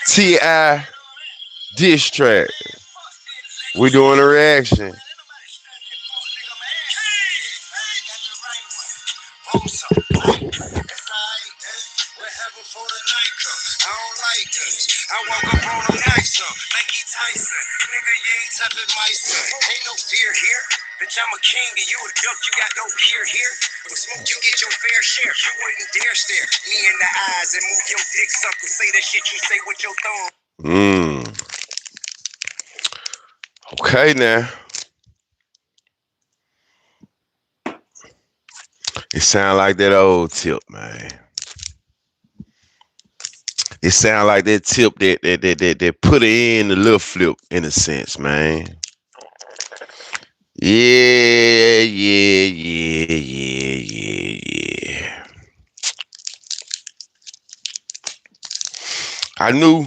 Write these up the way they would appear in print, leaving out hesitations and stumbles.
T.I. diss track. We doing a reaction. Mm. Okay now. It sound like that old tip, man. It sound like that tip that put it in the little flip in a sense, man. Yeah, yeah, yeah, yeah, yeah, yeah. I knew,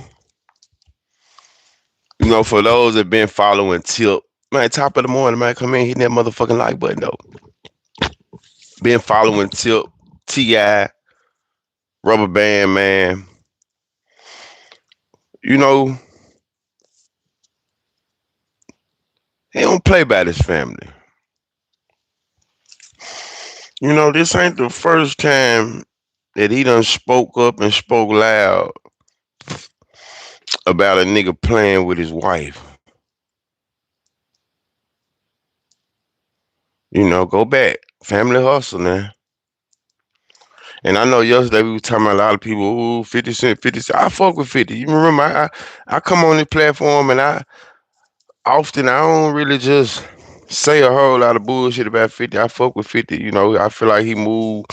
for those that been following Tip, man, top of the morning, man, come in, hit that motherfucking like button, though. Been following Tip, T.I., Rubber Band, man. You know, he don't play about his family. This ain't the first time that he done spoke up and spoke loud about a nigga playing with his wife. Go back. Family hustle now. And I know yesterday we were talking about a lot of people, ooh, 50 Cent, 50 Cent. I fuck with 50. You remember, I come on this platform and I don't really just say a whole lot of bullshit about 50. I fuck with 50. I feel like he moved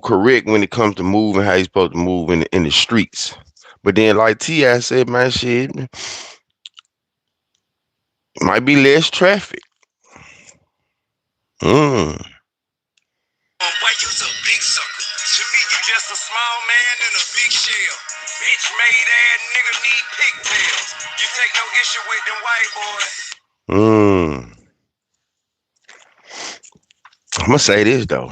correct when it comes to moving how he's supposed to move in the streets. But then like T.I. said, man, shit, might be less traffic. Mm. Mm. I'm gonna say this though.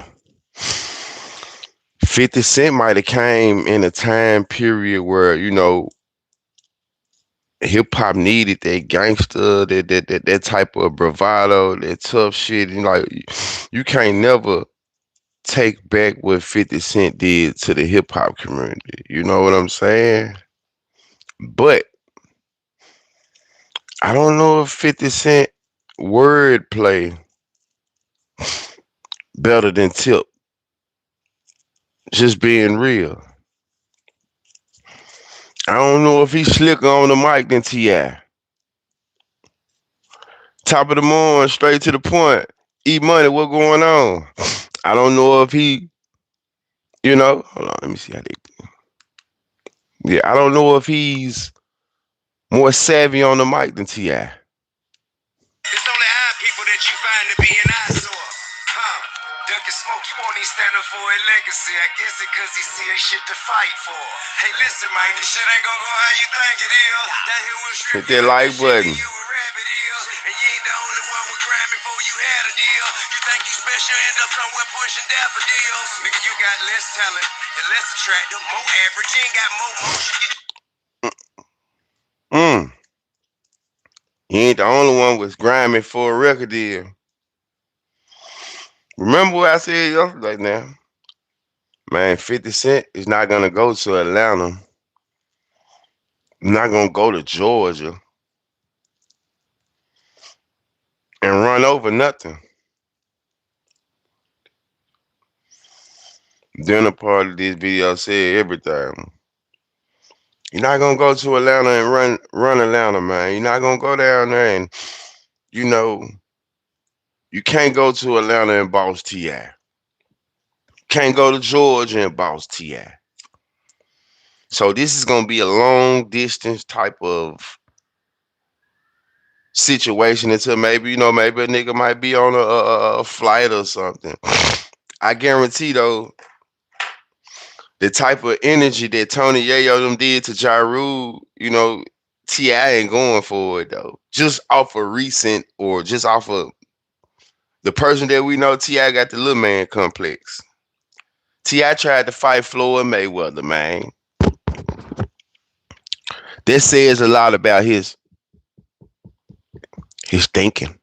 50 Cent might have came in a time period where, hip hop needed that gangster, that type of bravado, that tough shit. You can't never take back what 50 Cent did to the hip hop community. You know what I'm saying? But I don't know if 50 Cent wordplay better than Tip. Just being real. I don't know if he's slicker on the mic than T.I. Top of the morning, straight to the point. E Money, what going on? I don't know if hold on, let me see how they. Yeah, I don't know if he's more savvy on the mic than T.I. Hit that like button. Mm. He ain't the only one was grinding for a record deal. Remember what I said yesterday now? Man, 50 Cent is not gonna go to Atlanta. Not gonna go to Georgia and run over nothing. Dinner part of this video said everything. You're not gonna go to Atlanta and run Atlanta, man. You're not gonna go down there and you know you can't go to Atlanta and boss T.I. Can't go to Georgia and boss T.I. So this is gonna be a long distance type of situation until maybe a nigga might be on a flight or something. I guarantee though, the type of energy that Tony Yayo them did to Ja Rule, T.I. ain't going for it though. Just off of recent or just off of the person that we know, T.I. got the little man complex. T.I. tried to fight Floyd Mayweather, man. That says a lot about his thinking.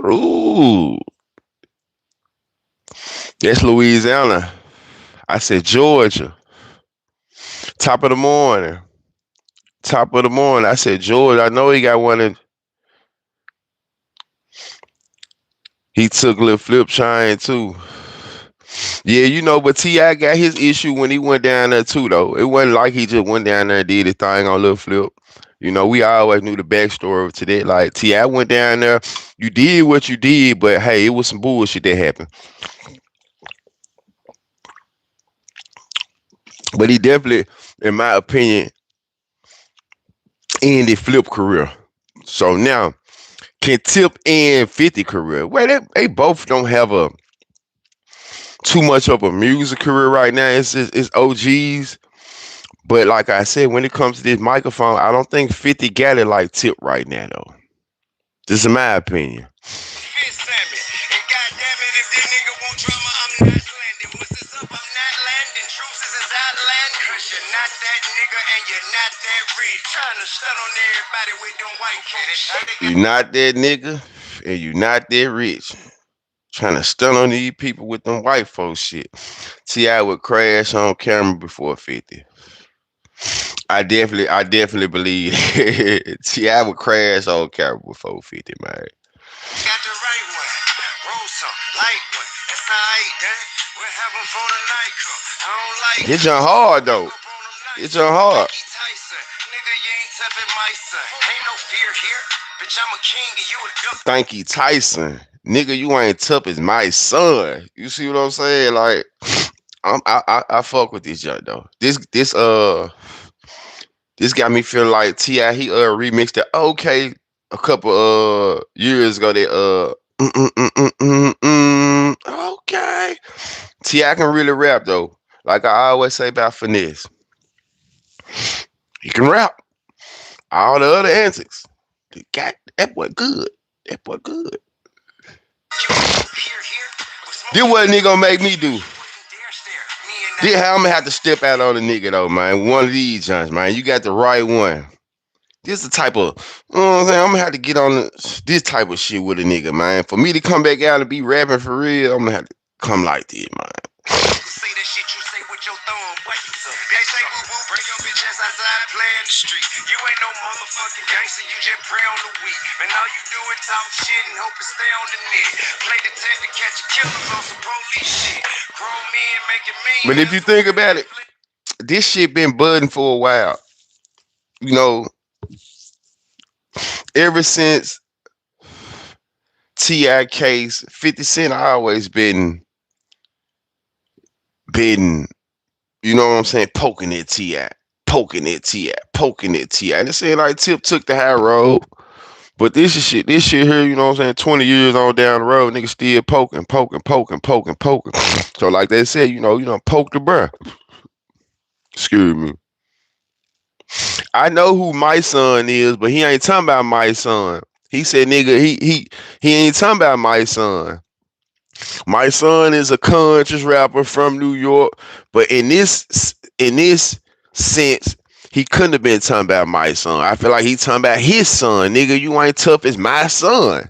Ooh, that's Louisiana. I said Georgia. Top of the morning. Top of the morning. I said Georgia. I know he got one in. He took a little flip chain too. Yeah, but T.I. got his issue when he went down there too, though. It wasn't like he just went down there and did his thing on Lil Flip. We always knew the backstory to that. Like, T.I. went down there, you did what you did, but hey, it was some bullshit that happened. But he definitely, in my opinion, ended Flip career. So now, can Tip end 50 career? Well, they both don't have too much of a music career right now. It's OGs. But like I said, when it comes to this microphone, I don't think 50 got it like Tip right now, though. This is my opinion. You're not that nigga, and you're not that rich. Trying to stun on these people with them white folks shit. T.I. would crash on camera before 50. I definitely believe T.I. would crash on camera before 50, man. Got the right one. Roll some light one. That's alright, then. We'll have them for the nightclub. I don't like it's your hard though. It's your hard. Nigga, you ain't touching my son. Ain't no fear here. Bitch, I'm a king and you a duck. Thank you, Tyson. Nigga, you ain't tough as my son. You see what I'm saying? Like, I fuck with this junk though. This got me feeling like T.I. he remixed it okay a couple years ago. That okay. T.I. can really rap though. Like I always say about Finesse. He can rap. All the other antics. Got that boy good. That boy good. This what a nigga gonna make me do. This how I'm gonna have to step out on the nigga though, man. One of these joints, man. You got the right one. This is the type of, you know what I'm saying? I'm gonna have to get on this type of shit with a nigga, man. For me to come back out and be rapping for real, I'm gonna have to come like this, man. Say that shit you say with your thumb. Say woo-woo, bring your bitch ass outside, play in the street. You ain't no motherfucking gangster, you just pray on the weak. And all you do is talk shit and hope it stay on the net. Play detective, catch a killers on some police shit. Grown men making mean. But if you think about it, this shit been budding for a while. Ever since T.I. case, 50 Cent always been, you know what I'm saying, poking at T.I. And it seemed like Tip took the high road. But this shit here, you know what I'm saying, 20 years on down the road, niggas still poking. So like they said, you know, poke the bruh. Excuse me. I know who my son is, but he ain't talking about my son. He said, nigga, he ain't talking about my son. My son is a conscious rapper from New York, but in this sense, he couldn't have been talking about my son. I feel like he talking about his son. Nigga, you ain't tough as my son.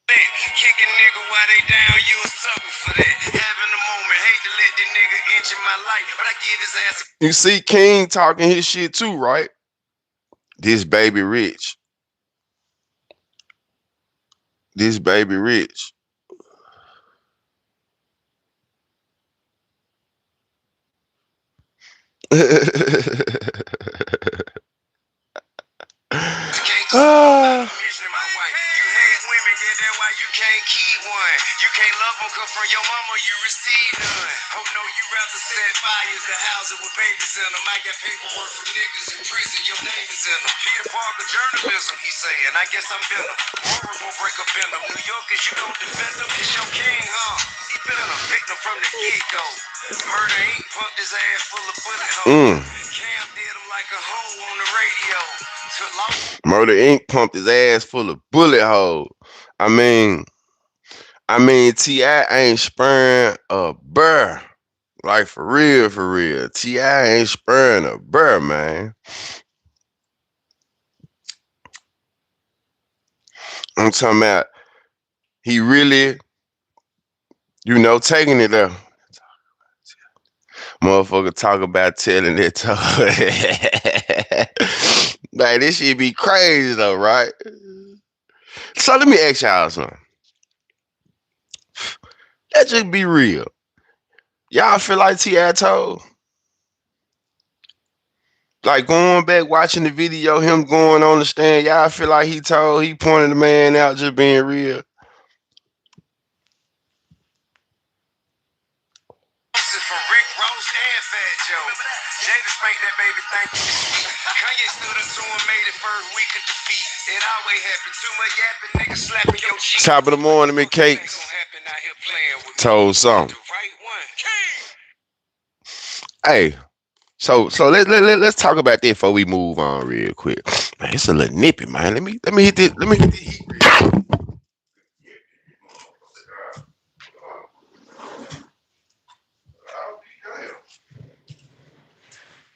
Kicking nigga while they down, you a sucker for that. Having a moment, hate to let the nigga inch in my life, but I give his ass. You see King talking his shit too, right? This baby rich. This baby rich. Can't keep one. You can't love them cause from your mama you receive none. Oh no, you rather set fires to houses with babies in them. I got paperwork from niggas in prison, your name is in them. Peter Parker journalism, he saying. I guess I'm Venom. Morals will break up in them. New Yorkers, you gon' defend them. It's your king, huh? He been a victim from the get-go. Murder ain't pumped his ass full of bullet holes. Cam did him like Murder Inc. pumped his ass full of bullet holes. I mean, T.I. ain't sparing a burr. Like for real, for real. T.I. ain't sparing a burr, man. I'm talking about he really, taking it there. Motherfucker talk about telling it to man, this shit be crazy though, right? So let me ask y'all something. Let's just be real. Y'all feel like T.I. told? Like going back watching the video, him going on the stand, y'all feel like he pointed the man out just being real? From Rick Ross and Fat Joe. Jada spanked that baby thing. Kanye stood up to him, made it first week of defeat. It always happens. Too much yapping, niggas slapping your cheek. Top of the morning, McCakes. Told something. Hey, so let's talk about that before we move on real quick. Man, it's a little nippy, man. Let me hit this. Let me hit this heat real quick.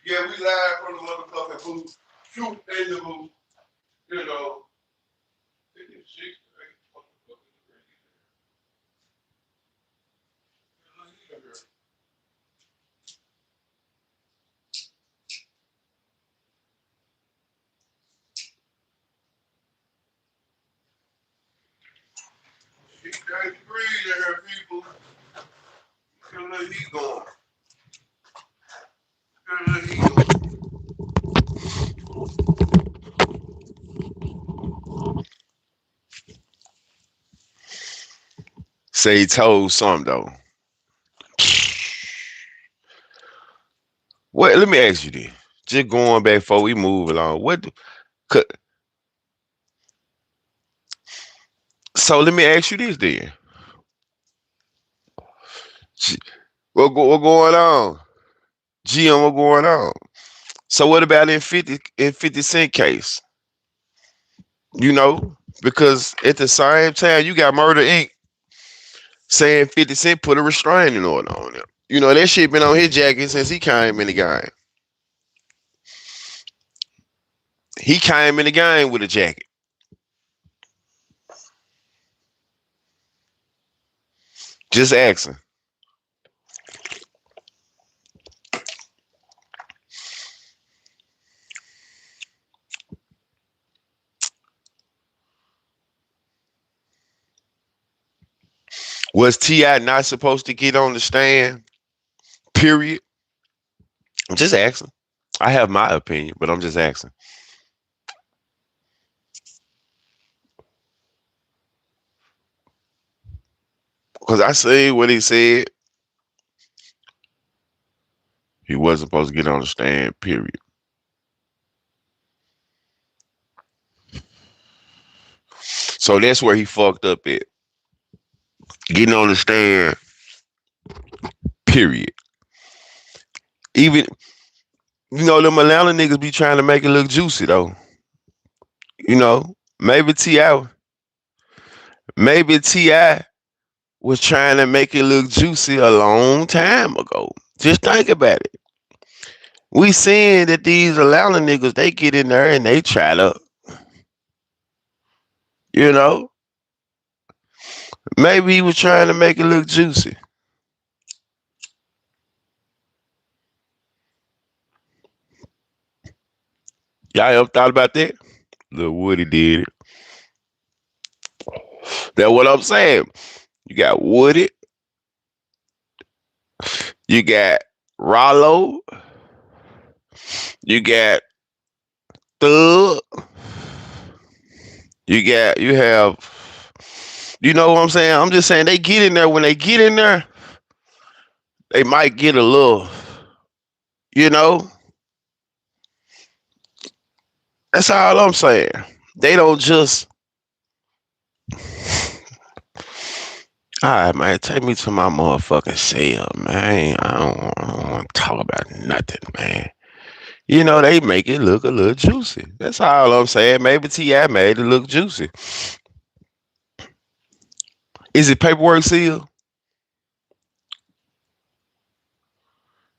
Yeah, we live from the motherfucking booth. Shoot in the booth. You know. He can't breathe there, people. Feel like he's going. Say he told something though. What? Let me ask you this. Just going back before we move along. So let me ask you this then. What going on? GM, what going on? So what about in 50 Cent case? Because at the same time you got Murder Inc. saying 50 Cent put a restraining order on him. That shit been on his jacket since he came in the game. He came in the game with a jacket. Just asking. Was T.I. not supposed to get on the stand? Period. I'm just asking. I have my opinion, but I'm just asking. Because I see what he said. He wasn't supposed to get on the stand, period. So that's where he fucked up at. Getting on the stand, period. Even, them Atlanta niggas be trying to make it look juicy, though. Maybe T.I. was trying to make it look juicy a long time ago. Just think about it. We seeing that these Atlanta niggas, they get in there and they try to, maybe he was trying to make it look juicy. Y'all ever thought about that? Lil Woody did it. That's what I'm saying. You got Woody. You got Rollo. You got Thug. You have, what I'm saying? I'm just saying they get in there. When they get in there, they might get a little, That's all I'm saying. They don't just, all right, man, take me to my motherfucking cell, man. I don't want to talk about nothing, man. They make it look a little juicy. That's all I'm saying. Maybe T.I. made it look juicy. Is it paperwork seal?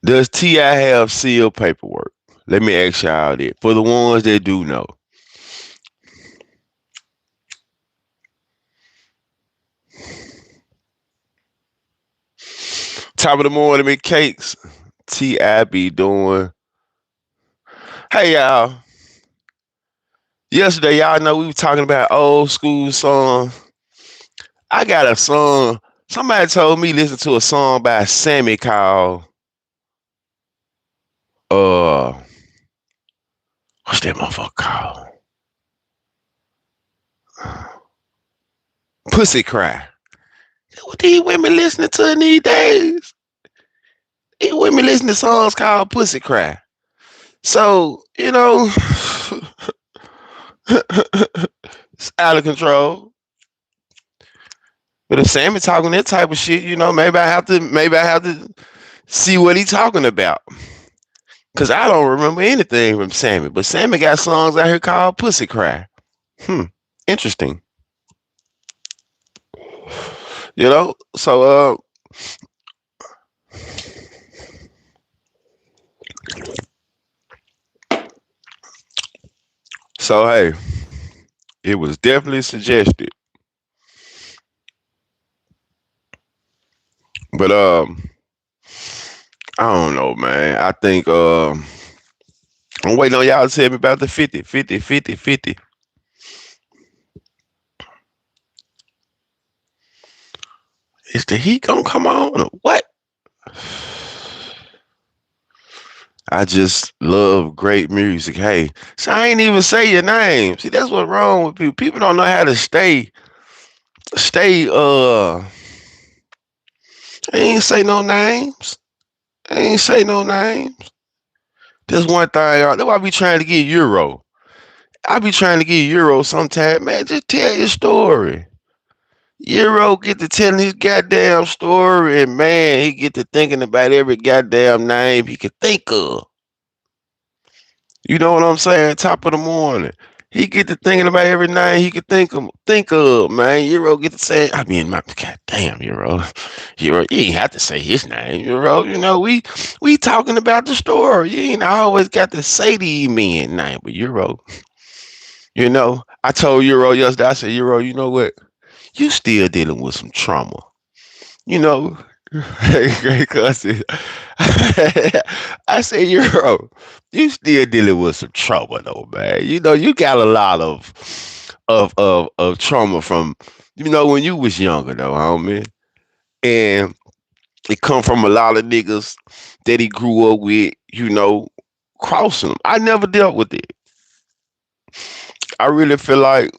Does T.I. have sealed paperwork? Let me ask y'all that. For the ones that do know. Top of the morning, big cakes. T.I. be doing. Hey, y'all. Yesterday, y'all know we were talking about old school songs. I got a song. Somebody told me listen to a song by Sammy called uh what's that motherfucker called? Pussy Cry. What these women listening to in these days? These women listening to songs called Pussy Cry. So, it's out of control. But if Sammy talking that type of shit, maybe I have to see what he talking about. Cause I don't remember anything from Sammy. But Sammy got songs out here called Pussy Cry. Interesting. So hey, it was definitely suggested. But I don't know, man. I think I'm waiting on y'all to tell me about the 50, 50, 50, 50. Is the heat gonna come on or what? I just love great music. Hey, so I ain't even say your name. See, that's what's wrong with people. People don't know how to stay I ain't say no names. I ain't say no names. There's one thing, y'all. That's why I be trying to get Euro. I be trying to get Euro sometime, man. Just tell your story. Euro get to telling his goddamn story, and man, he get to thinking about every goddamn name he could think of. You know what I'm saying? Top of the morning. He get to thinking about every name he could think of, man. Euro get to say, I mean, my goddamn Euro. Euro, you ain't have to say his name, Euro. We talking about the story. You ain't always got to say the men name, but Euro. I told Euro yesterday, I said, Euro, you know what? You still dealing with some trauma. You know, great cousin. I say, Euro, you still dealing with some trauma though, man. You got a lot of trauma from when you was younger though, homie. And it come from a lot of niggas that he grew up with, crossing them. I never dealt with it. I really feel like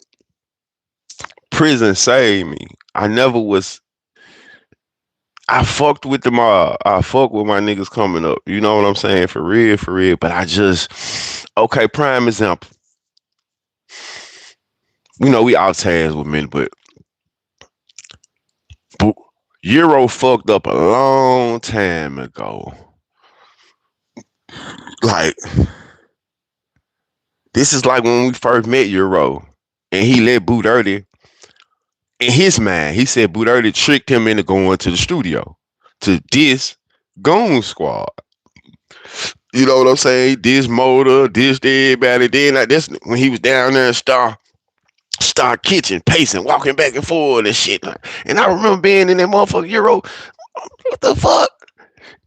prison saved me. I never was. I fucked with them all. I fucked with my niggas coming up. You know what I'm saying? For real, for real. But okay, prime example. We out tags with men, but Euro fucked up a long time ago. Like, this is like when we first met Euro, and he let Boo Dirty in his mind. He said Boo Dirty tricked him into going to the studio to diss Goon Squad. You know what I'm saying? This motor, this everybody. Then like this when he was down there in Star Kitchen, pacing, walking back and forth and shit. And I remember being in that motherfucker Euro. What the fuck?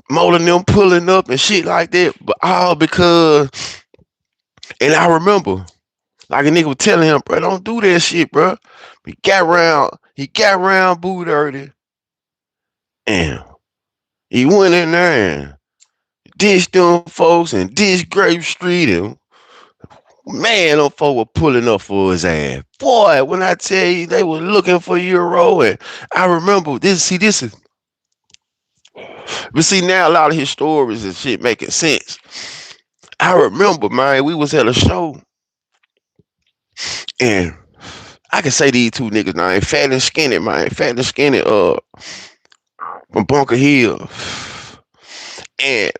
Motor them pulling up and shit like that. But all because, and I remember, like a nigga was telling him, bro, don't do that shit, bro. He got around Boo Dirty, and he went in there and dissed them folks and dissed Grape Street, and man, them folks were pulling up for his ass. Boy, when I tell you they were looking for Euro, and I remember this is, but see now a lot of his stories and shit making sense. I remember, man, we was at a show, and I can say these two niggas now, Fat and Skinny, man, Fat and Skinny, from Bunker Hill, and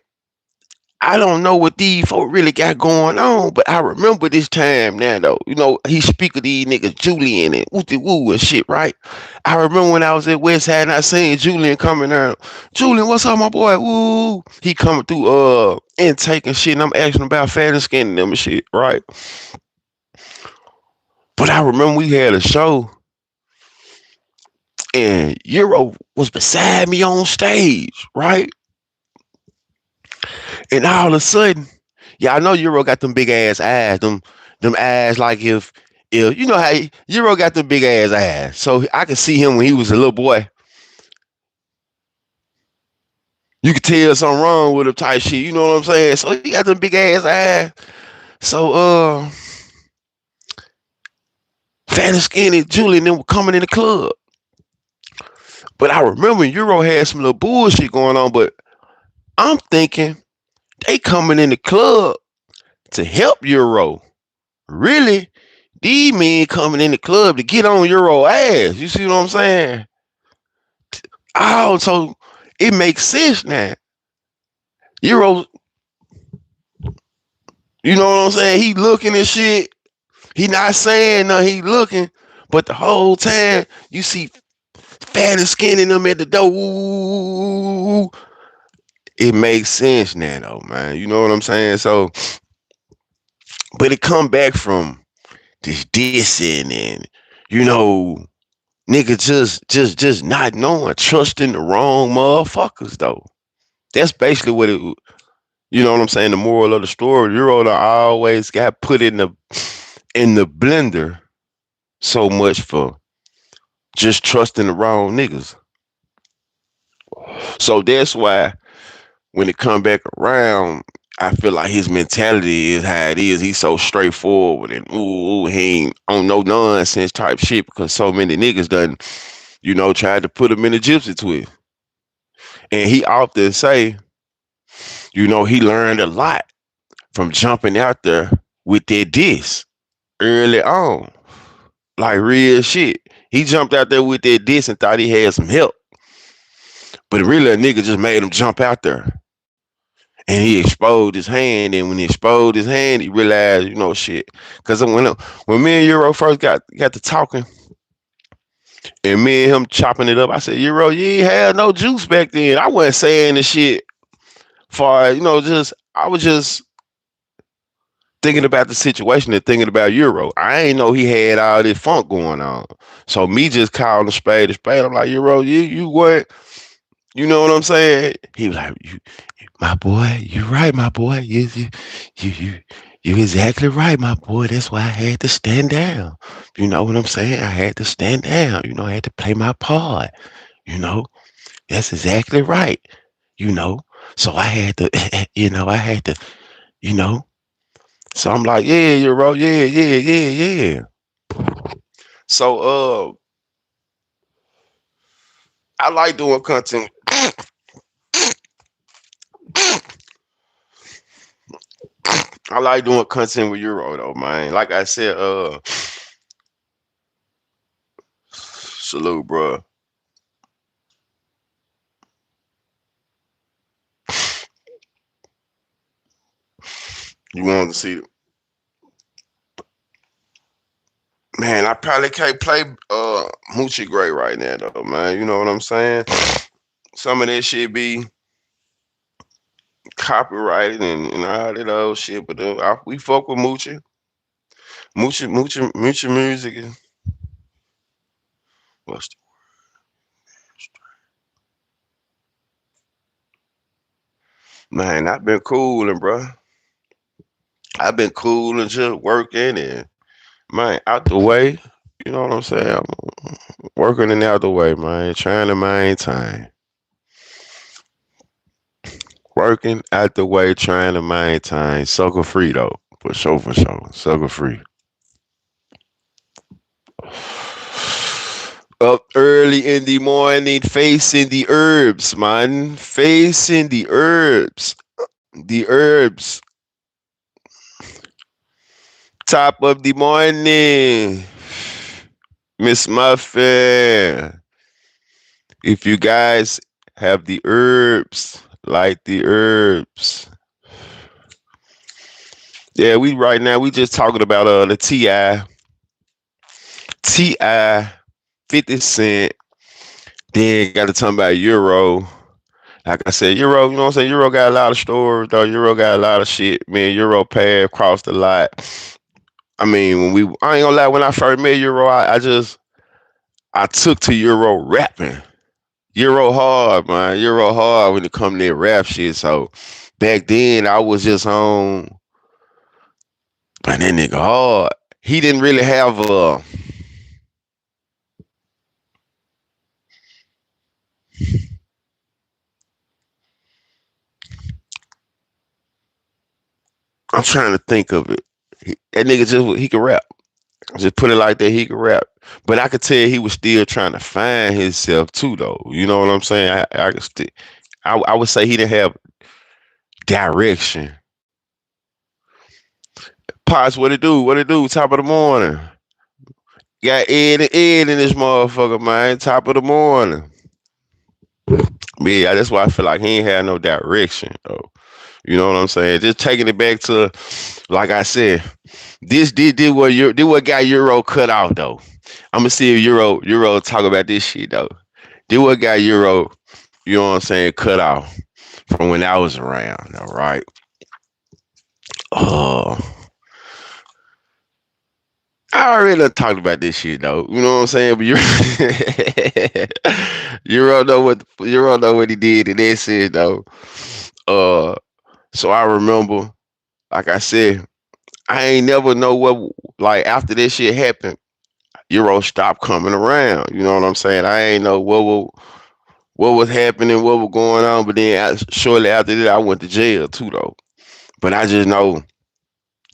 I don't know what these folk really got going on, but I remember this time now though. He speak of these niggas Julian and woo woo and shit, right? I remember when I was at West Side and I seen Julian coming out. Julian, what's up, my boy? Woo. He coming through intake and shit, and I'm asking about fat and skinny them and shit, right? But I remember we had a show and Euro was beside me on stage, right? And all of a sudden, yeah, I know Euro got them big ass eyes, them eyes like if you know how Euro got them big ass eyes. So I could see him when he was a little boy. You could tell something wrong with him type shit, you know what I'm saying? So he got them big ass eyes. So fat and skinny Julian and them were coming in the club. But I remember Euro had some little bullshit going on, but I'm thinking they coming in the club to help Euro. Really? These men coming in the club to get on Euro ass. You see what I'm saying? Oh, so it makes sense now. Euro, you know what I'm saying? He looking and shit. He not saying nothing. He looking, but the whole time you see fat and skinny them at the door. Ooh, it makes sense now, though, man. You know what I'm saying? So, but it come back from this dissing and you know nigga just not knowing, trusting the wrong motherfuckers though. That's basically what it. You know what I'm saying? The moral of the story, Euro always got put in the blender so much for just trusting the wrong niggas. So that's why when it come back around, I feel like his mentality is how it is. He's so straightforward and he ain't on no nonsense type shit because so many niggas done, tried to put him in a gypsy twist. And he often say, he learned a lot from jumping out there with that diss early on. Like real shit. He jumped out there with that diss and thought he had some help. But really a nigga just made him jump out there. And he exposed his hand. And when he exposed his hand, he realized, shit. Because when me and Euro first got to talking, and me and him chopping it up, I said, Euro, you ain't had no juice back then. I wasn't saying the shit for, I was just thinking about the situation and thinking about Euro. I ain't know he had all this funk going on. So me just calling a spade a spade. I'm like, Euro, you what? You know what I'm saying? He was like, my boy, you right, my boy. You exactly right, my boy. That's why I had to stand down. You know what I'm saying? I had to stand down. I had to play my part. That's exactly right. So I had to, I had to, you know. So I'm like, yeah, Euro, yeah. So I like doing content. I like doing content with Euro though, man. Like I said, salute, bro. You want to see, man? I probably can't play Moochie Gray right now though, man. You know what I'm saying? Some of that shit be copyrighted and all that old shit, but we fuck with Moochie music. What's the, man? I've been cooling, bro. I've been cool and just working and man out the way. You know what I'm saying? I'm working and out the way, man. Trying to maintain. Working out the way, trying to maintain. Sucker free though. For sure, for sure. Sucker free. Up early in the morning, facing the herbs, man. Facing the herbs. The herbs. Top of the morning. Miss Muffin. If you guys have the herbs, like the herbs. Yeah, we right now we just talking about the Ti 50 Cent. Then got to talk about Euro. Like I said, Euro, you know what I'm saying? Euro got a lot of stories, though. Euro got a lot of shit. Man, Euro path crossed a lot. I mean, I ain't gonna lie, when I first met Euro, I took to Euro rapping. Euro hard, man. Euro hard when it come to that rap shit. So back then, I was just on, but that nigga hard. He didn't really have a. I'm trying to think of it. That nigga he could rap. Just put it like that, he could rap. But I could tell he was still trying to find himself too, though. You know what I'm saying? I could still, I would say he didn't have direction. Pots, what it do? What it do? Top of the morning. Got Ed and Ed in this motherfucker, man. Top of the morning. Yeah, that's why I feel like he ain't had no direction, though. You know what I'm saying? Just taking it back to, like I said, this did what got Euro cut out though. I'm gonna see if Euro talk about this shit though. Did what got Euro, you know what I'm saying, cut off from when I was around. All right. Uh, I already done talked about this shit though. You know what I'm saying? But you don't know what he did in that shit though. Uh, so I remember, like I said, I ain't never know what, like after this shit happened, Euro stopped coming around. You know what I'm saying? I ain't know what was happening, what was going on. But then shortly after that, I went to jail too though. But I just know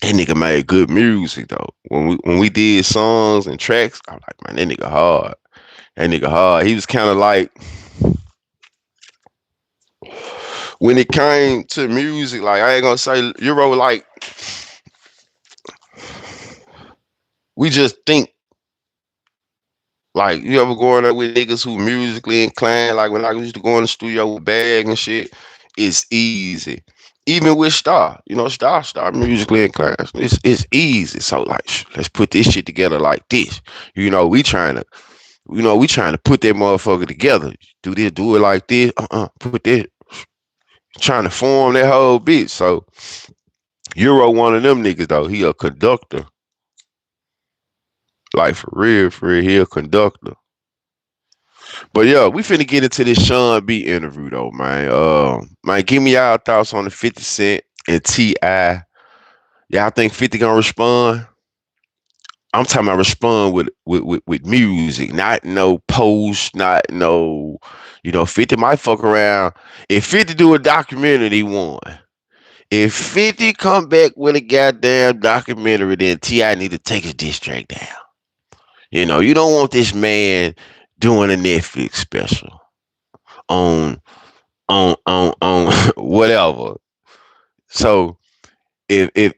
that nigga made good music though. When we did songs and tracks, I'm like, man, that nigga hard. That nigga hard. He was kind of like, when it came to music, like I ain't gonna say Euro, like we just think. Like, you ever going up with niggas who musically inclined? Like, when I used to go in the studio with Bag and shit, it's easy. Even with Star, you know, Star musically inclined. It's easy. So, like, let's put this shit together like this. You know, we trying to put that motherfucker together. Do this, do it like this. Put that. Trying to form that whole bitch. So, Euro one of them niggas, though. He a conductor. Like, for real, he a conductor. But yeah, we finna get into this Shawn B interview though, man. Man, give me y'all thoughts on the 50 Cent and T.I. Y'all think 50 gonna respond? I'm talking about respond with music, not no post, not no, 50 might fuck around. If 50 do a documentary, he won. If 50 come back with a goddamn documentary, then T.I. need to take his diss track down. You don't want this man doing a Netflix special on whatever. So if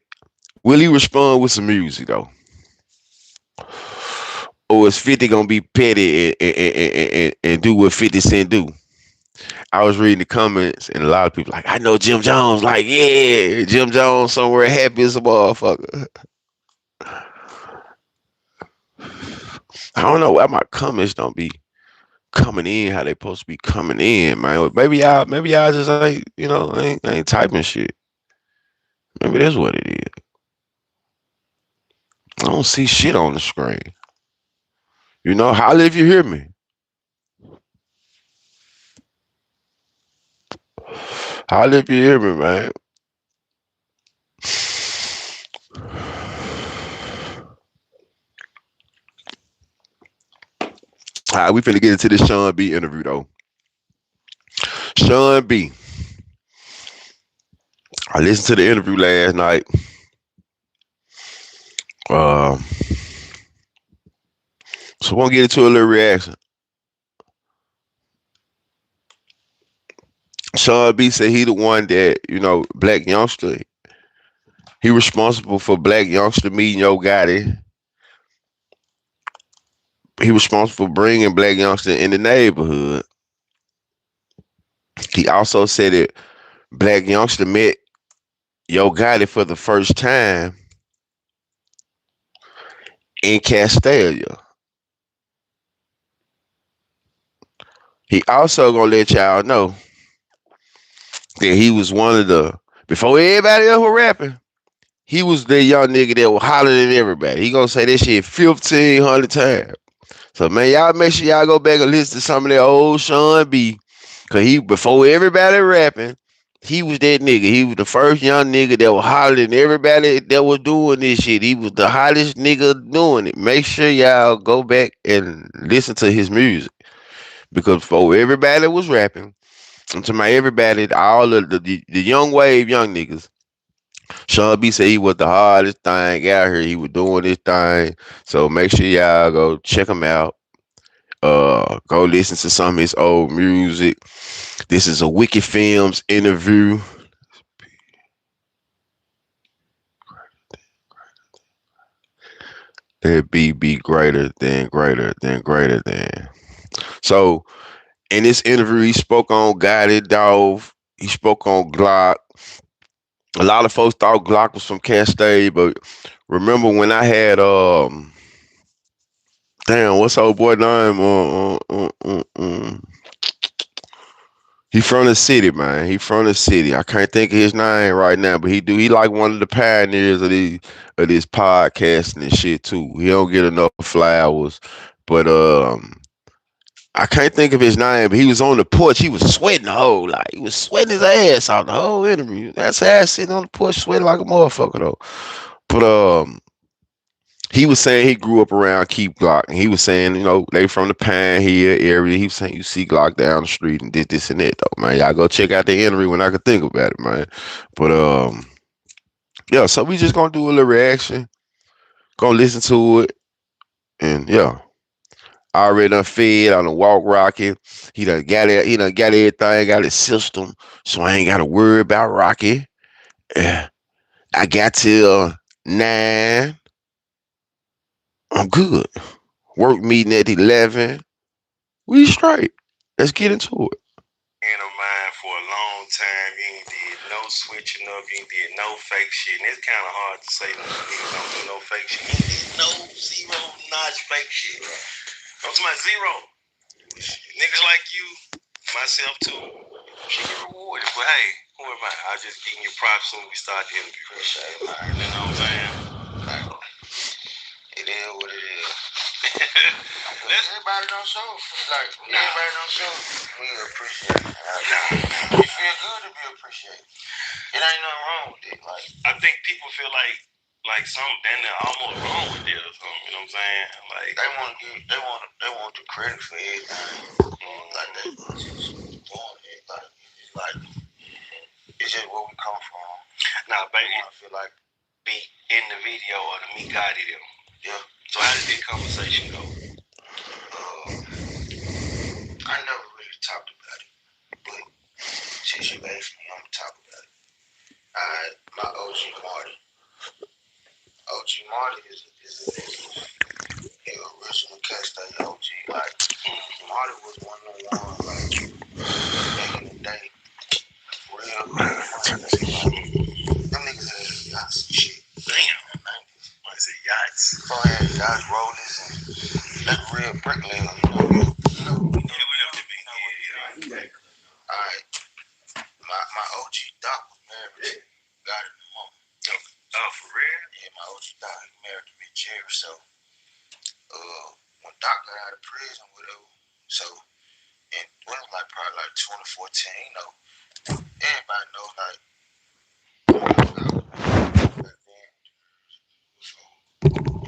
will he respond with some music though, or is 50 gonna be petty and do what 50 Cent do? I was reading the comments and a lot of people like, I know Jim Jones. Like, yeah, Jim Jones somewhere happy as a motherfucker. I don't know why my comments don't be coming in how they supposed to be coming in, man. Maybe y'all just ain't, ain't typing shit. Maybe that's what it is. I don't see shit on the screen. Holla if you hear me. Holla if you hear me, man. All right, we finna get into this Shawn B interview though. Shawn B. I listened to the interview last night. Um, so we'll get into a little reaction. Shawn B said he the one that, Black Youngsta. He responsible for Black Youngsta meeting Yo Gotti. He responsible for bringing Black Youngsta in the neighborhood. He also said that Black Youngsta met Yo got it for the first time in Castalia. He also gonna let y'all know that he was one of the before everybody else was rapping. He was the young nigga that was hollering at everybody. He gonna say that shit 1,500 times. So man, y'all make sure y'all go back and listen to some of that old Shawn B. Cause he before everybody rapping, he was that nigga. He was the first young nigga that was hollering at everybody that was doing this shit. He was the hottest nigga doing it. Make sure y'all go back and listen to his music. Because before everybody was rapping, I'm talking about everybody, all of the young wave young niggas. Shawn B said he was the hardest thing out here. He was doing this thing. So make sure y'all go check him out. Go listen to some of his old music. This is a Wicked Films interview. That be greater than greater than greater than. So in this interview, he spoke on Guided Dolph. He spoke on Glock. A lot of folks thought Glock was from Kent State, but remember when I had damn, what's old boy name? He from the city, man. He from the city. I can't think of his name right now, but he do. He like one of the pioneers of this podcasting and shit too. He don't get enough flowers, but I can't think of his name. But he was on the porch. He was sweating the whole like he was sweating his ass out the whole interview. That's ass sitting on the porch sweating like a motherfucker though. But he was saying he grew up around Keep Glock, and he was saying, they from the Pine Hill area. He was saying you see Glock down the street and this and that though, man. Y'all go check out the interview when I could think about it, man. But yeah, so we just gonna do a little reaction, gonna listen to it, and yeah. I already done fed on the walk rocket. He done got everything, got his system, so I ain't gotta worry about Rocky. Yeah. I got till 9. I'm good. Work meeting at 11. We straight. Let's get into it. In a mind for a long time, you ain't did no switching up, you ain't did no fake shit. And it's kind of hard to say when niggas don't do no fake shit. You ain't did no zero notch fake shit. I'm talking about zero. Niggas like you, myself too, should get rewarded. But hey, who am I? I was just getting your props when we start the interview. You know what I'm saying? Like, it is what it is. Everybody don't show. Like, everybody don't show. We appreciate it. You feel good to be appreciated. It ain't nothing wrong with it. Like, I think people feel like something then they're almost wrong with it or something. You know what I'm saying? Like they want the credit for everything. Like they just doing it. Like it's just where we come from. Now, baby, I feel like be in the video or the Me Gotti them. Yeah. So how did that conversation go? I never really talked about it, but since you asked me, I'm gonna talk about it. My OG Marty. OG Marty is a original Cat State OG. Like Marty was one of the ones like back in the day, real them niggas had yachts and shit. Damn. I said yachts. Oh yeah, yachts, rollers, and that's real bricklayer, Yeah, we know what you mean. Yeah. Alright. My OG Doc was married to God in the moment. Oh, for real? Yeah, my OG Doc married to Big Jerry, so when Doc got out of prison, whatever, so and when it was like probably like 2014, everybody knows like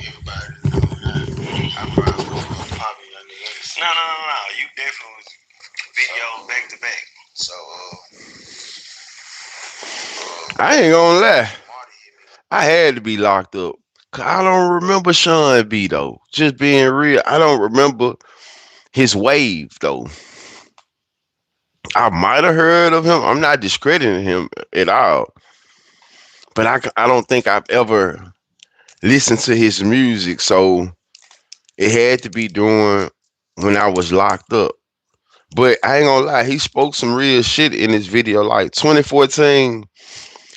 everybody knows I probably was gonna pop it on the end. No. You definitely was video back to back. So I ain't gonna lie. I had to be locked up. Cause I don't remember Shawn B though. Just being real, I don't remember his wave though. I might have heard of him. I'm not discrediting him at all. But I don't think I've ever listened to his music. So it had to be during when I was locked up. But I ain't gonna lie, he spoke some real shit in his video. Like 2014,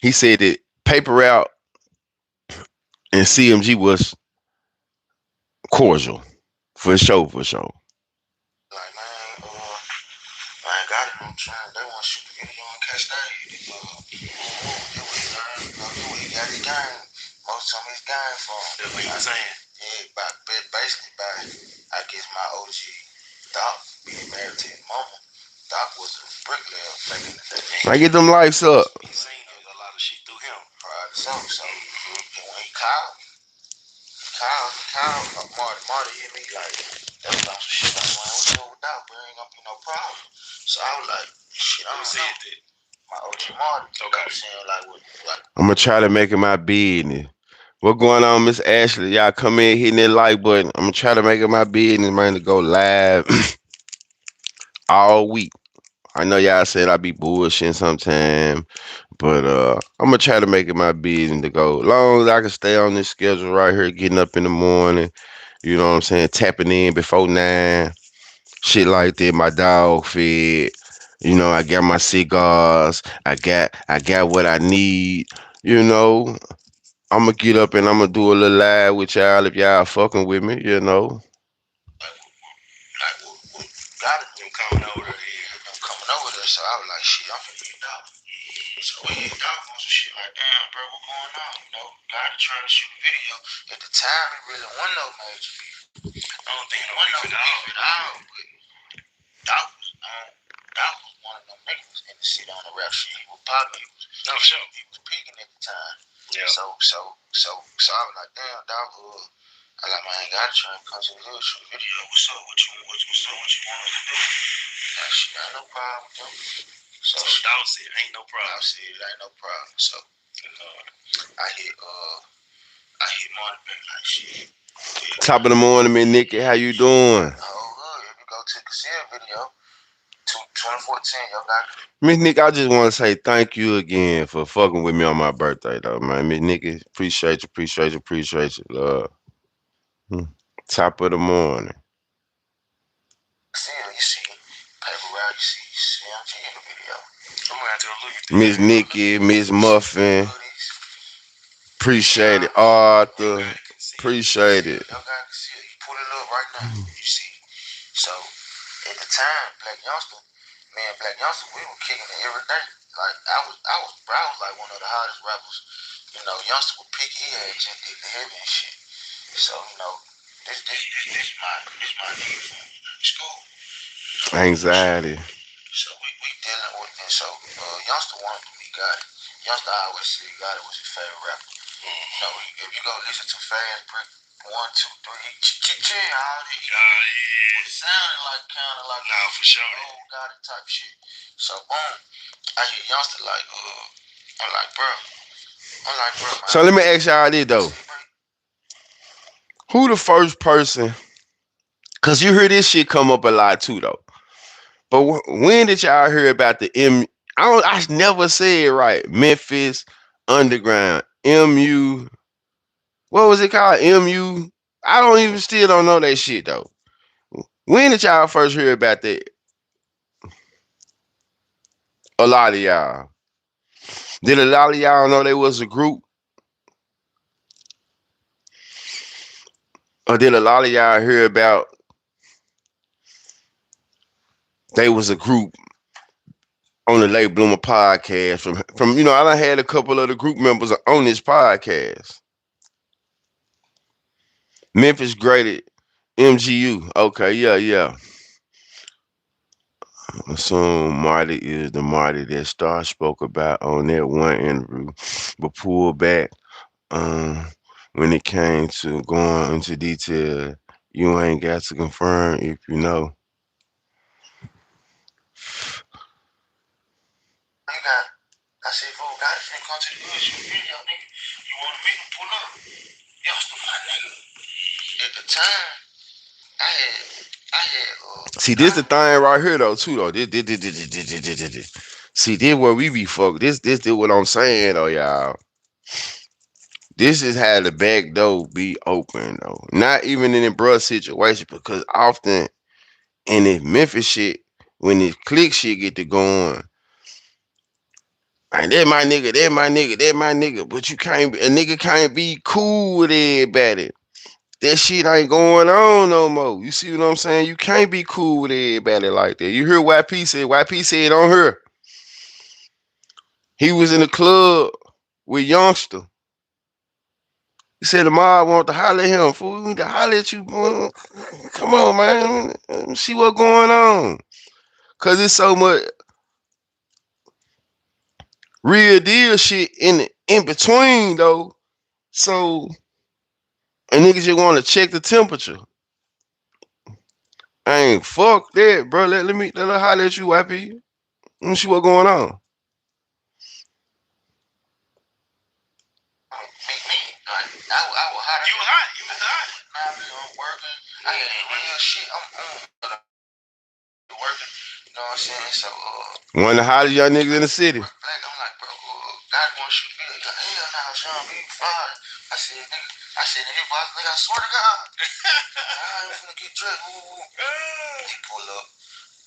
he said that Paper Route and CMG was cordial for sure, for sure. Like, man, I ain't got it. I'm trying. They want to shoot the video on Cascade. It was game. It was he got his game. Most of his game from. That's what he was saying. Yeah, basically by, I guess my OG Doc being married to his mama. Doc was a bricklayer back in the day. I get them lights up. He seen a lot of shit through him. Right. So and when he called, Marty hit me like, that was some shit. Like, man, what's up with that? Bro, ain't gonna be no problem. So I was like, shit, I don't know. My OG Marty. Okay. I'm saying, like, I'm gonna try to make it my business. What going on, Miss Ashley? Y'all come in hitting that like button. I'm gonna try to make it my business, man, to go live all week. I know y'all said I be bullshitting sometime, but I'm gonna try to make it my business to go. Long as I can stay on this schedule right here, getting up in the morning, you know what I'm saying, tapping in before 9, shit like that. My dog fed, I got my cigars, I got what I need, you know. I'm gonna get up and I'm gonna do a little live with y'all if y'all fucking with me, you know. what got him coming over there. Him coming over there. So I was like, shit, I'm finna get Doc. So we hit Doc on some shit like, damn, bro, what going on? God is trying to shoot a video. At the time, it really wasn't no major beef. I don't think it wasn't no beef at all. But Doc was one of them niggas in the city on the rap shit. He was popping. He was peaking at the time. Yeah. So I was like, damn, Doc. I like, man, I ain't gotta try and come to the hood, shoot a video. What's up? What you want us to do? That shit ain't no problem with them. So Doc said, ain't no problem. Doc said, it ain't no problem. So I hit Martin back like shit. Top of the morning, man, Nikki. How you doing? Oh, good. If you go to the Casilla video, 2014, y'all got it. Miss Nick, I just want to say thank you again for fucking with me on my birthday, though, man. Miss Nikki, appreciate you, love. Top of the morning. Casilla, you see Paper Route, you see CMG in the video. I'm gonna have to look at Miss Nikki, Miss Muffin, appreciate it. Arthur, appreciate it. Y'all got Casilla. You pull it up right now. You see. So at the time, Black Youngsta, we were kicking it every day. Like I was like one of the hottest rappers. Youngsta would pick. He had just did the heavy and shit. So this my nigga from school. Anxiety. So we dealing with it. So Youngsta wanted to meet Gotti. Youngsta always said Gotti was his favorite rapper. If you go listen to Fast Brick 1, 2, 3, all that. It sounded like kind of like for sure. Old Gotti type shit. So boom, I hear Youngsta like, I'm like, bro. Man. So let me ask y'all this though. Who the first person? Cause you hear this shit come up a lot too though. But when did y'all hear about the I never said it right. Memphis Underground. MU. What was it called? MU. I still don't know that shit though. When did y'all first hear about that? A lot of y'all. Did a lot of y'all know there was a group? Or did a lot of y'all hear about there was a group on the Late Bloomer podcast from I done had a couple of the group members on this podcast. Memphis graded MGU. Okay, yeah. Assume Marty is the Marty that Star spoke about on that one interview, but pulled back when it came to going into detail. You ain't got to confirm if you know. I said, fool, God, if you come to the hood, shoot a video, nigga. You want me to pull up? Youngsta, my nigga. At the time, I had. See, this the thing right here though, too though. This. See, this where we be fucked. This what I'm saying though, y'all. This is how the back door be open though. Not even in a bruh situation, because often in the Memphis shit, when this click shit get to going, And that my nigga, that my nigga, that my nigga. But you can't, a nigga can't be cool with everybody. That shit ain't going on no more. You see what I'm saying? You can't be cool with everybody like that. You hear YP said, YP said on her. He was in the club with Youngsta. He said the mob want to holler at him. Fool, we need to holler at you, boy. Come on, man. See what's going on. Cause it's so much real deal shit in between though. So and niggas just want to check the temperature. I ain't fuck that, bro. Let her holler at you, YP. Let me see what's going on. Me. I was hot. You was hot. You was hot. Nah, I'm working. I ain't real shit. I'm working. You know what I'm saying? So, One of the hottest young niggas in the city. Black, I'm like, bro, God wants you to be like, hell nah, Shawn B, fine. I said, nigga, I swear to God, I ain't finna get dressed. He pull up,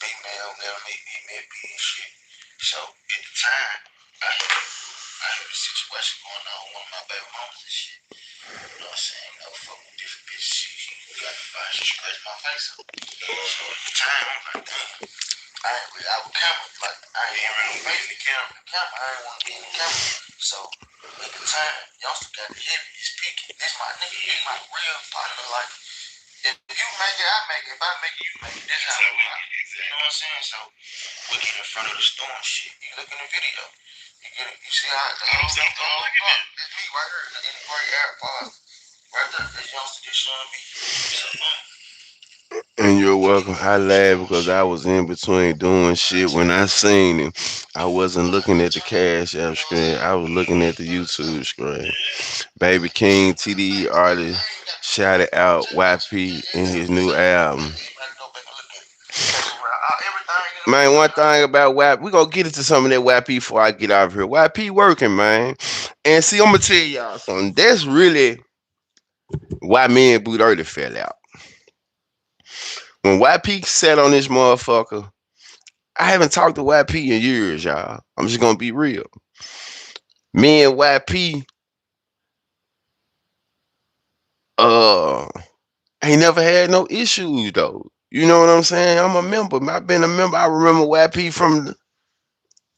big man over there, make me a beat and shit. So, at the time, I had a situation going on with one of my baby mamas and shit. You know what I'm saying? You know, fuck with different bitches. She got the fire, she scratched my face up. So, at the time, I'm like, damn. I was camera, like, I ain't really face the camera. I ain't want to be in the camera. So, at the time, Youngsta got the heaviest picking. This my nigga, he my real partner. Like, if you make it, I make it. If I make it, you make it. This how we rock. You know what I'm saying? So, we get in front of the storm shit. You look in the video. You see how the whole thing goes. It's me right here in the gray AirPods. Right there. That's Youngsta just showing me. So, And you're welcome. I laugh because I was in between doing shit when I seen him. I wasn't looking at the Cash App screen. I was looking at the YouTube screen. Baby King, TDE artist, shouted out YP in his new album. Man, one thing about YP, we gonna get into some of that YP before I get out of here. YP working, man. And see, I'm gonna tell y'all something. That's really why me and Blue Dirty fell out. When YP sat on this motherfucker, I haven't talked to YP in years, y'all. I'm just gonna be real. Me and YP, uh, ain't never had no issues though. You know what I'm saying? I'm a member. I've been a member. I remember YP from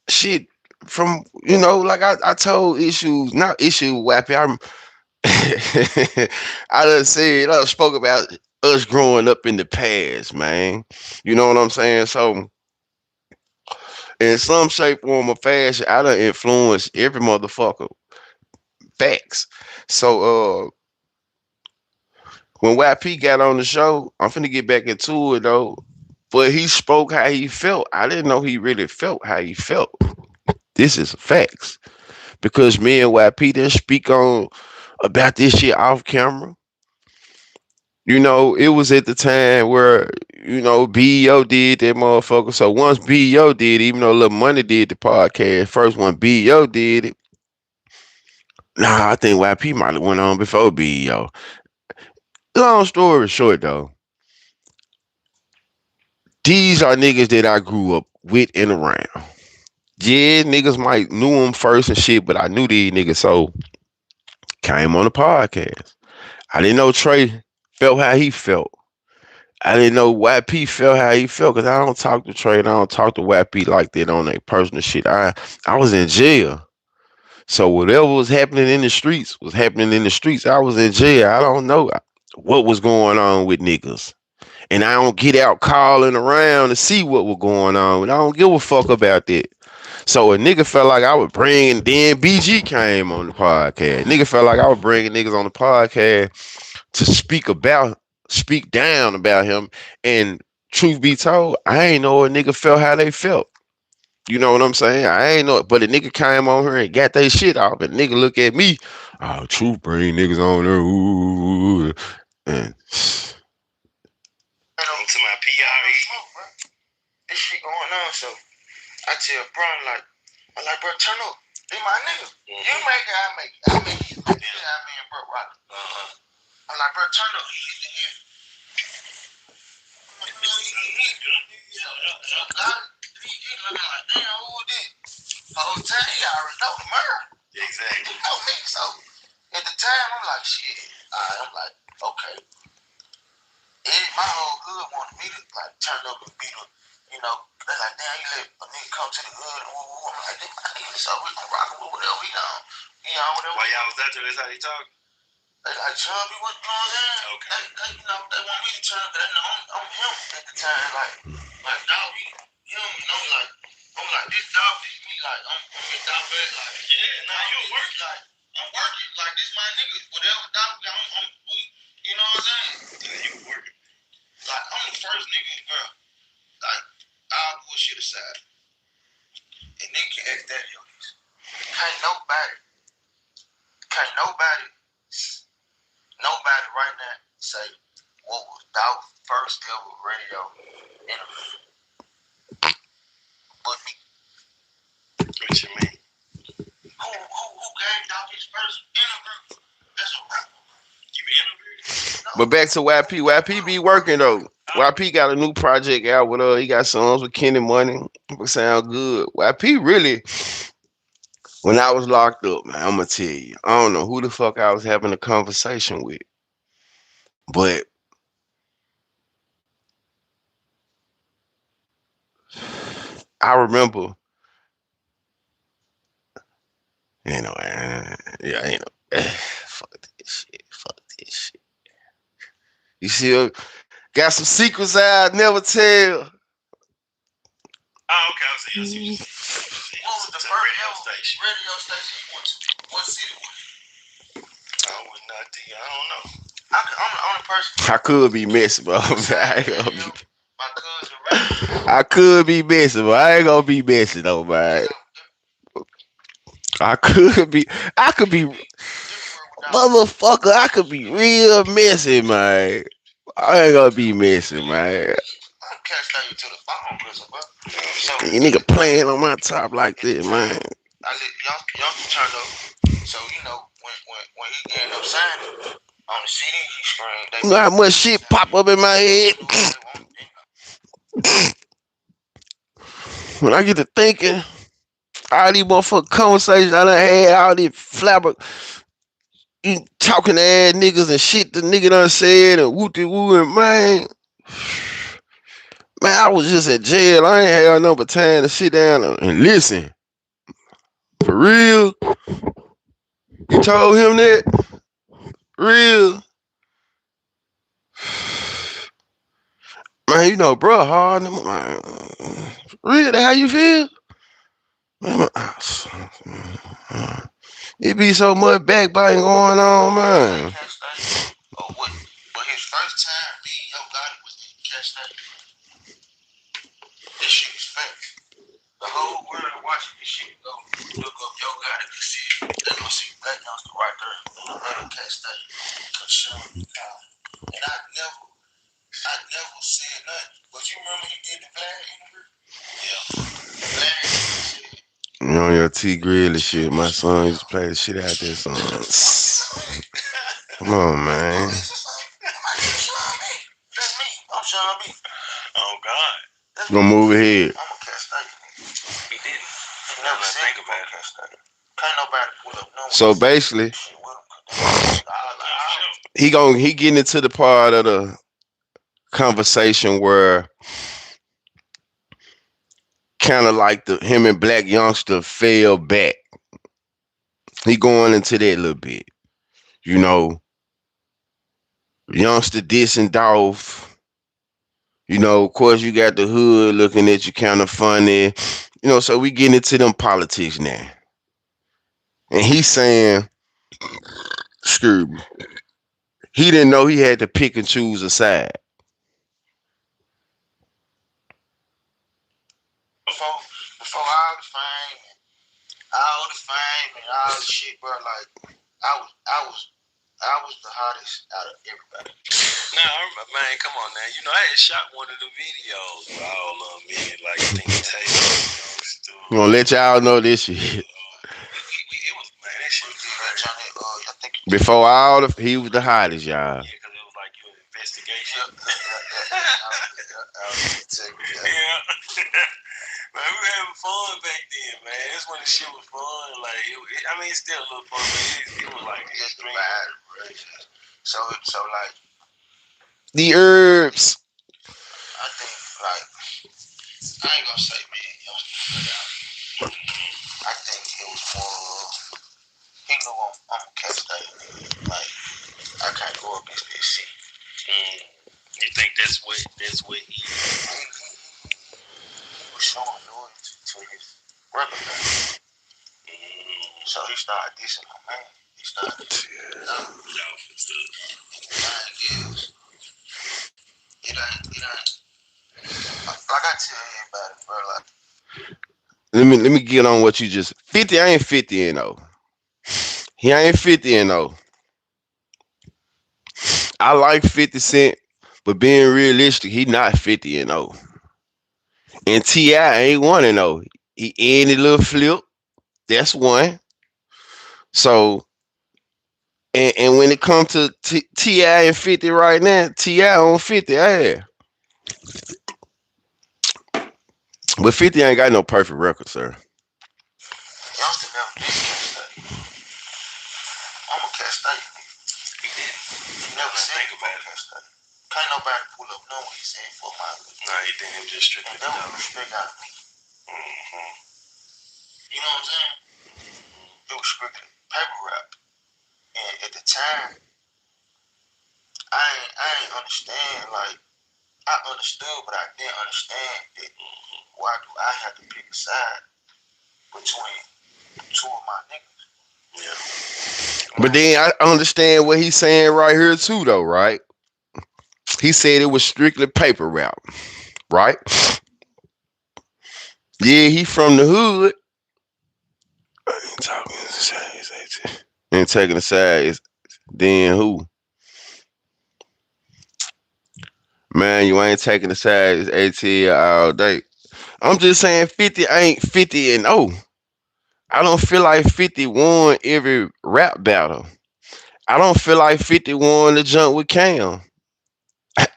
shit from like I told issues, not issue YP. I spoke about us growing up in the past, man. You know what I'm saying? So in some shape, form, or fashion, I done influenced every motherfucker. Facts. So when YP got on the show, I'm finna get back into it though. But he spoke how he felt. I didn't know he really felt how he felt. This is facts. Because me and YP didn't speak on about this shit off camera. It was at the time where, BEO did that motherfucker. So once BEO did, even though Lil Money did the podcast, first one BEO did it. Nah, I think YP might have went on before BEO. Long story short though, these are niggas that I grew up with and around. Yeah, niggas might knew them first and shit, but I knew these niggas, so came on the podcast. I didn't know Trey felt how he felt. I didn't know YP felt how he felt because I don't talk to Trey and I don't talk to YP like that on their personal shit. I was in jail. So whatever was happening in the streets was happening in the streets. I was in jail. I don't know what was going on with niggas. And I don't get out calling around to see what was going on. And I don't give a fuck about that. So a nigga felt like I was bringing, then BG came on the podcast. Nigga felt like I was bringing niggas on the podcast to speak down about him. And truth be told, I ain't know a nigga felt how they felt. You know what I'm saying? I ain't know it. But a nigga came on here and got their shit off. And nigga look at me, oh, truth bring niggas on there. Ooh. And to my PRE. This shit going on, so I tell bro, I'm like, bro, turn up. They my niggas. Mm-hmm. You make it, I make it. I make it. This is how me and bro rock. I'm like, bro, turn up. He looking like, damn, who this? whole time, you already know the murder. Exactly. You know me. So at the time, I'm like, shit. I'm like, okay. My whole hood wanted me to like turn up and beat him. You know, they're like, damn, you let a nigga come to the hood and woo. I'm like, my nigga, so we gonna rock with whatever we on. You know, whatever. While y'all was out there, that's how they talk. They like, Shawn B, what you know what I'm saying? Okay. You know, they want me to turn up, but I'm him at the time. Like dog, him, you know, I'm like, this dog is me, like, I'm his dog back, like, yeah, nah, you working, like, I'm working, like, this my nigga, whatever dog, you know what I'm saying? Yeah, you working. Like, I'm the first nigga in the world, like, all bullshit aside, and nigga can ask that, yo, can't nobody right now say what was Dolph's first ever radio interview. But me. What you mean? Who gave Dolph his first interview as a rapper? You interviewed? No. But back to YP. YP be working though. YP got a new project out with he got songs with Kenny Money. It sound good. YP really, when I was locked up, man, I'm gonna tell you, I don't know who the fuck I was having a conversation with. But I remember, fuck this shit. You see, got some secrets I never tell. Oh, okay. I see. What was the first radio station you went to? What city was it? I would not think. I don't know. I'm the only person. I could be messy, bro. My cousin. I could be messy, but I ain't gonna be messy though, man. I could be, motherfucker, I could be real messy, man. I ain't gonna be messy, man. So, you nigga playing on my top like this, man. I let Youngsta turn up. So, you know, when he ended up signing on the CD, he screamed. You know how much shit pop up in my head? When I get to thinking, all these motherfucking conversations I done had, all these talking to ass niggas and shit the nigga done said and woo and man, I was just at jail. I ain't had no time to sit down and listen. For real? You told him that? Real? Man, you know, bro, hard. Man. Real? That how you feel? Man, it be so much backbiting going on, man. But his first time being Yo Gotti was in Catch That. This shit is fake. The whole world watching this shit go look up Yo Gotti to see. They gonna see Black Youngsta right there. Let him Catch That. And I never said nothing. But you remember he did the Vlad interview? Yeah. Vlad said. You on your T Grill and shit. My son used to play the shit out there song. Come on, man. That's me. I'm Shawn B. Oh God. You gonna move ahead. I'm a Catch That. He didn't. He never think about Catch That. Can't nobody pull up no. So basically, he getting into the part of the conversation where kind of like him and Black Youngsta fell back. He going into that a little bit. You know, Youngsta dissing Dolph. You know, of course you got the hood looking at you kind of funny. You know, so we getting into them politics now. And he's saying, excuse me, he didn't know he had to pick and choose a side. Before all the fame and all the shit, bro, like I was the hottest out of everybody. Nah, man, come on now. You know, I had shot one of the videos with all of them in it, like I think Taylor. I'm gonna let y'all know this shit. It was, man, that shit was I think before all the, he was the hottest, y'all. Yeah, because it was like your investigation. Yeah. Man, we were having fun back then, man. That's when mean, it's still a little fun, but it was like it's bad. So like the herbs. I think like I ain't gonna say me and Youngsta. I think it was more. He knew I'm a cat state. Like I can't go against this shit. You think that's what he was showing loyalty to his brother. So he started dissing my man. He started Dolph and stuff. And it ain't. Like I tell everybody, bro. Like, Let me get on what you just 50. I ain't 50 and 0. He ain't 50 and 0. I like 50 Cent, but being realistic, he not 50 and 0. And T.I. ain't 1 and 0. He ended little flip. That's one. So and when it comes to T.I. and 50 right now, T.I. on 50, yeah. But 50 ain't got no perfect record, sir. Youngsta never did catch that. I'm a cat state. He never said think about cat state. Can't nobody pull up no what he said for my life. No, he didn't. He was just strictly that was straight out of me. You know what I'm saying? It was strictly paper rap. And at the time, I ain't understand. Like I understood, but I didn't understand that. Why do I have to pick a side between two of my niggas? Yeah. But then I understand what he's saying right here too, though, right? He said it was strictly paper route, right? Yeah, he from the hood. Ain't taking the side. Then who? Man, you ain't taking the side. It's ATL all day. I'm just saying 50 ain't 50 and 0. I don't feel like 50 won every rap battle. I don't feel like 50 won the jump with Cam.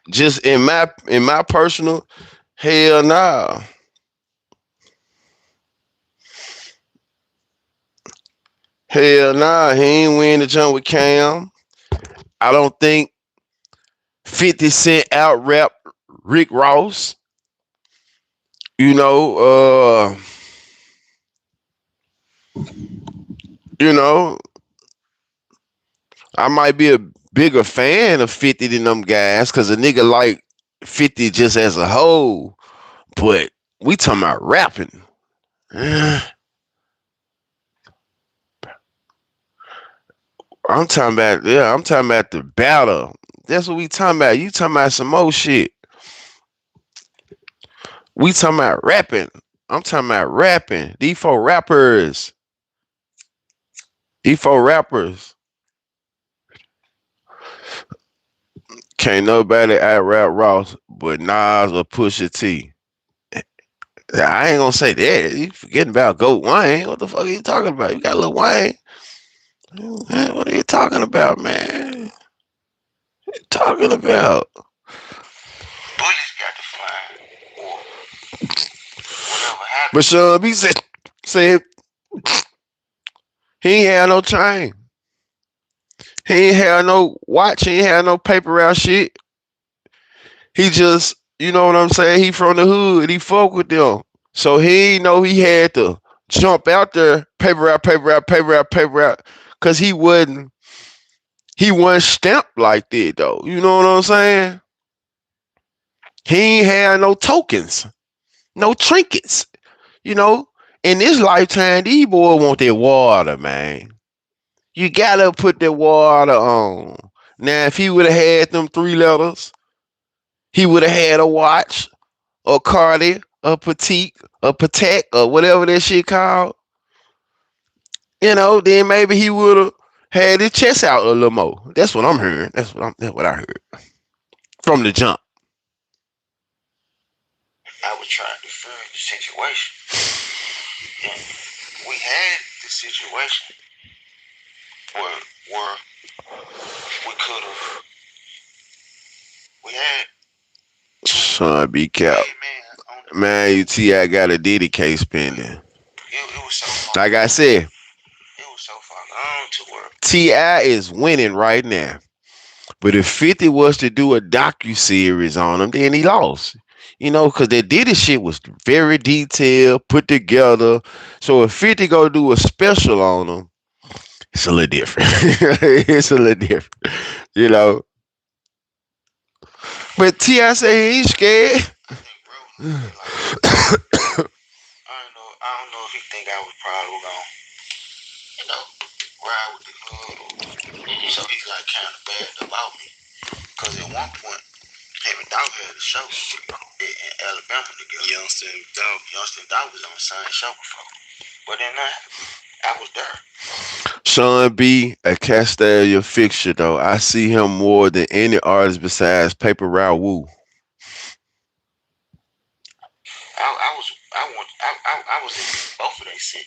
Just in my personal, hell nah. Hell nah, he ain't win the jump with Cam. I don't think 50 Cent out rap Rick Ross. You know, you know, I might be a bigger fan of 50 than them guys, cause a nigga like 50 just as a whole. But we talking about rapping. I'm talking about the battle. That's what we talking about. You talking about some more shit. We talking about rapping. I'm talking about rapping. These four rappers. Can't nobody out rap Ross but Nas or Pusha T. I ain't gonna say that. You forgetting about Goat Wayne. What the fuck are you talking about? You got Lil Wayne. Man, what are you talking about, man? What are you talking about? Bullets got to fly. Or whatever happened. But Shawn B said he ain't had no chain. He ain't had no watch. He ain't had no paper route shit. He just, you know what I'm saying? He from the hood. He fuck with them. So he ain't know he had to jump out there, paper route. Cause he wasn't stamped like that though. You know what I'm saying? He ain't had no tokens, no trinkets. You know, in this lifetime, these boys want their water, man. You gotta put that water on. Now, if he would have had them 3 letters, he would have had a watch, a Cardi, a Petite, a Patek, or whatever that shit called. You know, then maybe he would have had his chest out a little more. That's what I'm hearing. That's what I heard from the jump. I was trying to figure the situation. And we had the situation where we could have. We had. Shawn B cap. Man, you T.I. got a Diddy case pending. It was so like I said. It was so fuck on to work. T.I. is winning right now. But if 50 was to do a docu-series on him, then he lost. You know, because that Diddy shit was very detailed, put together. So if 50 go do a special on him, it's a little different. It's a little different. You know. But T.I. say he ain't scared. I think bro looked at it like I don't know if he think I was probably gonna, you know, ride with the hood. So he's like kind of bad about me. Cause at one point, him and Dolph had a show in Alabama together. Youngsta and Dolph was on the same show before. But then I was there. Shawn B, a Castelia fixture though. I see him more than any artist besides Paper Route Woo. I was in both of they shit.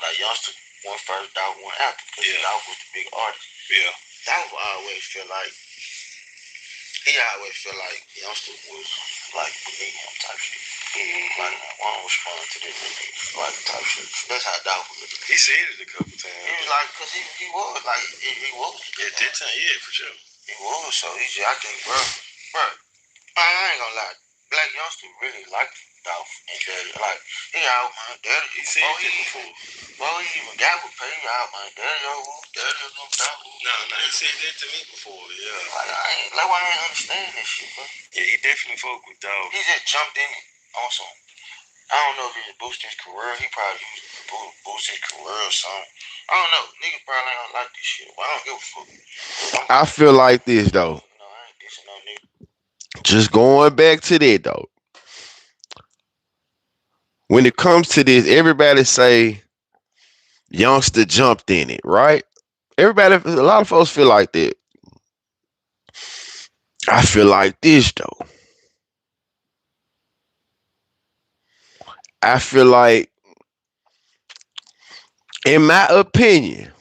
Like Youngsta one first, Dolph one after. Cause Dolph was the big artist. Yeah. Dolph always feel like Youngsta was like beneath him type shit. Like one respond to this like type shit. That's how Dolph was looking. He said it a couple times. He was like, cause he was like he was. At that time, yeah, for sure. He was. So he just, I think, bro, I ain't gonna lie. Black Youngsta really liked Dolph and Daddy. Like, he out my daddy. He said it before. Bro, he even got with pay out my daddy. Daddy, Dolph. No, he said that to me before. Yeah. Like I ain't understand this shit, bro. Yeah, he definitely fucked with Dolph. He just jumped in it on some. I don't know if he was boosting his career. He probably used it to boost his career or something. I don't know. Niggas probably ain't gonna like this shit. Well, I don't give a fuck. I feel like this though. No, I ain't dissing no nigga. Just going back to that though. When it comes to this, everybody say Youngsta jumped in it, right? Everybody, a lot of folks feel like that. I feel like this though. I feel like, in my opinion,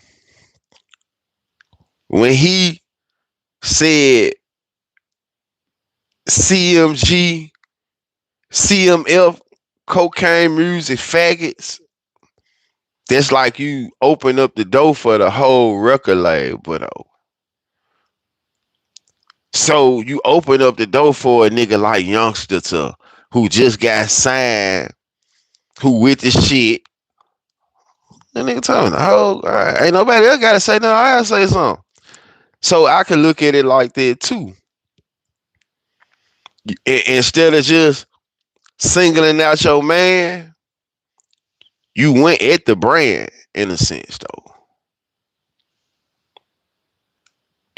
when he said CMG, CMF, cocaine music, faggots, that's like you open up the door for the whole record label though. So you open up the door for a nigga like Youngsta who just got signed, who with the shit. That nigga telling me, oh, ain't nobody else gotta say nothing. I gotta say something. So I can look at it like that too. Instead of just singling out your man, you went at the brand in a sense though.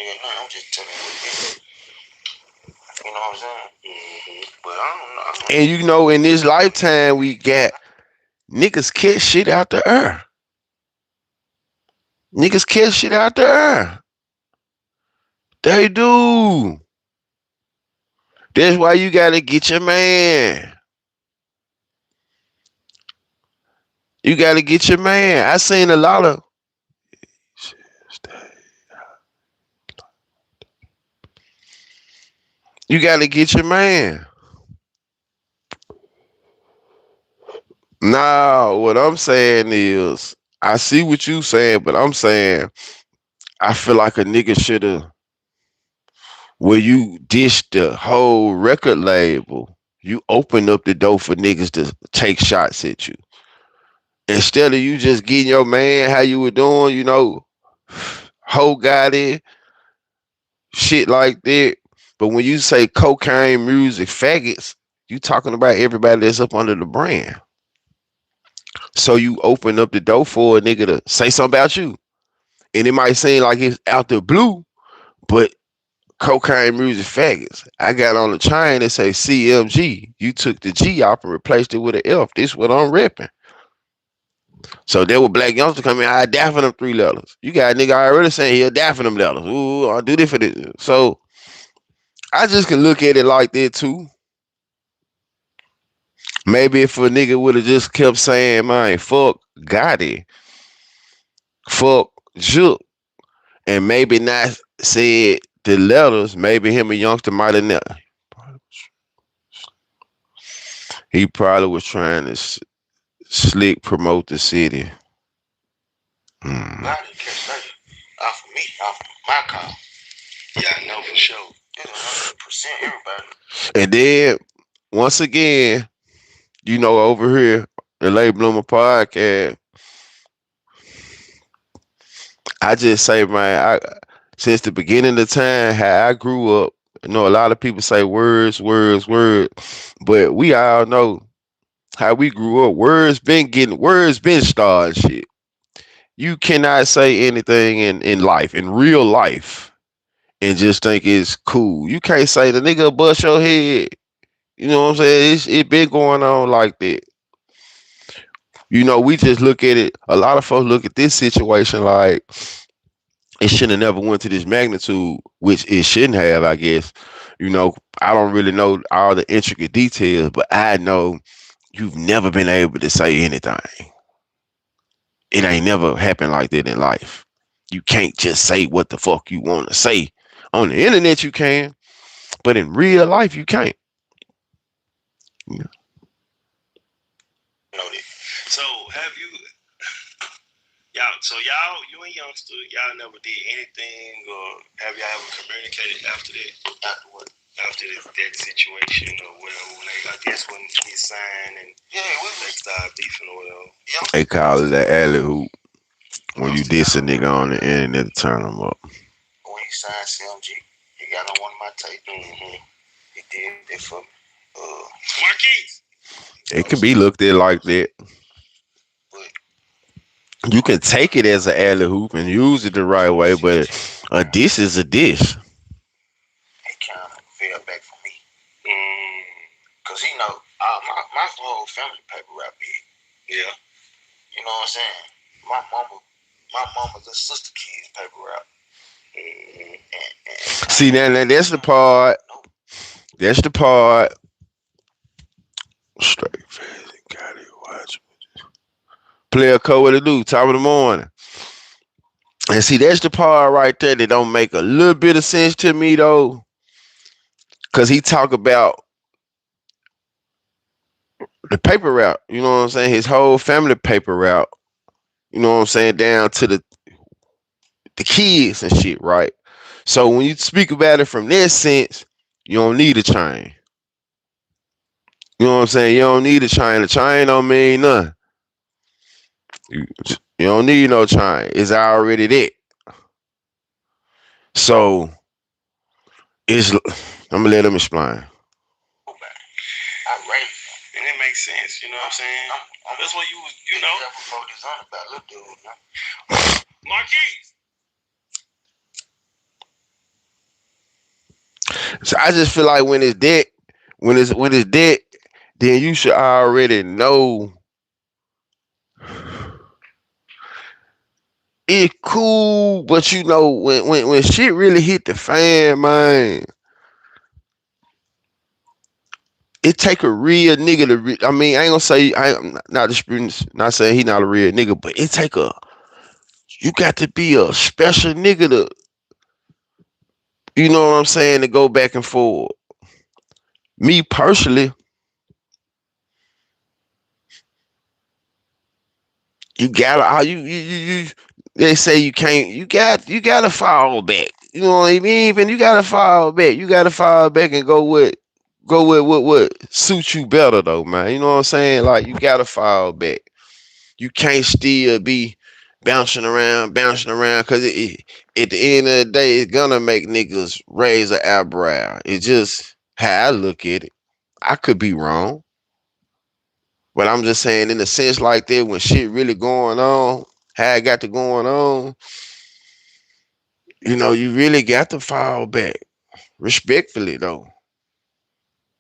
Yeah, no, I'm just telling you. You know what I'm saying? But I don't know. And you know, in this lifetime, we got niggas catch shit out the air. Niggas catch shit out the air. They do. That's why you gotta get your man. You gotta get your man. I seen a lot of. You gotta get your man. Nah, what I'm saying is, I see what you saying, but I'm saying I feel like a nigga should have, where you dish the whole record label, you open up the door for niggas to take shots at you. Instead of you just getting your man how you were doing, you know, whole got it, shit like that. But when you say cocaine music, faggots, you talking about everybody that's up under the brand. So you open up the door for a nigga to say something about you. And it might seem like it's out the blue, but cocaine music faggots. I got on the chain that say CMG. You took the G off and replaced it with an F. This what I'm repping. So there were Black Youngsta come in, I die for them 3 letters. You got a nigga already saying he'll die for them letters. Ooh, I'll do this for this. So I just can look at it like that too. Maybe if a nigga would have just kept saying, man, fuck Gotti, fuck Juke, and maybe not said the letters, maybe him and Youngsta might have never. He probably was trying to slick promote the city. Mm. I didn't catch 30 off of me, off my call. Yeah, I know for sure. It's 100% everybody. And then once again, over here, the Late Bloomer podcast, I just say, man, since the beginning of time, how I grew up, a lot of people say words, words, words, but we all know how we grew up. Words been starting shit. You cannot say anything in life, in real life, and just think it's cool. You can't say the nigga bust your head. You know what I'm saying? It been going on like that. We just look at it. A lot of folks look at this situation like it shouldn't have never went to this magnitude, which it shouldn't have, I guess. I don't really know all the intricate details, but I know you've never been able to say anything. It ain't never happened like that in life. You can't just say what the fuck you want to say. On the internet you can, but in real life you can't. Yeah. Know that. So have you you and Youngster, y'all never did anything, or have y'all ever communicated after that? After what? After that situation or whatever, when I guess when he signed and they started beefing or whatever. They call it the alley hoop when you diss a nigga on the internet to turn them up. When he signed CMG, he got on one of my tapes. Mm-hmm. He did that for me. Marquise. It can be looked at like that. But you can take it as an alley hoop and use it the right way, but a dish is a dish. He kind of fell back for me. Because my whole family paper rap big. Yeah. You know what I'm saying? My mama's a sister kid's paper rap. See, now that's the part. That's the part. Straight fast and got it. Watch. Player code what it do. Top of the morning. And see, that's the part right there that don't make a little bit of sense to me though. Cause he talk about the paper route. You know what I'm saying? His whole family paper route. You know what I'm saying? Down to the kids and shit, right? So when you speak about it from that sense, you don't need a chain. You know what I'm saying? You don't need a chain. The chain don't mean nothing. You, you don't need no chain. It's already there. So I'm gonna let him explain. I raised him. And it makes sense, you know what I'm saying? That's what you know. Before this on about little dude, man. Marquise. So I just feel like when it's dead, then you should already know it's cool, but when shit really hit the fan, man, it take a real nigga to. I mean, I ain't gonna say I'm not disputing, not saying he not a real nigga, but it take you got to be a special nigga to, you know what I'm saying, to go back and forth. Me personally, you gotta you they say you can't you gotta fall back. You know what I mean? Even you gotta fall back. You gotta fall back and go with what suits you better though, man. You know what I'm saying? Like you gotta fall back. You can't still be bouncing around, because at the end of the day, it's gonna make niggas raise an eyebrow. It's just how I look at it. I could be wrong, but I'm just saying in a sense like that, when shit really going on, how it got to going on, you really got to fall back. Respectfully though.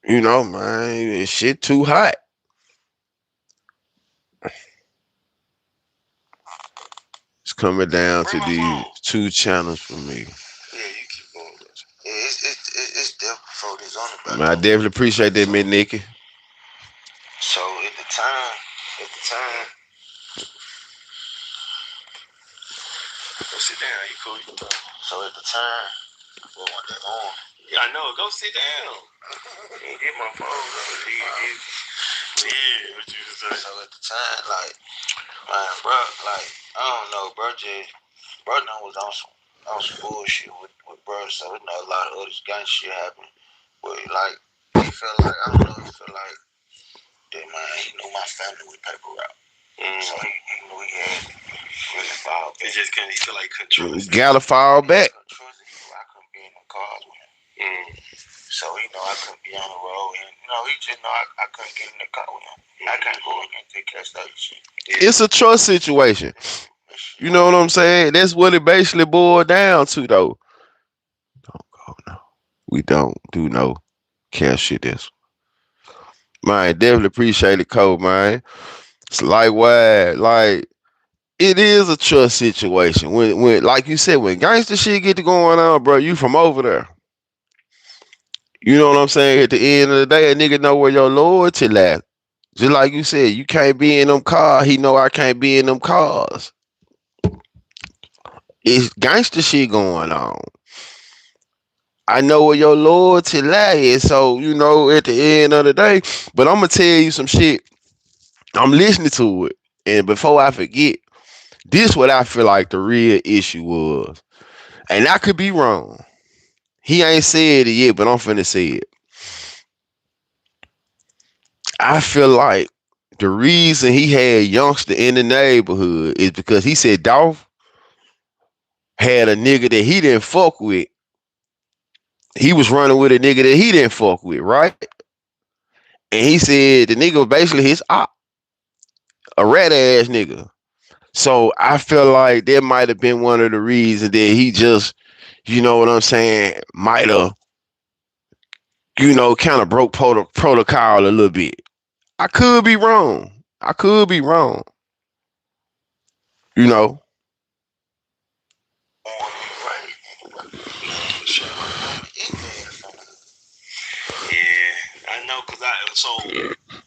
Man, shit too hot. It's coming down to these two channels for me. Yeah, you keep going. Yeah, it's definitely before this on about. I definitely appreciate that, Miss Nikki. So at the time, go sit down. You cool? So at the time, what was that on? Yeah, I know. Go sit down. You get my phone. Yeah, what you just say? So at the time, like, man, bro, like, I don't know, bro, just, bro, no was on some bullshit with bro, so you know a lot of other gang shit happening. But like, he felt like, I don't know, he felt like that, man, he knew my family would paper route. So he knew he had really fall back. He just couldn't, he felt like he couldn't trust. Gotta fall back. Couldn't trust it. He knew I couldn't be in them cars with him. So he know I couldn't be on the road, and you know he just know I couldn't get in the car with him. I can't go in and take care of that shit. It's a trust situation. You know what I'm saying? That's what it basically boiled down to, though. Don't go, no. We don't do no cash shit. This, man, definitely appreciate it, Cole, man. It's likewise, like it is a trust situation. When, like you said, when gangster shit get to going on, bro, you from over there. You know what I'm saying? At the end of the day, a nigga know where your loyalty lies. Just like you said, you can't be in them cars. He know I can't be in them cars. It's gangster shit going on. I know where your loyalty lies. So, you know, at the end of the day, but I'm gonna tell you some shit. I'm listening to it. And before I forget, this what I feel like the real issue was. And I could be wrong. He ain't said it yet, but I'm finna say it. I feel like the reason he had Youngsta in the neighborhood is because he said Dolph had a nigga that he didn't fuck with. He was running with a nigga that he didn't fuck with, right? And he said the nigga was basically his op, a rat ass nigga. So I feel like that might have been one of the reasons that he just, you know what I'm saying, might have, you know, kind of broke protocol a little bit. I could be wrong. I could be wrong. You know. Yeah, I know, cause so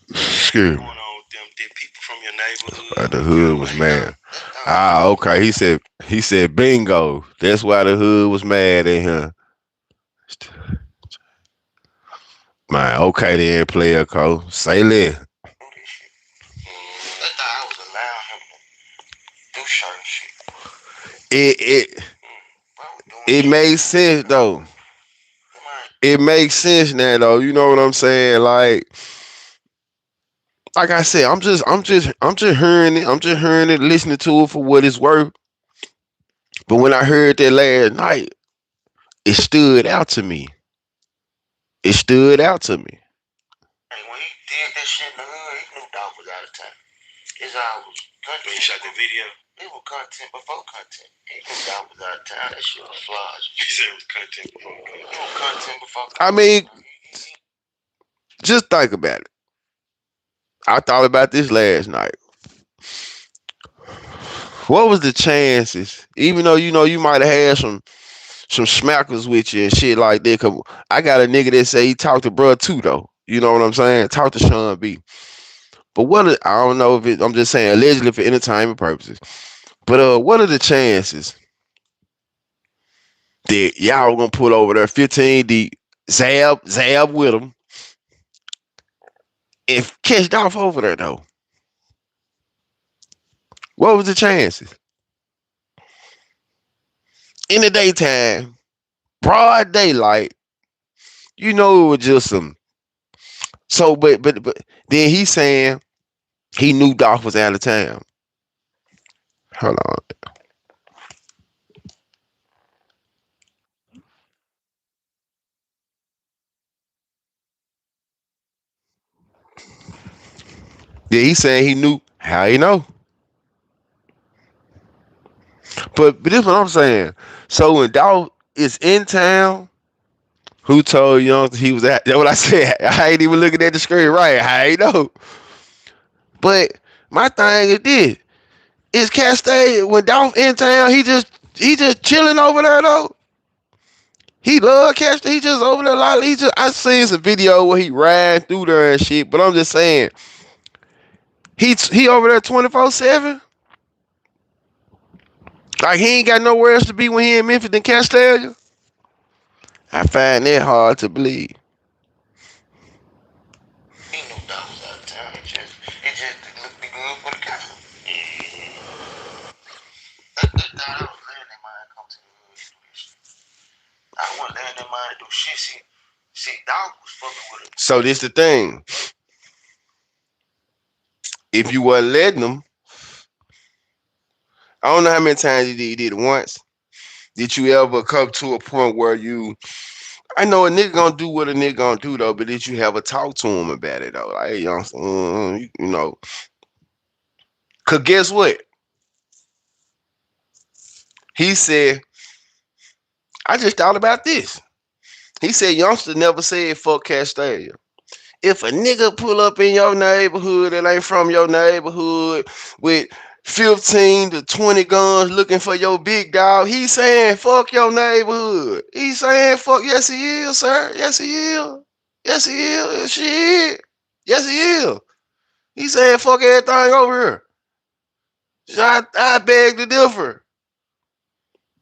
Excuse me. going on with them? Did people from your neighborhood? The hood was mad. Ah, okay. He said bingo. That's why the hood was mad at him. Man, okay then, player co. Say less. They thought I was allowing him to do certain shit. It it makes sense though. It makes sense now though. You know what I'm saying? Like I said, I'm just hearing it. I'm just hearing it, listening to it for what it's worth. But when I heard that last night, it stood out to me. It stood out to me. When he did that shit in the hood, he knew Dolph was out of town. His eye was content. When he shot the video, it was content before content. He knew Dolph was out of town. That shit was flaws. You said it was content before content. It was content before content. I mean, just think about it. I thought about this last night. What was the chances? Even though you know you might have had some smackers with you and shit like that. Cause I got a nigga that say he talked to bruh too though. You know what I'm saying? Talk to Shawn B. But I don't know if I'm just saying allegedly for entertainment purposes. But what are the chances that y'all gonna pull over there 15 deep, zab with them, and catch Dolph over there though? What was the chances? In the daytime, broad daylight, you know it was just some. So, but then he's saying he knew Dolph was out of town. Hold on. Yeah, he's saying he knew. How you know? But this is what I'm saying. So when Dolph is in town, who told Young he was at? That's what I said. I ain't even looking at the screen right. How you know? But my thing is this: is Castade when Dolph in town? He just chilling over there though. He love Castade. He just over there a lot. I seen some video where he ran through there and shit. But I'm just saying he over there 24/7. Like he ain't got nowhere else to be when he in Memphis than Castalia. I find that hard to believe. He knew Dolph was out of town. shit. See, Dolph was fucking with him. So this the thing. If you were letting them, I don't know how many times you did it once. Did you ever come to a point where I know a nigga gonna do what a nigga gonna do though, but did you ever talk to him about it though? Like, hey, youngster, you know. Cause guess what? He said, I just thought about this. He said, youngster never said fuck Castalia. If a nigga pull up in your neighborhood that ain't from your neighborhood with 15 to 20 guns looking for your big dog, he's saying fuck your neighborhood. He's saying fuck, yes he is, sir. Yes he is. Yes he is. Shit. Yes he is. He's saying fuck everything over here. So I beg to differ.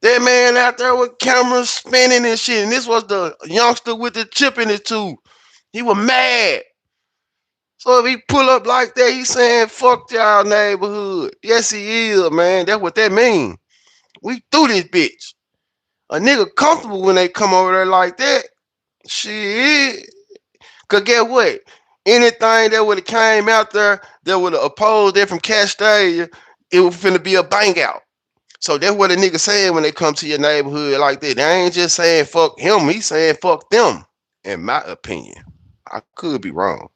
That man out there with cameras spinning and shit, and this was the youngster with the chip in his tooth. He was mad. So if he pull up like that, he's saying, fuck y'all neighborhood. Yes, he is, man. That's what that mean. We through this bitch. A nigga comfortable when they come over there like that. Shit. Cause get what? Anything that would have came out there that would have opposed that from Castalia, it was finna be a bang out. So that's what a nigga saying when they come to your neighborhood like that. They ain't just saying fuck him. He's saying fuck them, in my opinion. I could be wrong.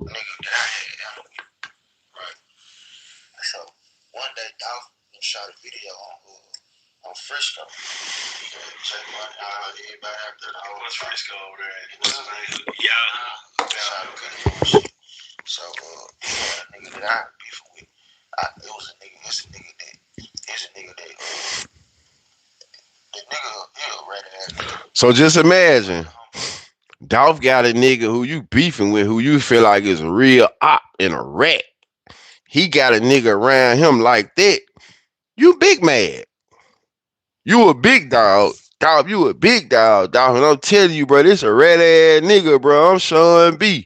Nigga that I had, right? So one day, Dolph shot a video on Frisco. Check money, everybody out there. What's Frisco over there? What's his name? Yeah. Shot a video and shit. So a nigga that I had beefing with, it was a nigga. It's a nigga that. The nigga, he a rat ass nigga. So just imagine. Dolph got a nigga who you beefing with, who you feel like is a real op and a rat. He got a nigga around him like that. You big mad. You a big dog. Dolph, you a big dog, Dolph. And I'm telling you, bro, this a rat ass nigga, bro. I'm Shawn B.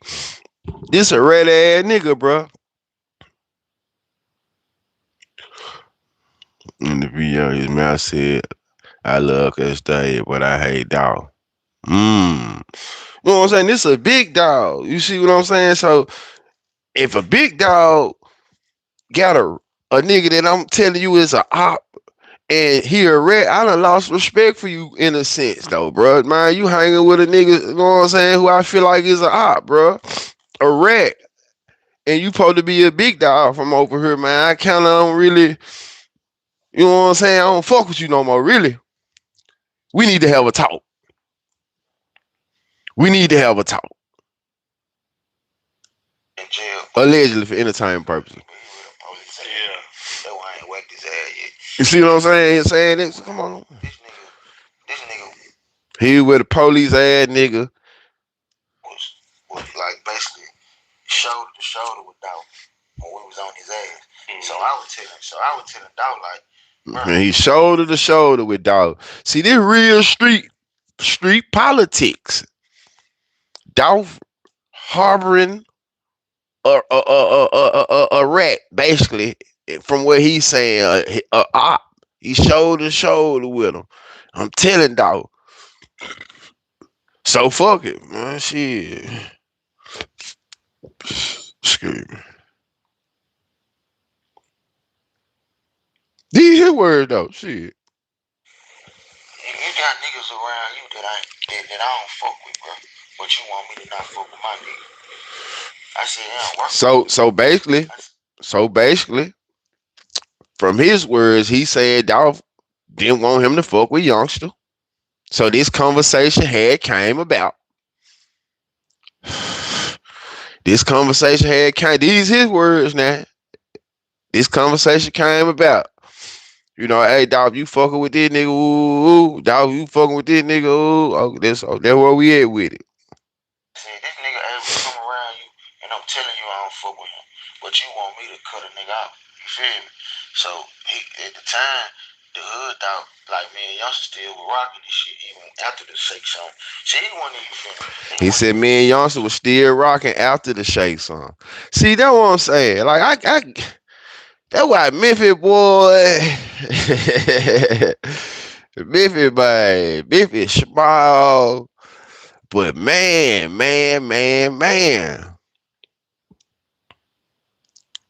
This a rat ass nigga, bro. In the video, his mouth said, I love Castalia, but I hate Dolph. You know what I'm saying? This is a big dog. You see what I'm saying? So if a big dog got a nigga that I'm telling you is a op and he a rat, I done lost respect for you in a sense though, bro. Man, you hanging with a nigga, you know what I'm saying, who I feel like is a op, bro. A rat. And you supposed to be a big dog from over here, man. I kinda don't really, you know what I'm saying? I don't fuck with you no more, really. We need to have a talk. We need to have a talk. In jail. Allegedly for entertainment purposes. Yeah. That one ain't whacked his ass yet. You see what I'm saying? He's saying this. Come on. This nigga. He with a police ass nigga. Was like basically shoulder to shoulder with Dolph when we was on his ass. Mm-hmm. So I would tell him Dolph like, and he shoulder to shoulder with Dolph. See, this real street politics. Dolph harboring a rat, basically, from what he's saying, a op. He shoulder to shoulder with him. I'm telling Dolph. So fuck it, man. Shit. Excuse me. These his words though, shit. You got niggas around you that I don't fuck with, bro. But you want me to not fuck with my nigga. I said, yeah, so basically, from his words, he said Dolph didn't want him to fuck with Youngsta. So this conversation came about. These his words now. This conversation came about. You know, hey, Dolph, you fucking with this nigga, ooh. Dolph, you fucking with this nigga, ooh. Oh, that's where we at with it. See, this nigga able to come around you, and I'm telling you I don't fuck with him. But you want me to cut a nigga out. You feel me? So, at the time, the hood thought, like, me and Youngsta still were rocking this shit, even after the Shake song. See, he wasn't even feeling. He said me and Youngsta was still rocking after the Shake song. See, that's what I'm saying. Like, that's why Memphis boy, Memphis, man. Memphis small. But man.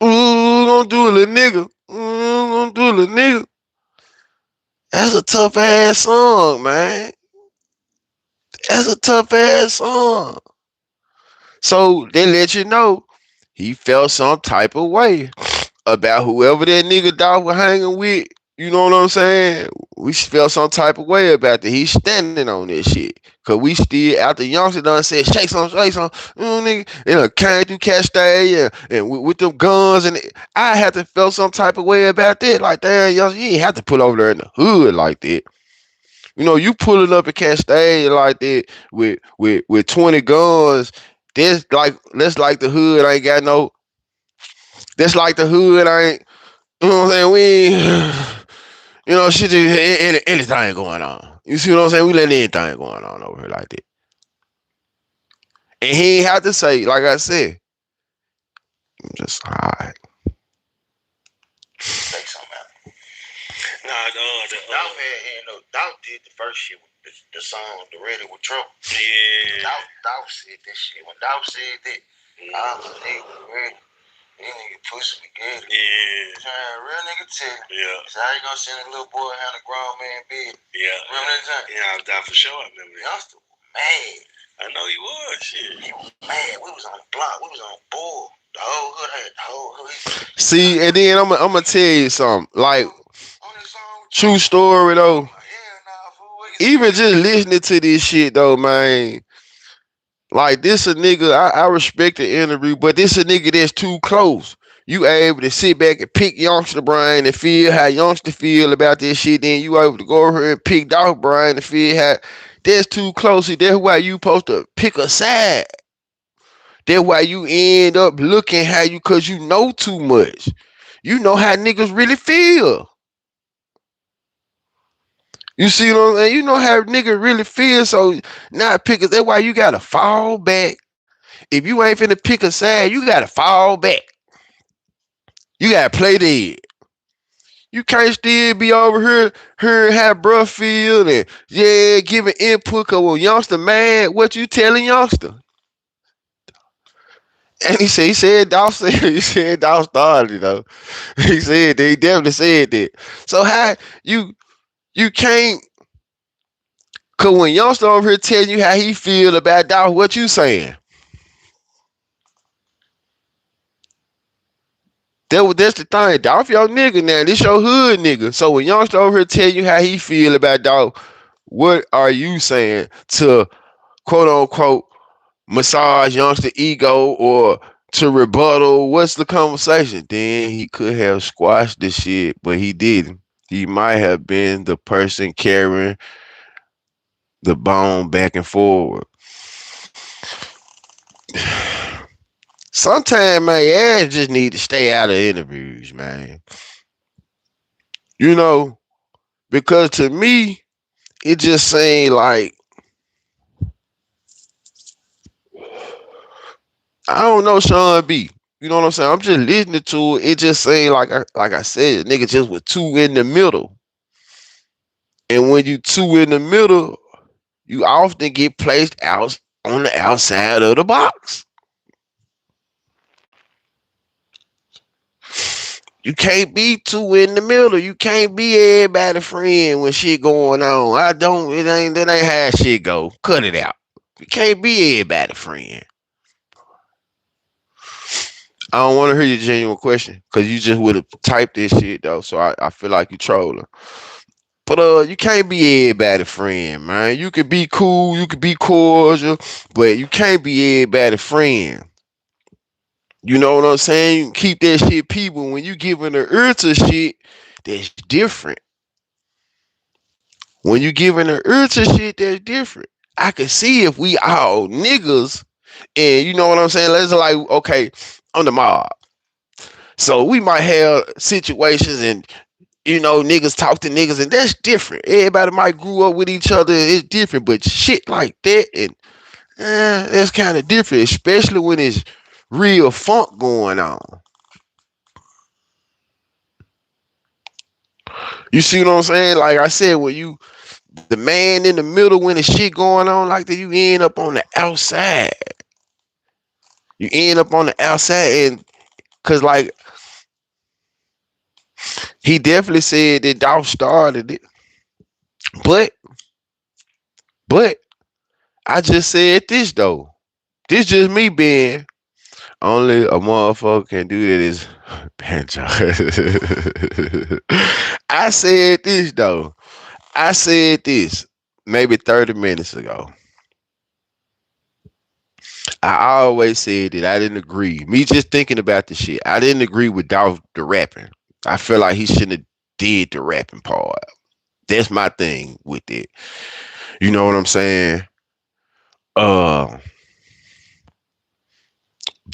Ooh, gonna do a little nigga. Ooh, gonna do a little nigga. That's a tough ass song, man. That's a tough ass song. So they let you know he felt some type of way about whoever that nigga Dolph was hanging with. You know what I'm saying? We felt some type of way about that. He's standing on this shit. Cause we still after Youngster done said shake some, nigga, and came through Castay and with them guns and I had to feel some type of way about that. Like damn, Youngster, you ain't have to pull over there in the hood like that. You know, you pulling up at Castay like that with 20 guns. That's like the hood ain't got no. That's like the hood ain't. You know what I'm saying? We ain't, shit, anything going on. You see what I'm saying? We let anything going on over here like that. And he ain't have to say, like I said, just all right. Say something out. Nah, Dolph Dolph did the first shit with the song, the Ready with Trump. Yeah. Dolph said that shit. When Dolph said that, I'm a nigga ready. These niggas pussy together. Yeah. Real nigga tell you. Yeah. So how you gonna send a little boy behind a grown man bed? Yeah. Remember that time? Yeah, that for sure. I remember that. Youngster was mad. I know he was. Shit. He was mad. We was on the block. We was on the bull. The whole hood had the whole hood. See, and then I'm gonna tell you something. Like, true story though. Even just listening to this shit though, man. Like this a nigga, I respect the interview, but this a nigga that's too close. You able to sit back and pick Youngster brain and feel how Youngster feel about this shit. Then you able to go over here and pick Dolph brain and feel how that's too close. That's why you supposed to pick a side. That's why you end up looking how you, cause you know too much. You know how niggas really feel. You see what I'm saying? You know how niggas really feel. So now pick a, that's why you gotta fall back. If you ain't finna pick a side, you gotta fall back. You gotta play dead. You can't still be over here how bruh feel and yeah, giving input cause when Youngster mad, what you telling Youngster? And he said Dolph started, you know. He said that, he definitely said that. So how you can't, cause when Youngster over here telling you how he feel about Dolph, what you saying? That's the thing. Dolph your nigga now. This your hood nigga. So when Youngster over here tell you how he feel about Dolph, what are you saying to quote unquote massage Youngster ego or to rebuttal? What's the conversation? Then he could have squashed the shit, but he didn't. He might have been the person carrying the bone back and forward. Sometimes my ass just need to stay out of interviews, man. You know, because to me, it just seemed like I don't know Shawn B. You know what I'm saying? I'm just listening to it. It just seemed like I said, nigga just with two in the middle. And when you two in the middle, you often get placed out on the outside of the box. You can't be two in the middle. You can't be everybody friend when shit going on. That ain't how shit go. Cut it out. You can't be everybody friend. I don't want to hear your genuine question because you just would have typed this shit though. So I feel like you trolling. But you can't be everybody friend, man. You could be cool, you could be cordial, but you can't be everybody friend. You know what I'm saying? You keep that shit people. When you giving the ear to shit, that's different. When you giving the ear to shit, that's different. I can see if we all niggas, and you know what I'm saying? Let's like, okay, I'm the mob. So we might have situations and niggas talk to niggas and that's different. Everybody might grew up with each other, it's different, but shit like that and that's kind of different, especially when it's real funk going on. You see what I'm saying? Like I said, when you the man in the middle when the shit going on like that, you end up on the outside. You end up on the outside, and cause like he definitely said that Dolph started it, but but I just said this though. This just me being only a motherfucker can do that is banjo. I said this though. I said this maybe 30 minutes ago. I always said that I didn't agree. Me just thinking about the shit, I didn't agree with Dolph the rapping. I feel like he shouldn't have did the rapping part. That's my thing with it. You know what I'm saying? Uh,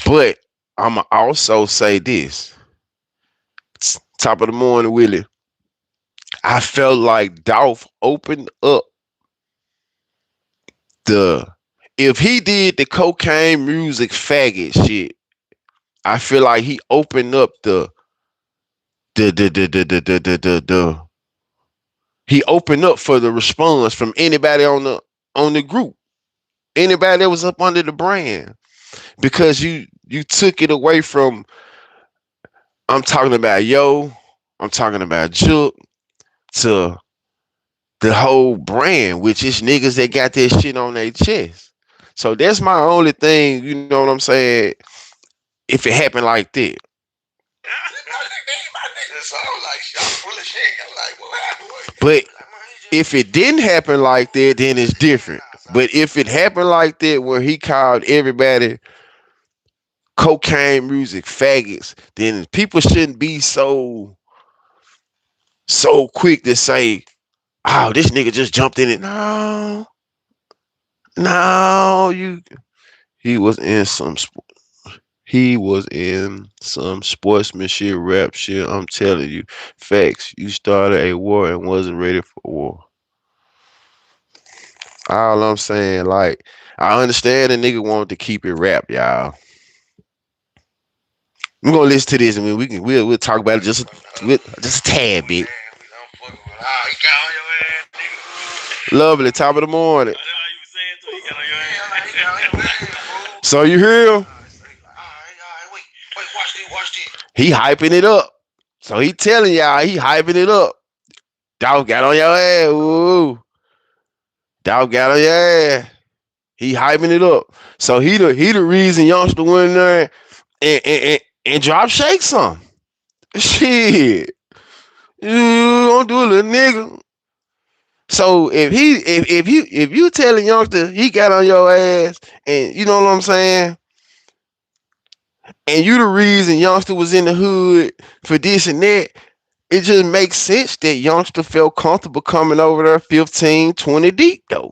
but I'ma also say this. Top of the morning, Willie. I felt like Dolph opened up the if he did the cocaine music faggot shit, I feel like he opened up the he opened up for the response from anybody on the group, anybody that was up under the brand, because you took it away from. I'm talking about I'm talking about Juke to the whole brand, which is niggas that got that shit on their chest. So that's my only thing. You know what I'm saying? If it happened like that, but if it didn't happen like that, then it's different. But if it happened like that, where he called everybody cocaine music faggots, then people shouldn't be so quick to say, "Oh, this nigga just jumped in it." No, no, you. He was in some. He was in some sportsmanship rap shit. I'm telling you, facts. You started a war and wasn't ready for war. All I'm saying, like, I understand the nigga wanted to keep it rap, y'all. We're gonna listen to this and we'll talk about it just a tad bit. Lovely, top of the morning. So you hear? He hyping it up. So he telling y'all he hyping it up. Dog got on your ass. Ooh. Dog got on your ass. He hyping it up. So he the reason Youngster went in there and drop shake some. Shit. You don't do a little nigga. So if you telling Youngster he got on your ass and you know what I'm saying, and you the reason Youngster was in the hood for this and that, it just makes sense that Youngster felt comfortable coming over there 15, 20 deep though.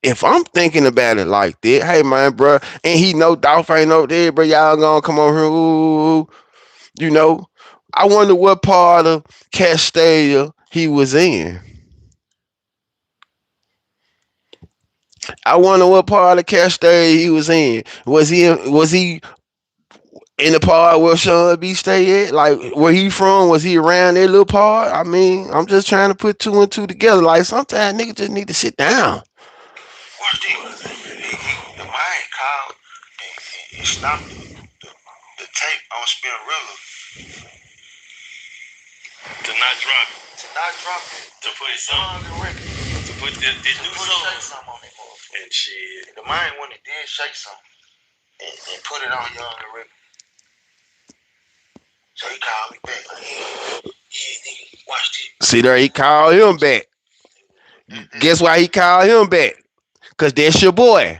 If I'm thinking about it like that, hey man, bro, and he know Dolph ain't over there, bro, y'all gonna come over here, ooh, you know. I wonder what part of Castalia he was in. I wonder what part of Castalia he was in. Was he in the part where Shawn B stay at? Like where he from? Was he around that little part? I mean, I'm just trying to put two and two together. Like sometimes niggas just need to sit down. Watch this. The mind called and stopped the tape on Spinrilla to not drop it. To not drop it. To put some on the record. To put this new song on it. And shit. The mind when it did shake some and put it on y'all on the record. So he called me back like, yeah, nigga, watch this. See there, he called him back. Guess why he called him back? Cause that's your boy.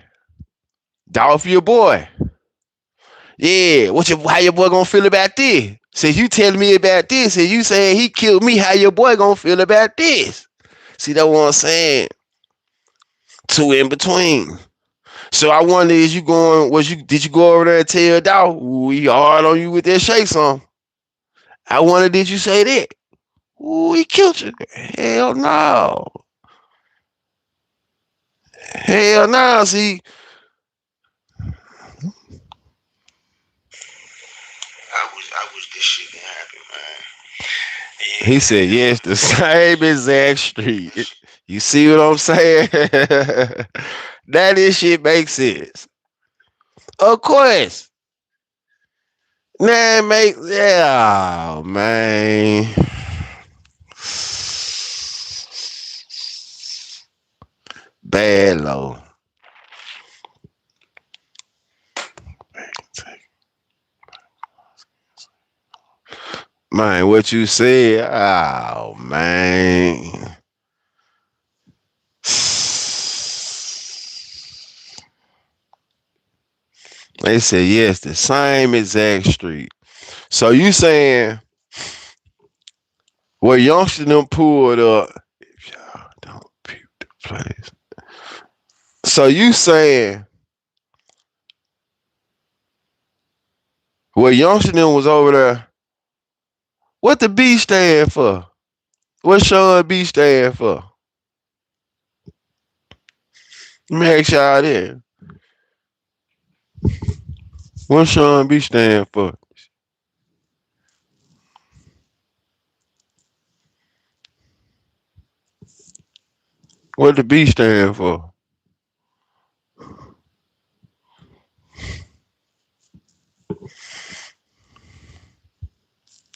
Dolph your boy. Yeah, how your boy gonna feel about this? Since you telling me about this, and you saying he killed me, how your boy gonna feel about this? See that what I'm saying? Two in between. So I wonder, did you go over there and tell Dolph we hard on you with that shake song? I wonder, did you say that? Ooh, he killed you. Hell no. Hell no. See, I wish this shit can happen, man. He said, yes, the same exact street. You see what I'm saying? That this shit makes sense. Of course. Man, make yeah, oh, man. Bad low. Man, what you said? Oh man. They said yes, the same exact street. So you saying where Youngster them pulled up? If y'all don't puke the place. So you saying where Youngster them was over there? What the B stand for? What Shawn B stand for? Let me ask y'all there. What Shawn B stand for? What the B stand for?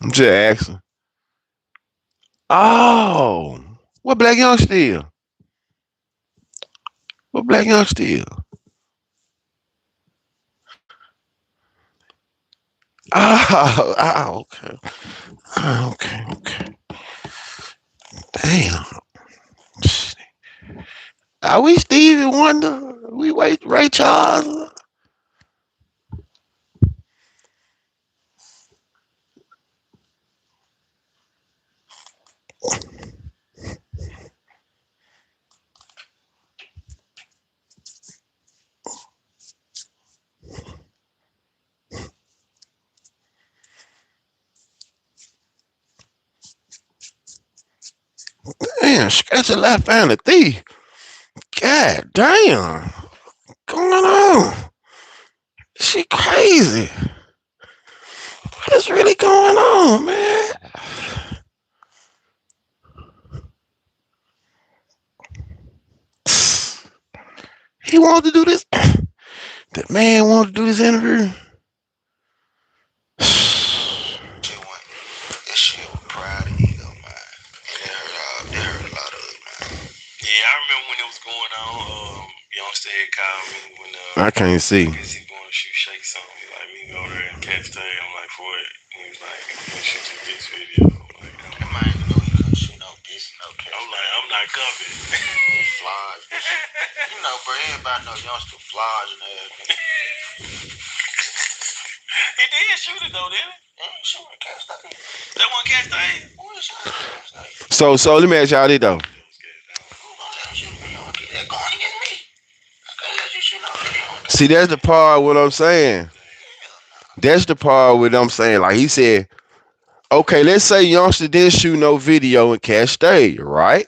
I'm just asking. Oh, what Black Young still? What Black Young still? Oh, okay. Okay, okay. Damn. Are we Stevie Wonder? We wait Ray Charles? Damn, scratch a left and a thief. God damn. Going on? She crazy. What's really going on, man? He wanted to do this. That man wanted to do this interview. That shit was pride and ego, man. They heard a lot of it, man. Yeah, I remember when it was going on. Youngster had called me when I can't see. I guess he going to shoot shake something. He like, me go there and catch tag. I'm like, for what? He was like, I'm gonna shoot your bitch video. I'm like, that man didn't know he couldn't shoot no bitch, no catch. I'm like, I'm not coming. He flies. You know, bro, everybody know Youngster flies and everything. He did shoot it though, didn't he? Yeah, he shoot it, catch tag. That one catch tag? What is that? So let me ask y'all this though. See, that's the part what I'm saying. That's the part what I'm saying. Like he said, okay, let's say Youngster didn't shoot no video and Cash stayed, right?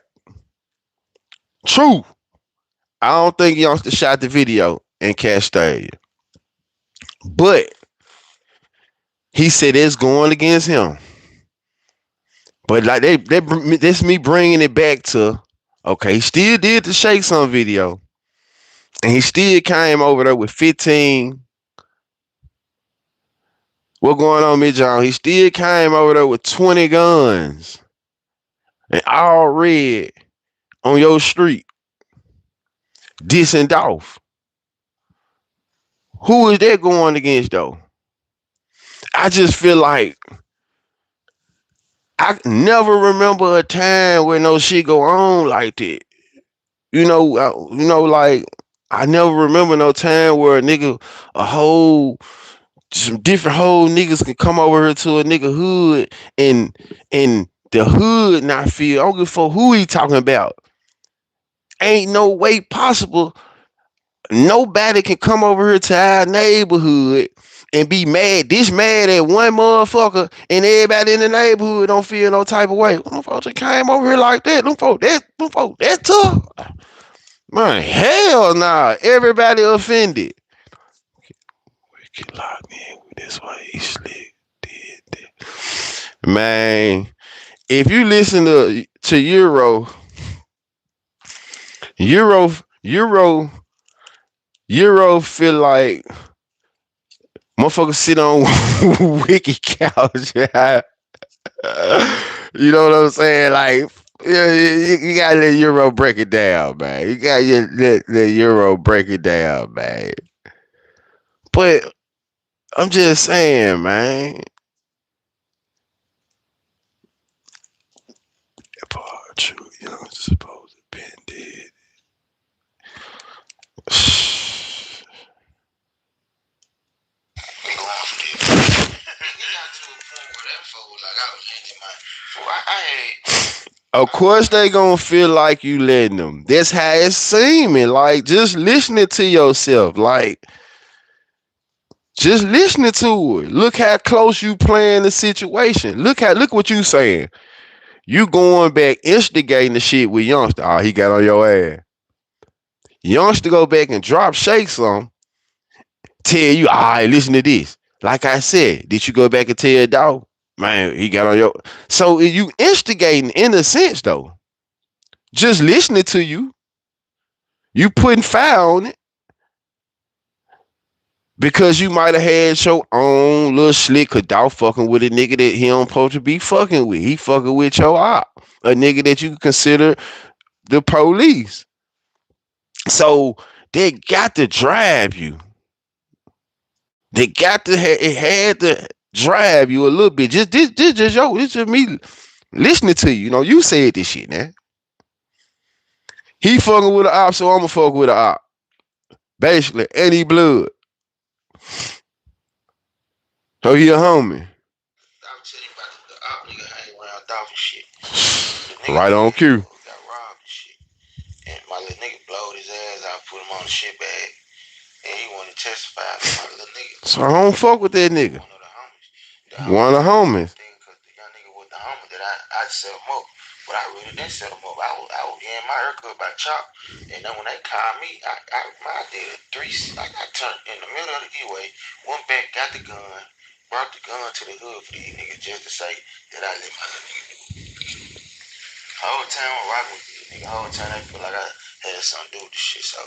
True. I don't think Youngster shot the video and Cash stayed. But he said it's going against him. But like that's me bringing it back to, okay, he still did the Shake Some video. And he still came over there with 15. What going on, Mitch John? He still came over there with 20 guns. And all red on your street. Dissing Dolph. Who is that going against though? I just feel like I never remember a time where no shit go on like that. Like I never remember no time where some different whole niggas can come over here to a nigga hood and the hood not feel. I don't give a fuck who he talking about. Ain't no way possible nobody can come over here to our neighborhood and be mad. This mad at one motherfucker and everybody in the neighborhood don't feel no type of way. Them folks that came over here like that. Them folks that tough. Man, hell nah. Everybody offended. We can lock in with this way he slick. Did. Man, if you listen to Euro, Euro, Euro feel like motherfuckers sit on wicked couch. You know what I'm saying? Like, yeah, you gotta let Euro break it down, man. You gotta let Euro break it down, man. But I'm just saying, man. Part true, you know, supposed to been dead. It got to a point where that fool was like I was ending my. So I had. Of course they gonna feel like you letting them. That's how it's seeming. Like just listening to yourself. Like just listening to it. Look how close you playing the situation. Look what you saying. You going back instigating the shit with Youngster. Oh, he got on your ass. Youngster go back and drop shakes on. Tell you, all right, listen to this. Like I said, did you go back and tell dog? Man, he got on your. So you instigating in a sense though. Just listening to you, you putting fire on it because you might have had your own little slick Dolph fucking with a nigga that he don't supposed to be fucking with. He fucking with your op, a nigga that you consider the police. So they got to drive you. They got to it had to drive you a little bit. This just yo, it's just me listening to you. You know, you said this shit, man. He fucking with an op, so I'ma fuck with an op. Basically, any blood. So he a homie. I was telling you about the op nigga hang around Dolph and shit. The nigga Right on cue. got robbed and shit. And my little nigga blowed his ass out, put him on the shit bag, and he wanted to testify to my little nigga. So I don't fuck with that nigga. One of the homies. One of the homies. Because the young nigga was the homie that I set him up. But I really didn't set him up. I was getting my haircut by Chop. And then when they called me, I did a three. I turned in the middle of the E-way, went back, got the gun, brought the gun to the hood for these niggas just to say that I let my little nigga. Whole time I'm rocking with these niggas. Whole time I feel like I had something to do with this shit. So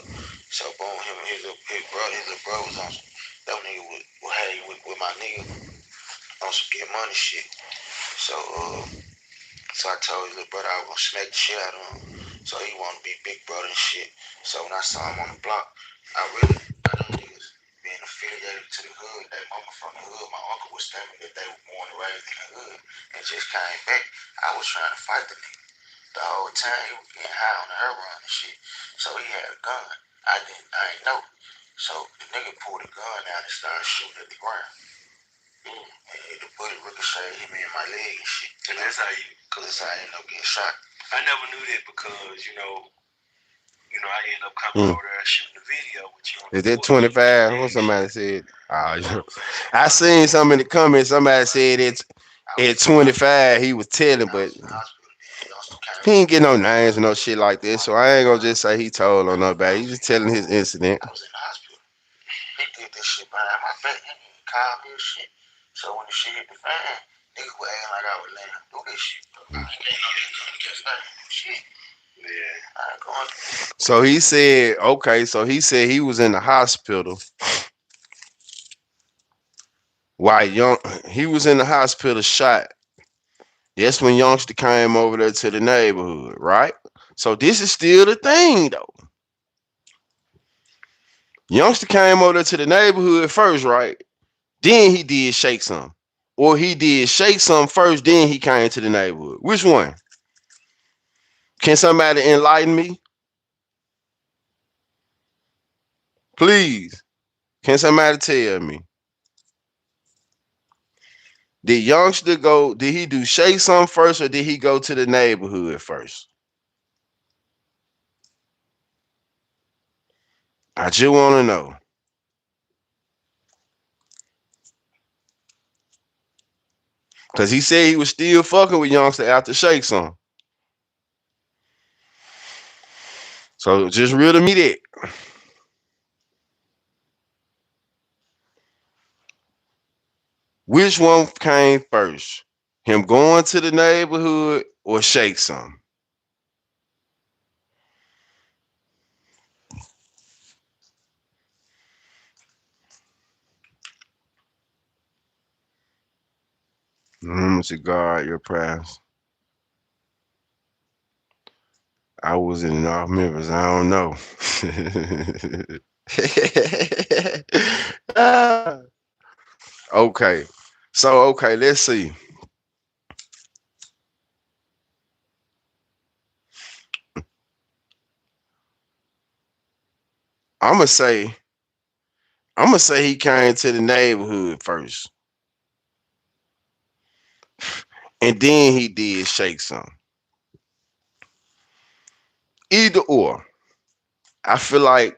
boom, him and his little bro was on some. That nigga was hanging with my nigga on some get money shit. So I told his little brother I was gonna smack the shit out of him. So he wanted to be big brother and shit. So when I saw him on the block, I them niggas being affiliated to the hood. That mama from the hood, my uncle was telling me that they were born and raised in the hood and just came back. I was trying to fight the nigga. The whole time he was getting high on the heroin and shit. So he had a gun. I ain't know. So the nigga pulled the gun out and started shooting at the ground. And the bullet ricocheted hit me in my leg and shit. And cause that's how I ended up getting shot. I never knew that because, I ended up coming over there shooting the video with you. Is that 25? What somebody said? I seen some in the comments. Somebody said it's at 25 he was telling, but he ain't getting no names or no shit like this. So I ain't gonna just say he told on nobody. He's just telling his incident. I was in the hospital. He did this shit behind my back. He didn't call me and shit. So when the shit hit the fan, niggas were acting like I was letting him do this shit. I ain't know that gun against nothing. Shit. Yeah. I ain't going. So he said, okay, so he said he was in the hospital. He was in the hospital shot. That's when Youngster came over there to the neighborhood, right? So this is still the thing though. Youngster came over there to the neighborhood first, right? Then he did shake some. Or he did shake some first, then he came to the neighborhood. Which one? Can somebody enlighten me? Please. Can somebody tell me? Did Youngster did he do shake some first or did he go to the neighborhood first? I just want to know. Because he said he was still fucking with Youngster after shake some. So just real to me that. Which one came first? Him going to the neighborhood or shake some? Remember to guard your prayers. I was in North Memphis. I don't know. Ah, okay. So okay, let's see. I'ma say I'ma say he came to the neighborhood first. And then he did shake some. Either or. I feel like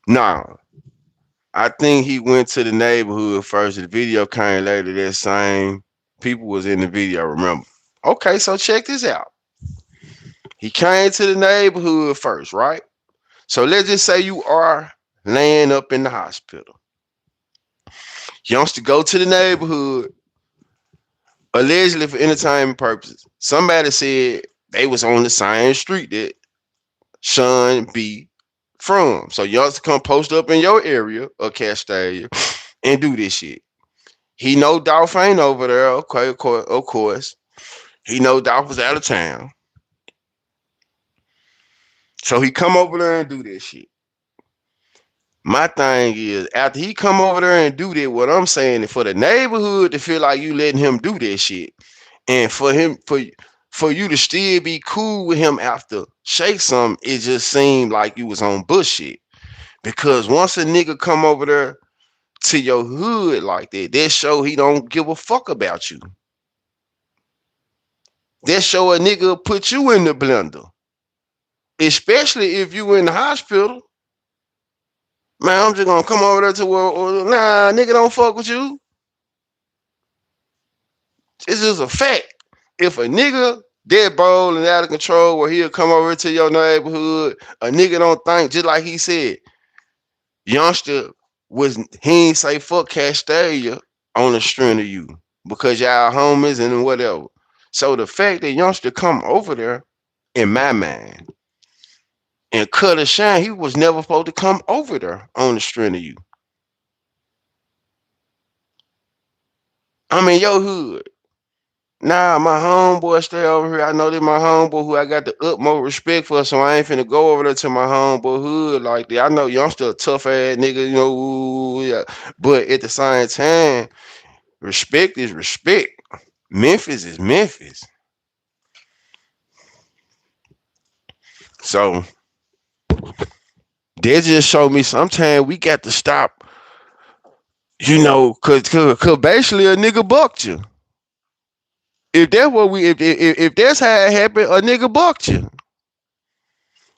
nah. I think he went to the neighborhood first. The video came later that same people was in the video, remember. Okay, so check this out. He came to the neighborhood first, right? So let's just say you are laying up in the hospital. You wants to go to the neighborhood, allegedly for entertainment purposes. Somebody said they was on the same street that Shawn B from. So you to come post up in your area of Castalia and do this shit. He know Dolph ain't over there, okay, of course. He know Dolph was out of town. So he come over there and do this shit. My thing is, after he come over there and do that, what I'm saying is for the neighborhood to feel like you letting him do that shit, and for you to still be cool with him after shake some, it just seemed like you was on bullshit. Because once a nigga come over there to your hood like that, that show he don't give a fuck about you. That show a nigga put you in the blender, especially if you in the hospital. Man, I'm just gonna come over there to where, nah, nigga don't fuck with you. It's just a fact. If a nigga dead bold and out of control where he'll come over to your neighborhood, a nigga don't think, just like he said, youngster was, he ain't say fuck Castalia on the strength of you because y'all homies and whatever. So the fact that youngster come over there, in my mind, and cut a shine, he was never supposed to come over there on the strength of you. I'm in your hood. Nah, my homeboy stay over here. I know that my homeboy who I got the utmost respect for, so I ain't finna go over there to my homeboy hood like that. I know youngster a tough ass nigga, you know, ooh, yeah. But at the same time, respect is respect. Memphis is Memphis. So they just showed me sometimes we got to stop, you know, cause basically a nigga bucked you. If that's what we if that's how it happened, a nigga bucked you.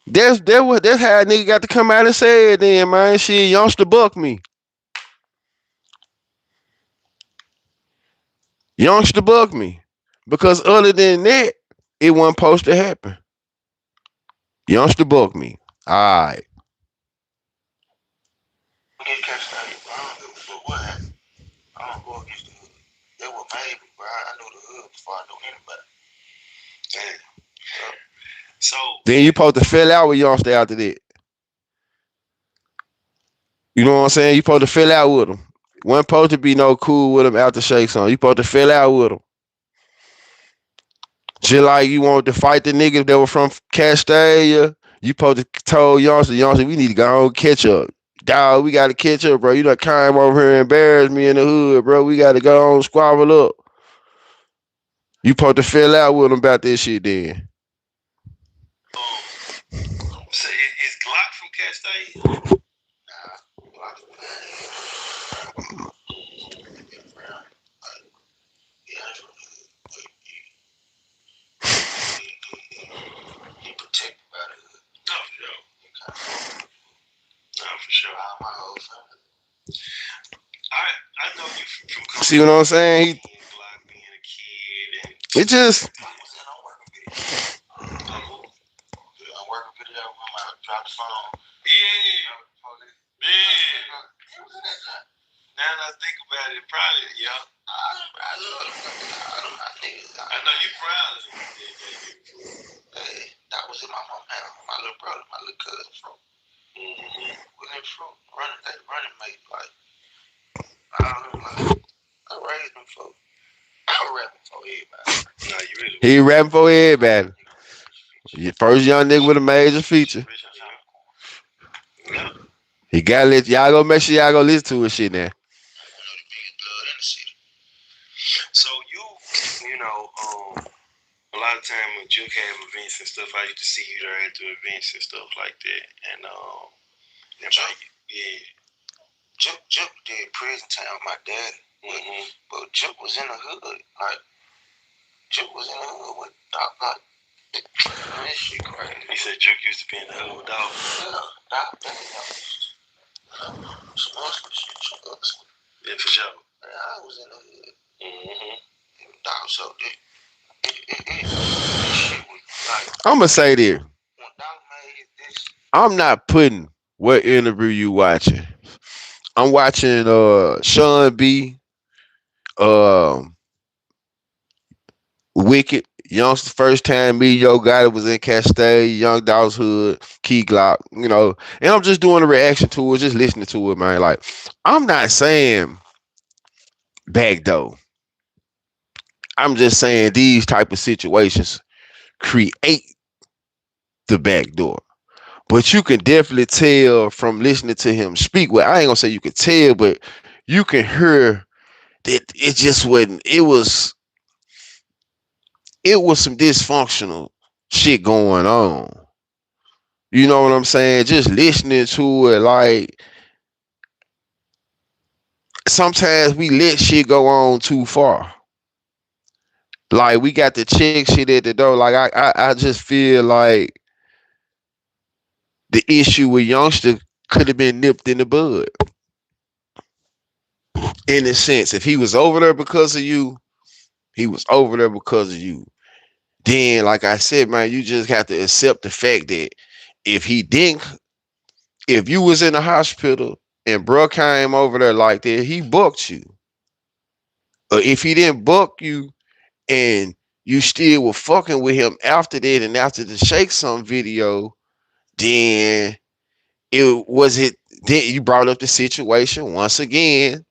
That's how a nigga got to come out and say it then, man. Shit, youngster buck me. Youngster buck me. Because other than that, it wasn't supposed to happen. Youngster buck me. Alright. Get catch that, bro. I don't give a fuck what happened. I don't go against the hood. They were made me, bro. I knew the hood before I knew anybody. Damn. So Then you supposed to fill out with youngster after that. You know what I'm saying? You supposed to fill out with them. Wasn't supposed to be no cool with them after shake song. You supposed to fill out with them. Just like you wanted to fight the niggas that were from Castalia, you supposed to told Youngster, we need to go on catch up. Dog, we gotta catch up, bro. You done came over here and embarrassed me in the hood, bro. We gotta go on squabble up. You supposed to fill out with them about this shit then. so is Glock from Cat State? Nah, Glock from he protected by the hood. No, for sure. No, for sure. My whole family. I know you from coming. See what I'm saying? Glock being a kid and It just I'm working video when I drop the phone. Yeah. Yeah. Now that I think about it, probably, yeah. I love them. I don't know niggas. I know you proud of them. Hey, that was in my mom house. My little brother, my little cousin from. We in fruit, running mate, like, all them, like, I raised them folks. I rapping for everybody. No, you really He was. rapping for everybody. Your first young nigga with a major feature. Yeah. He gotta let y'all go make sure y'all go listen to his shit now. One of the biggest blood in the city. So you know, a lot of time when Juke have events and stuff, I used to see you there at the events and stuff like that. And yeah. Juke did prison time with my daddy. But Juke was in the hood. Like, Juke was in the hood with Doc. Like, this shit crazy. He said Juke used to be in the hood with Doc. Yeah, Doc, that some hustler shit. Yeah, for sure. I was in the hood. Doc, so this shit was like. I'm gonna say this. When Doc made this. I'm not putting what interview you watching. I'm watching Shawn B, um, Wicked, Youngsta first time me, Yo Gotti was in Castay, Young Dog's Hood, Key Glock, you know, and I'm just doing a reaction to it, just listening to it, man. Like, I'm not saying back though. I'm just saying these type of situations create the back door. But you can definitely tell from listening to him speak. Well, I ain't gonna say you could tell, but you can hear that it just wasn't. It was some dysfunctional shit going on. You know what I'm saying? Just listening to it, like sometimes we let shit go on too far. Like we got the check shit at the door. Like I just feel like the issue with Youngster could have been nipped in the bud. In a sense, if he was over there because of you, he was over there because of you. Then, like I said, man, you just have to accept the fact that if he didn't, if you was in the hospital and bro came over there like that, he booked you. Or if he didn't book you and you still were fucking with him after that and after the Shake Some video, then it then you brought up the situation once again,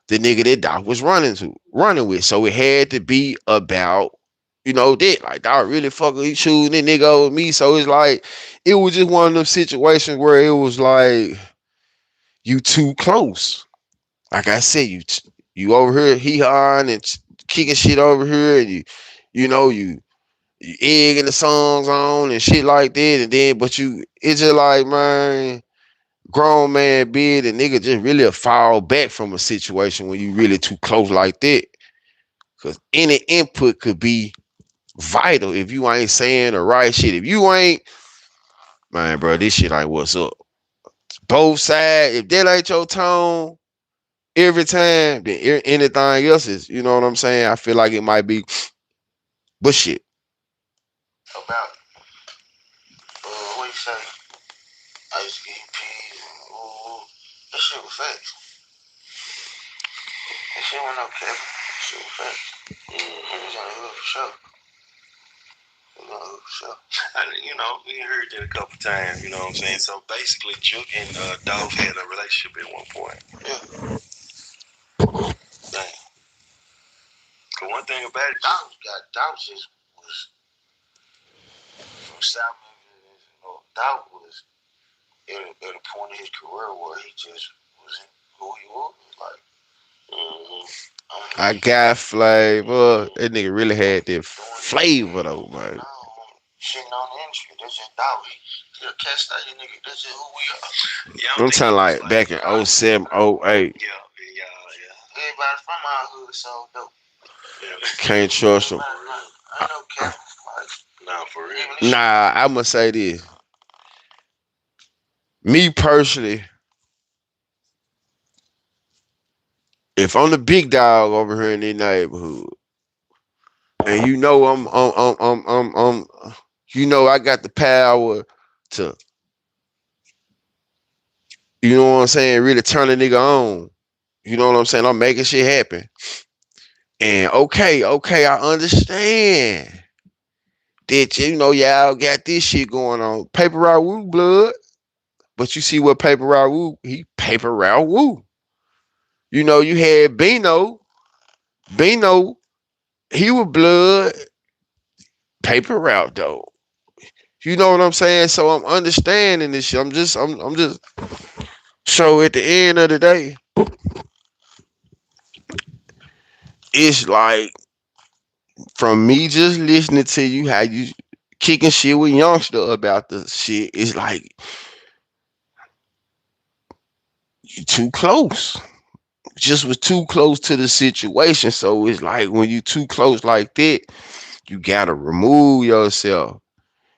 the nigga that Doc was running with. So it had to be about, you know, that like Doc really fucking he shooting that nigga over me. So it's like it was just one of them situations where it was like you too close. Like I said, you over here he hawing and kicking shit over here, and you egging the songs on and shit like that, and then but it's just like, man, grown man bid and nigga just really a fall back from a situation when you really too close like that. Cause any input could be vital if you ain't saying the right shit. If you ain't, man, bro, this shit like what's up. Both sides, if that ain't your tone every time, then anything else is, you know what I'm saying? I feel like it might be bullshit. About what you say? I used to get peas and that shit was facts. That shit wasn't no cap. That shit was facts. He was on the hood for sure. We heard that a couple times, you know what I'm saying? So basically, Juke and Dolph had a relationship at one point. Yeah. Dang. Cause one thing about it, Dolph just was from South Memphis, Dolph was at a point in his career where he just wasn't who he was. Like, I got flavor. That nigga really had that flavor though, man. Shitting on the industry. That's just Dolph. He a cat style nigga. That's just who we are. Yeah, I I'm don't think he talking was like back in 07, 08. Yeah. Everybody from our hood so dope. Yeah. Can't trust him. I know Kevin. Nah, for real. Nah, I must say this. Me personally, if I'm the big dog over here in the neighborhood, and I got the power to, you know what I'm saying, really turn a nigga on. You know what I'm saying? I'm making shit happen. And okay, I understand that y'all got this shit going on. Paper Route Woo blood. But you see what Paper Route Woo, he Paper Route Woo. You had Bino. Bino, he was blood Paper Route though. You know what I'm saying? So I'm understanding this shit. I'm just so at the end of the day, it's like from me just listening to you how you kicking shit with Youngster about the shit, it's like you too close. Just was too close to the situation. So it's like when you too close like that, you gotta remove yourself.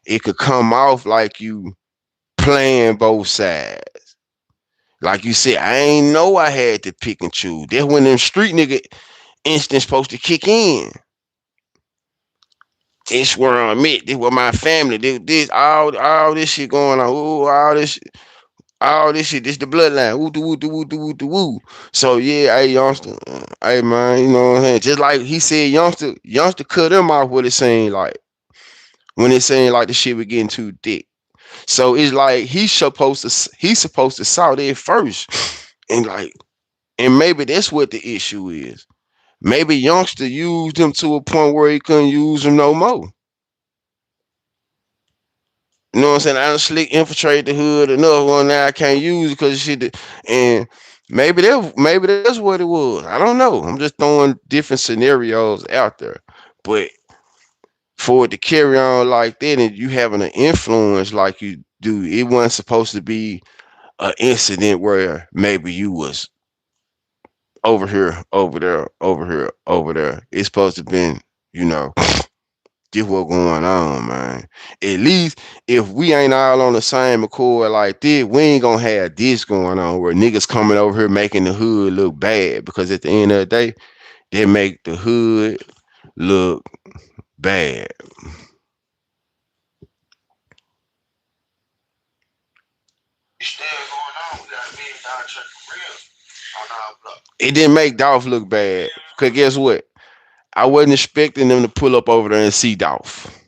It could come off like you playing both sides. Like you said, I ain't know I had to pick and choose. That's when them street nigga instincts supposed to kick in. This where I'm at. This where my family. This all this shit going on. Ooh, all this shit. This the bloodline. Woo do woo do woo do woo do woo. So yeah, hey youngster, hey man, you know what I'm saying. Just like he said, youngster cut him off what it seemed like when it seemed like the shit was getting too thick. So it's like he's supposed to saw that first, and like and maybe that's what the issue is. Maybe youngster used him to a point where he couldn't use him no more. You know what I'm saying? I done slick infiltrate the hood enough one now I can't use it because shit. And maybe that's what it was. I don't know. I'm just throwing different scenarios out there. But for it to carry on like that and you having an influence like you do, it wasn't supposed to be an incident where maybe you was over here, over there, over here, over there. It's supposed to been, you know, this what going on, man. At least if we ain't all on the same accord like this, we ain't gonna have this going on where niggas coming over here making the hood look bad. Because at the end of the day, they make the hood look bad. It's still going on. We got a $1 million check for real on our block. It didn't make Dolph look bad. Cause guess what? I wasn't expecting them to pull up over there and see Dolph.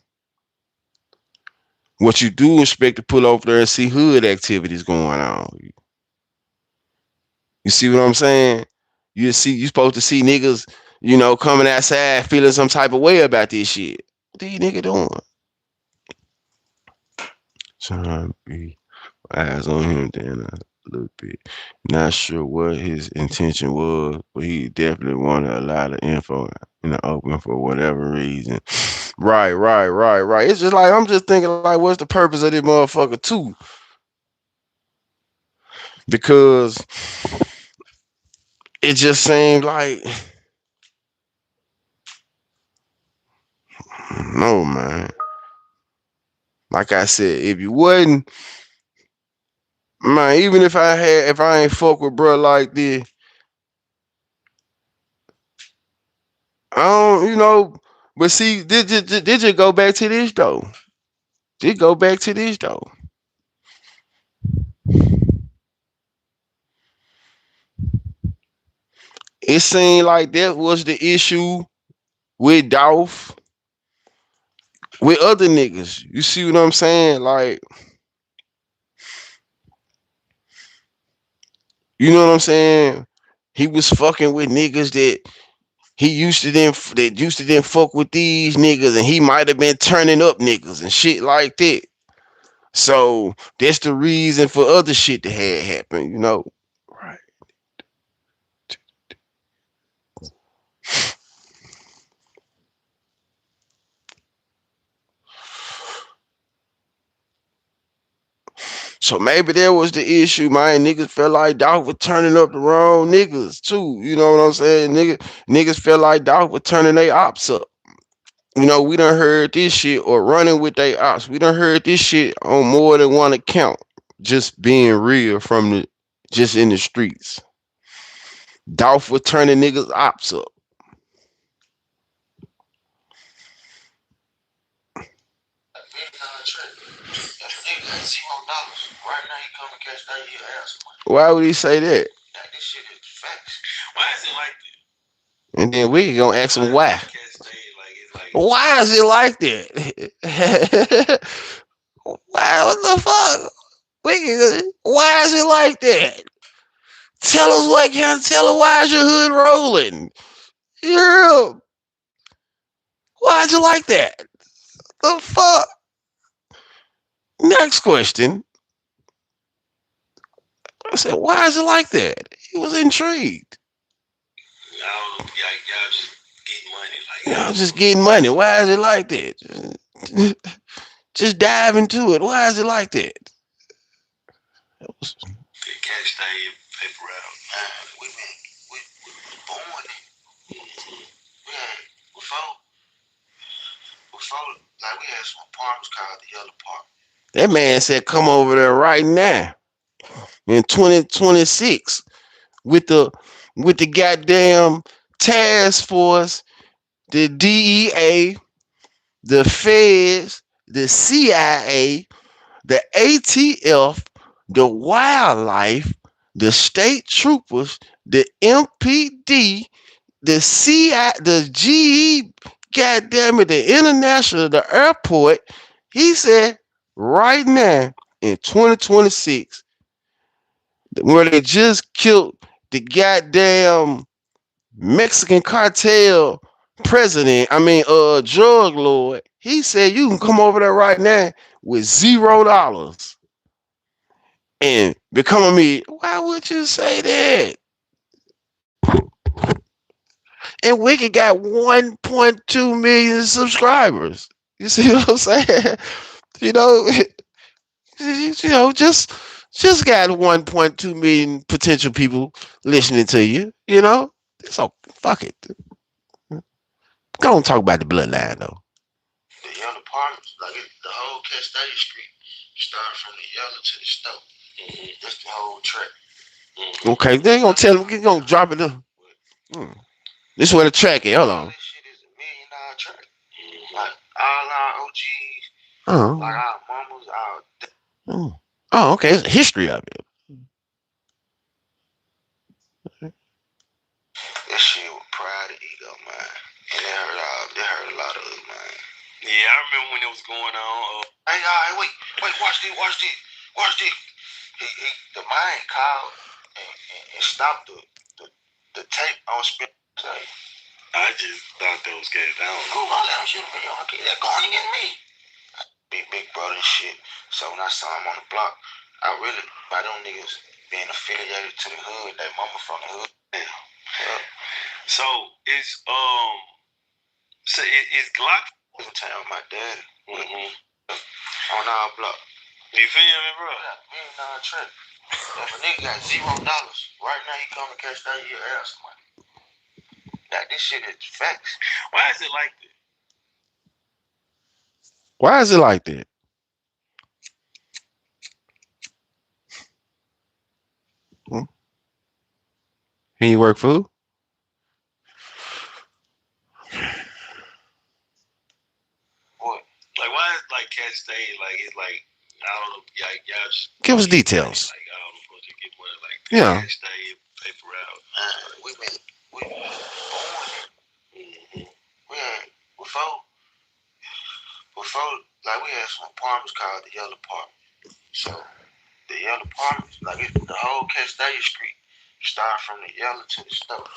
What you do expect to pull over there and see hood activities going on. You see what I'm saying? You supposed to see niggas, coming outside feeling some type of way about this shit. What these niggas doing? Shawn B. Eyes on him then a little bit. Not sure what his intention was, but he definitely wanted a lot of info in the open for whatever reason. Right. It's just like I'm just thinking like, what's the purpose of this motherfucker too? Because it just seemed like no man. Like I said, if you wasn't man, even if I ain't fuck with bro like this, I don't, but see, did you go back to this though? Did go back to this though? It seemed like that was the issue with Dolph, with other niggas. You see what I'm saying? Like, you know what I'm saying? He was fucking with niggas that used to then fuck with these niggas, and he might have been turning up niggas and shit like that. So that's the reason for other shit that had happened. Right. So maybe that was the issue, man. Niggas felt like Dolph was turning up the wrong niggas too. You know what I'm saying? Niggas felt like Dolph was turning their ops up. We done heard this shit or running with their ops. We done heard this shit on more than one account. Just being real just in the streets. Dolph was turning niggas ops up. $1 million check. If a nigga got $0 right now, he come and catch that, he'll ask for money. Why would he say that? Like, this shit is facts. Why is it like this? And then we gonna ask him why. Cat stay like it's like Why is it like that? Why? What the fuck? Why is it like that? Tell us what can tell us why is your hood rolling? Yeah. Why'd you like that? The fuck? Next question. I said, why is it like that? He was intrigued. I don't know, y'all just getting money. Like You know, just getting money. Why is it like that? Just dive into it. Why is it like that? the cat stay paper out. We born it. We had before like we had some apartments called the Yellow Park. That man said, come over there right now in 2026 with the goddamn task force, the DEA, the feds, the CIA, the ATF, the wildlife, the state troopers, the MPD, the CI, the GE, goddamn it, the international, the airport. He said right now in 2026, where they just killed the goddamn Mexican cartel president, drug lord. He said you can come over there right now with $0 and become a me. Why would you say that? And Wicked got 1.2 million subscribers. You see what I'm saying? You know, just got 1.2 million potential people listening to you. You know, so fuck it. Go on, talk about the bloodline though. The Yellow Apartments, like the whole Castalia Street, started from the Yellow to the Stoke. That's the whole track. Okay, they ain't gonna tell them. They gonna drop it. This is where the track is. Hold All on. this shit is $1 million track. Like all our OGs, Oh. like our mamas, our Oh, okay. It's a history of it. that shit with pride and ego, man. And they hurt a lot of us, man. Yeah, I remember when it was going on. Hey, wait, watch this. The man called and stopped the tape on spin. I just thought that was getting down. Who gonna let him shoot me? Okay, they're going against me. Big brother and shit. So when I saw him on the block, I really, by them niggas being affiliated to the hood, that mama from the hood. Yeah. So it's Glock in town, my daddy. On our block. You feel me, bro? Yeah, $1 million track. If a nigga got $0, right now he come to catch that your ass money. Like this shit is facts. Why is it like that? Why is it like that? He work for who? What? Like why is like Cat Stay like it's like I don't know y'all just give us details. Like I don't know what to get money like yeah. Cat Stay paper out. We born. We had before like we had some apartments called the Yellow Park. So the Yellow Apartments, like the whole Castalia Street, start from the Yellow to the Stoke.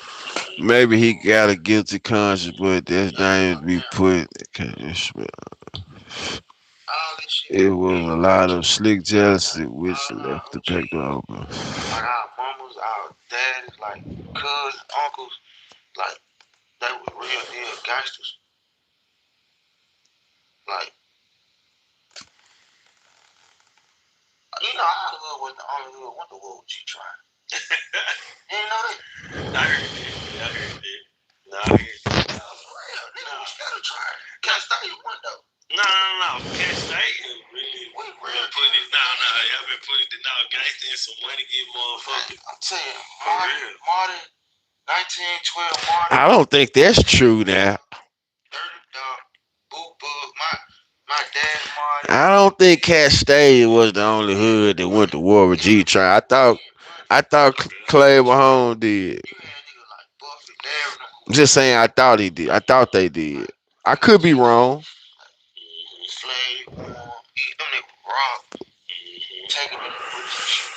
Maybe he got a guilty conscience, but that's not to be put. It was a lot of slick jealousy which left the background open. Like our mamas, our daddies, like cousins, uncles, like they were real deal gangsters. Like, you know, our hood was the only hood went to war with G-Tron. You know that? I heard that. No, I heard that. Nigga, we still trying. Can't stay in one though. No. Can't stay. Really putting it. Y'all been putting it now. Gangster and some money get motherfuckers. I'm telling you, Martin, 1912 Martin. I don't think that's true now. Dirty Dog, Boo Bug, my dad Martin. I don't think Castaigne was the only hood that went to war with G-Tron. I thought Clay Mahone did. You had niggas like Buffy, Larry, who Just saying, I thought he did. I thought they did. Like, I you know, could be wrong. slave, eat them niggas rob, taking them to prison and shit,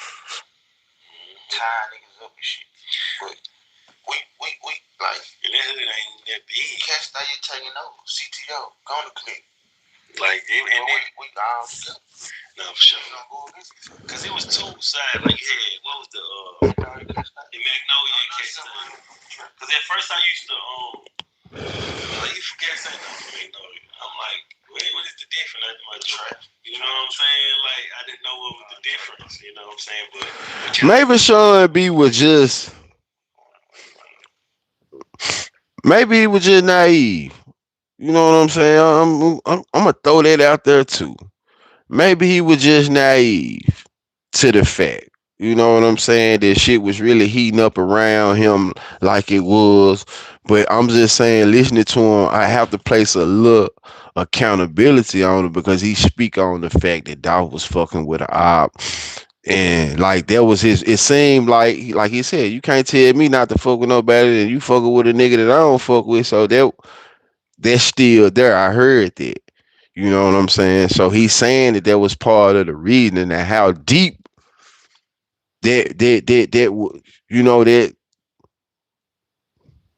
tie niggas up and shit. But we like, and that hood ain't that big. Can't stay here taking over. CTO, gonna click. Like, and then we all together. No, for sure. Because it was two sides. Like, you had, what was the Magnolia and K-State. Because at first I used to, like, you forget saying no for Magnolia. I'm like, wait, what is the difference? That's my trap. You know what I'm saying? Like, I didn't know what was the difference. You know what I'm saying? But Maybe Shawn B was just. Maybe he was just naive. You know what I'm saying? I'm gonna throw that out there too. Maybe he was just naive to the fact. You know what I'm saying? That shit was really heating up around him like it was. But I'm just saying, listening to him, I have to place a little accountability on it because he speak on the fact that Dolph was fucking with an op. And like that was his. It seemed like he said, you can't tell me not to fuck with nobody, and you fucking with a nigga that I don't fuck with. So that's still there. I heard that. You know what I'm saying? So he's saying that was part of the reason and how deep you know that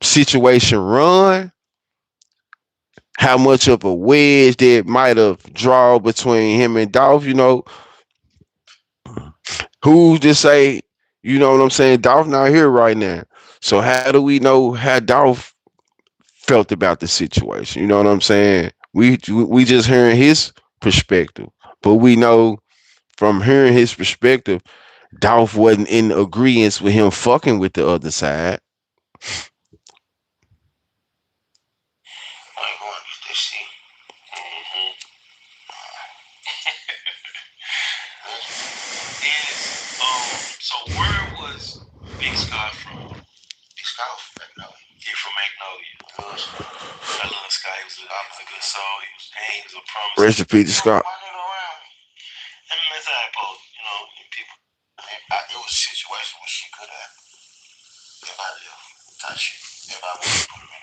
situation run, how much of a wedge that might have drawn between him and Dolph. You know, who's to say? You know what I'm saying? Dolph not here right now. So how do we know how Dolph felt about the situation? You know what I'm saying? We just hearing his perspective, but we know from hearing his perspective, Dolph wasn't in agreement with him fucking with the other side. I ain't going to get this shit. So where was Big Scott from? Big Scott from Magnolia. He from Magnolia. I love Scott. He was a good soul. He was a promise. Rest in peace, Scott. And that's how I post, you know, people. It was a situation where she could have, if I live, type shit. If I would have put him in.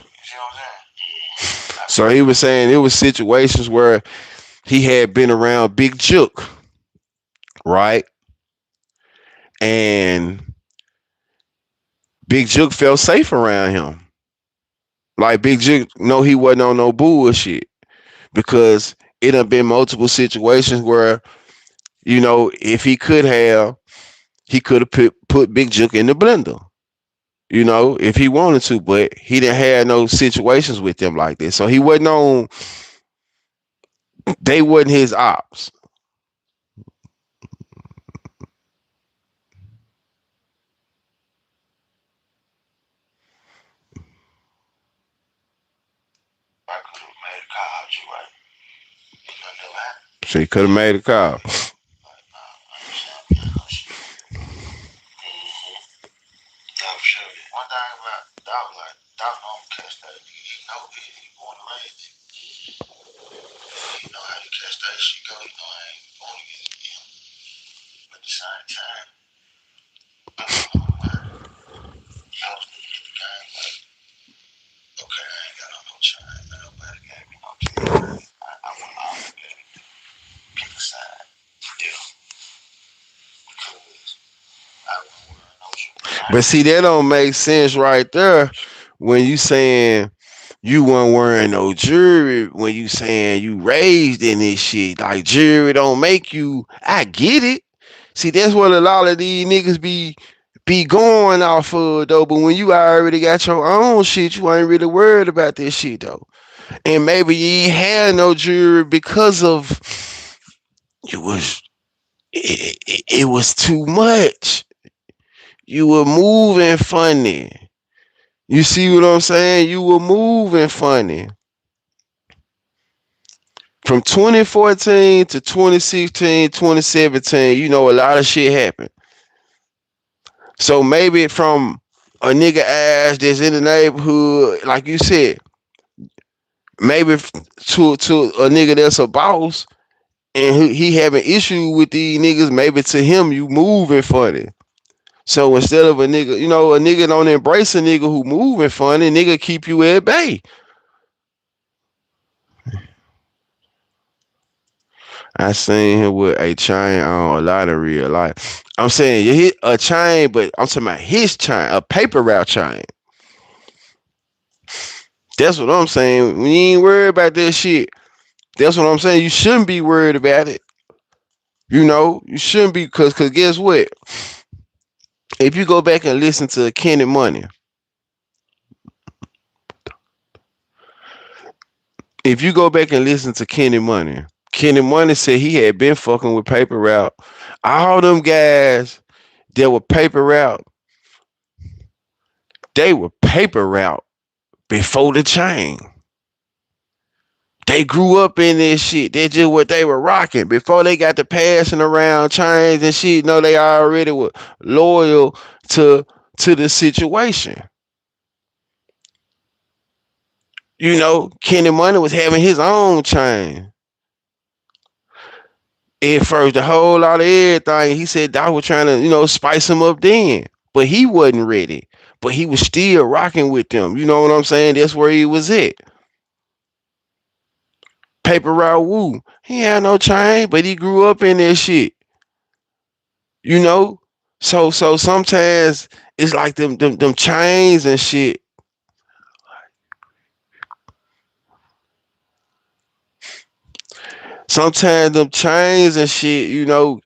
You see what I'm saying? So he was saying it was situations where he had been around Big Juke, right? And Big Juke felt safe around him. Like Big Juke, no, he wasn't on no bullshit because it have been multiple situations where, you know, if he could have put Big Juke in the blender. You know, if he wanted to, but he didn't have no situations with them like this. So he wasn't on. They wasn't his ops. I could have made a call out you, right? That never happened. So he could have made a call. One thing about Dolph, like Dolph don't catch that. He know he born and raised. He know how to catch that shit go. He know I ain't born to get him. But at the same time, I was looking at the game like, okay, I ain't got no more chance. Nobody gave me no chance. I want all the game to pick a side. Yeah. Because I wouldn't wear no shoes. But see, that don't make sense right there when you saying you weren't wearing no jewelry, when you saying you raised in this shit. Like jewelry don't make you. I get it. See, that's what a lot of these niggas be going off of though. But when you already got your own shit, you ain't really worried about this shit though. And maybe you ain't had no jewelry because of it was it was too much. You were moving funny. You see what I'm saying? You were moving funny. From 2014 to 2016, 2017, you know, a lot of shit happened. So maybe from a nigga ass that's in the neighborhood, like you said, maybe to a nigga that's a boss and he having issue with these niggas, maybe to him you moving funny. So instead of a nigga, a nigga don't embrace a nigga who moving funny, nigga keep you at bay. I seen him with a chain on a lot of real life. I'm saying you hit a chain, but I'm talking about his chain, a paper route chain. That's what I'm saying. We ain't worried about that shit. That's what I'm saying. You shouldn't be worried about it. You shouldn't be, cause guess what? If you go back and listen to Kenny Money, if you go back and listen to Kenny Money said he had been fucking with paper route. All them guys that were paper route, they were paper route before the chain. They grew up in this shit. That's just what they were rocking. Before they got to passing around chains and shit, no, they already were loyal to the situation. Kenny Money was having his own chain. At first, a whole lot of everything. He said Doc was trying to, spice him up then. But he wasn't ready. But he was still rocking with them. You know what I'm saying? That's where he was at. Paper Route Woo. He had no chain, but he grew up in that shit. You know? So sometimes it's like them chains and shit. Sometimes them chains and shit, you want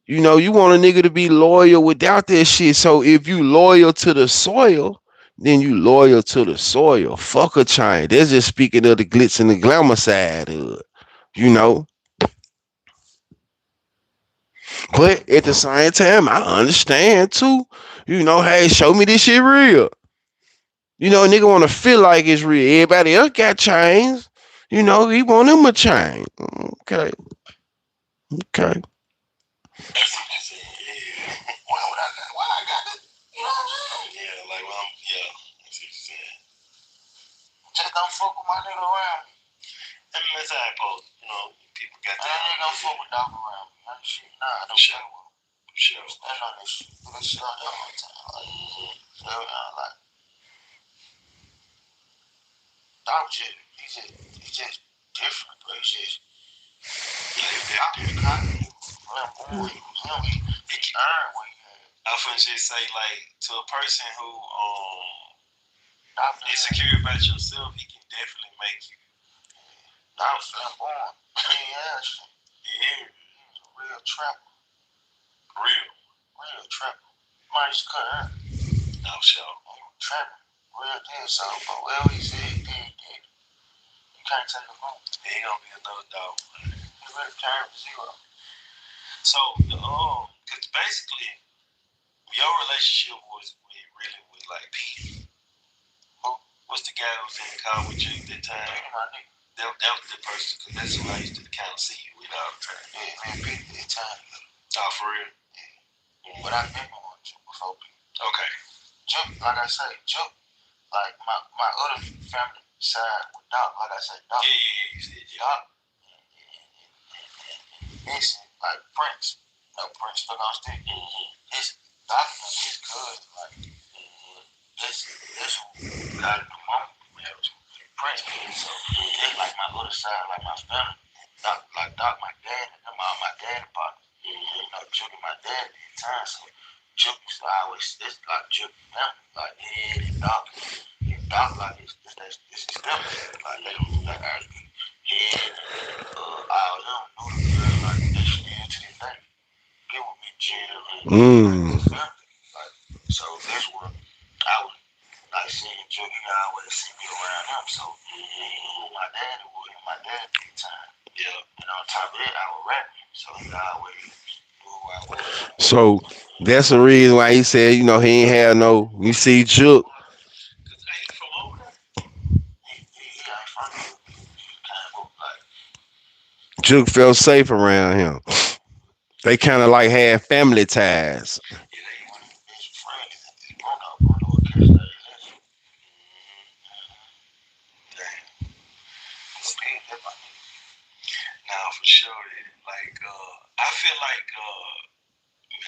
a nigga to be loyal without that shit. So if you loyal to the soil, then you loyal to the soil. Fuck a chain. That's just speaking of the glitz and the glamour side of it, you know. But at the same time, I understand too. Hey, show me this shit real. A nigga want to feel like it's real. Everybody else got chains. He want him a chain. Okay, okay. That's what I said. Yeah. Why would I got? Why I got it? You know what I'm saying? Yeah, like well, yeah. That's what you saying. Just don't fuck with my nigga around me. I mean, that's how I post. People got that. I ain't gonna fuck with dog around me. That shit, nah, I don't fuck with him. Sure. Stand on this shit. Do this shit on them all the time. Like, dog shit. He's just different, bro. He's just, yeah, he's different. Boy, he earned what he had. I finna just say, like, to a person who insecure about yourself, he can definitely make you. I was born. Yeah, yeah. He's a real trapper. Real trapper. Might just cut out. No, sure. Trapping. Real deal, so, but whatever he said, he did. You can't take him home. He ain't gonna be another dog. He really turned to zero. So, because basically, your relationship was really with, like, Pete. What's the guy who was in the car with you at that time? My nigga. That was the person, because that's who I used to kind of see you with all the time. Yeah, man, Pete at that time. Oh, for real? Yeah. But I've been on Juke before Pete. Okay. Juke, like I say, Juke, like my other family side with Doc, like I said, Doc. Yeah, you said Doc. It's like Prince. No, Prince took on stick. His Doc and his cousin, like, that's who got the moment. Prince did, so it's like my other side, like my family. Doc, my dad, and my dad partner. Juke and my dad at the time, so Juke was always, it's like Juke family, like Ed and Doc. And Doc, like, it's his family. Like, they don't, like, Ed, all them, know the girl, like, they still to this day. Get with me, Jill, and family. Like, so that's what I was. Like seeing Juke, he always see me around him. So my daddy would, my dad big time. Yeah. And on top of that, I was rapping. So he always knew who I was. So that's the reason why he said, he ain't had no. You see, Juke. Cause he from over there. He ain't from here. He kind of like. Juke felt safe around him. They kind of like had family ties. Yeah, they one of his best friends. Bruno catch that. Damn. Now for sure, like I feel like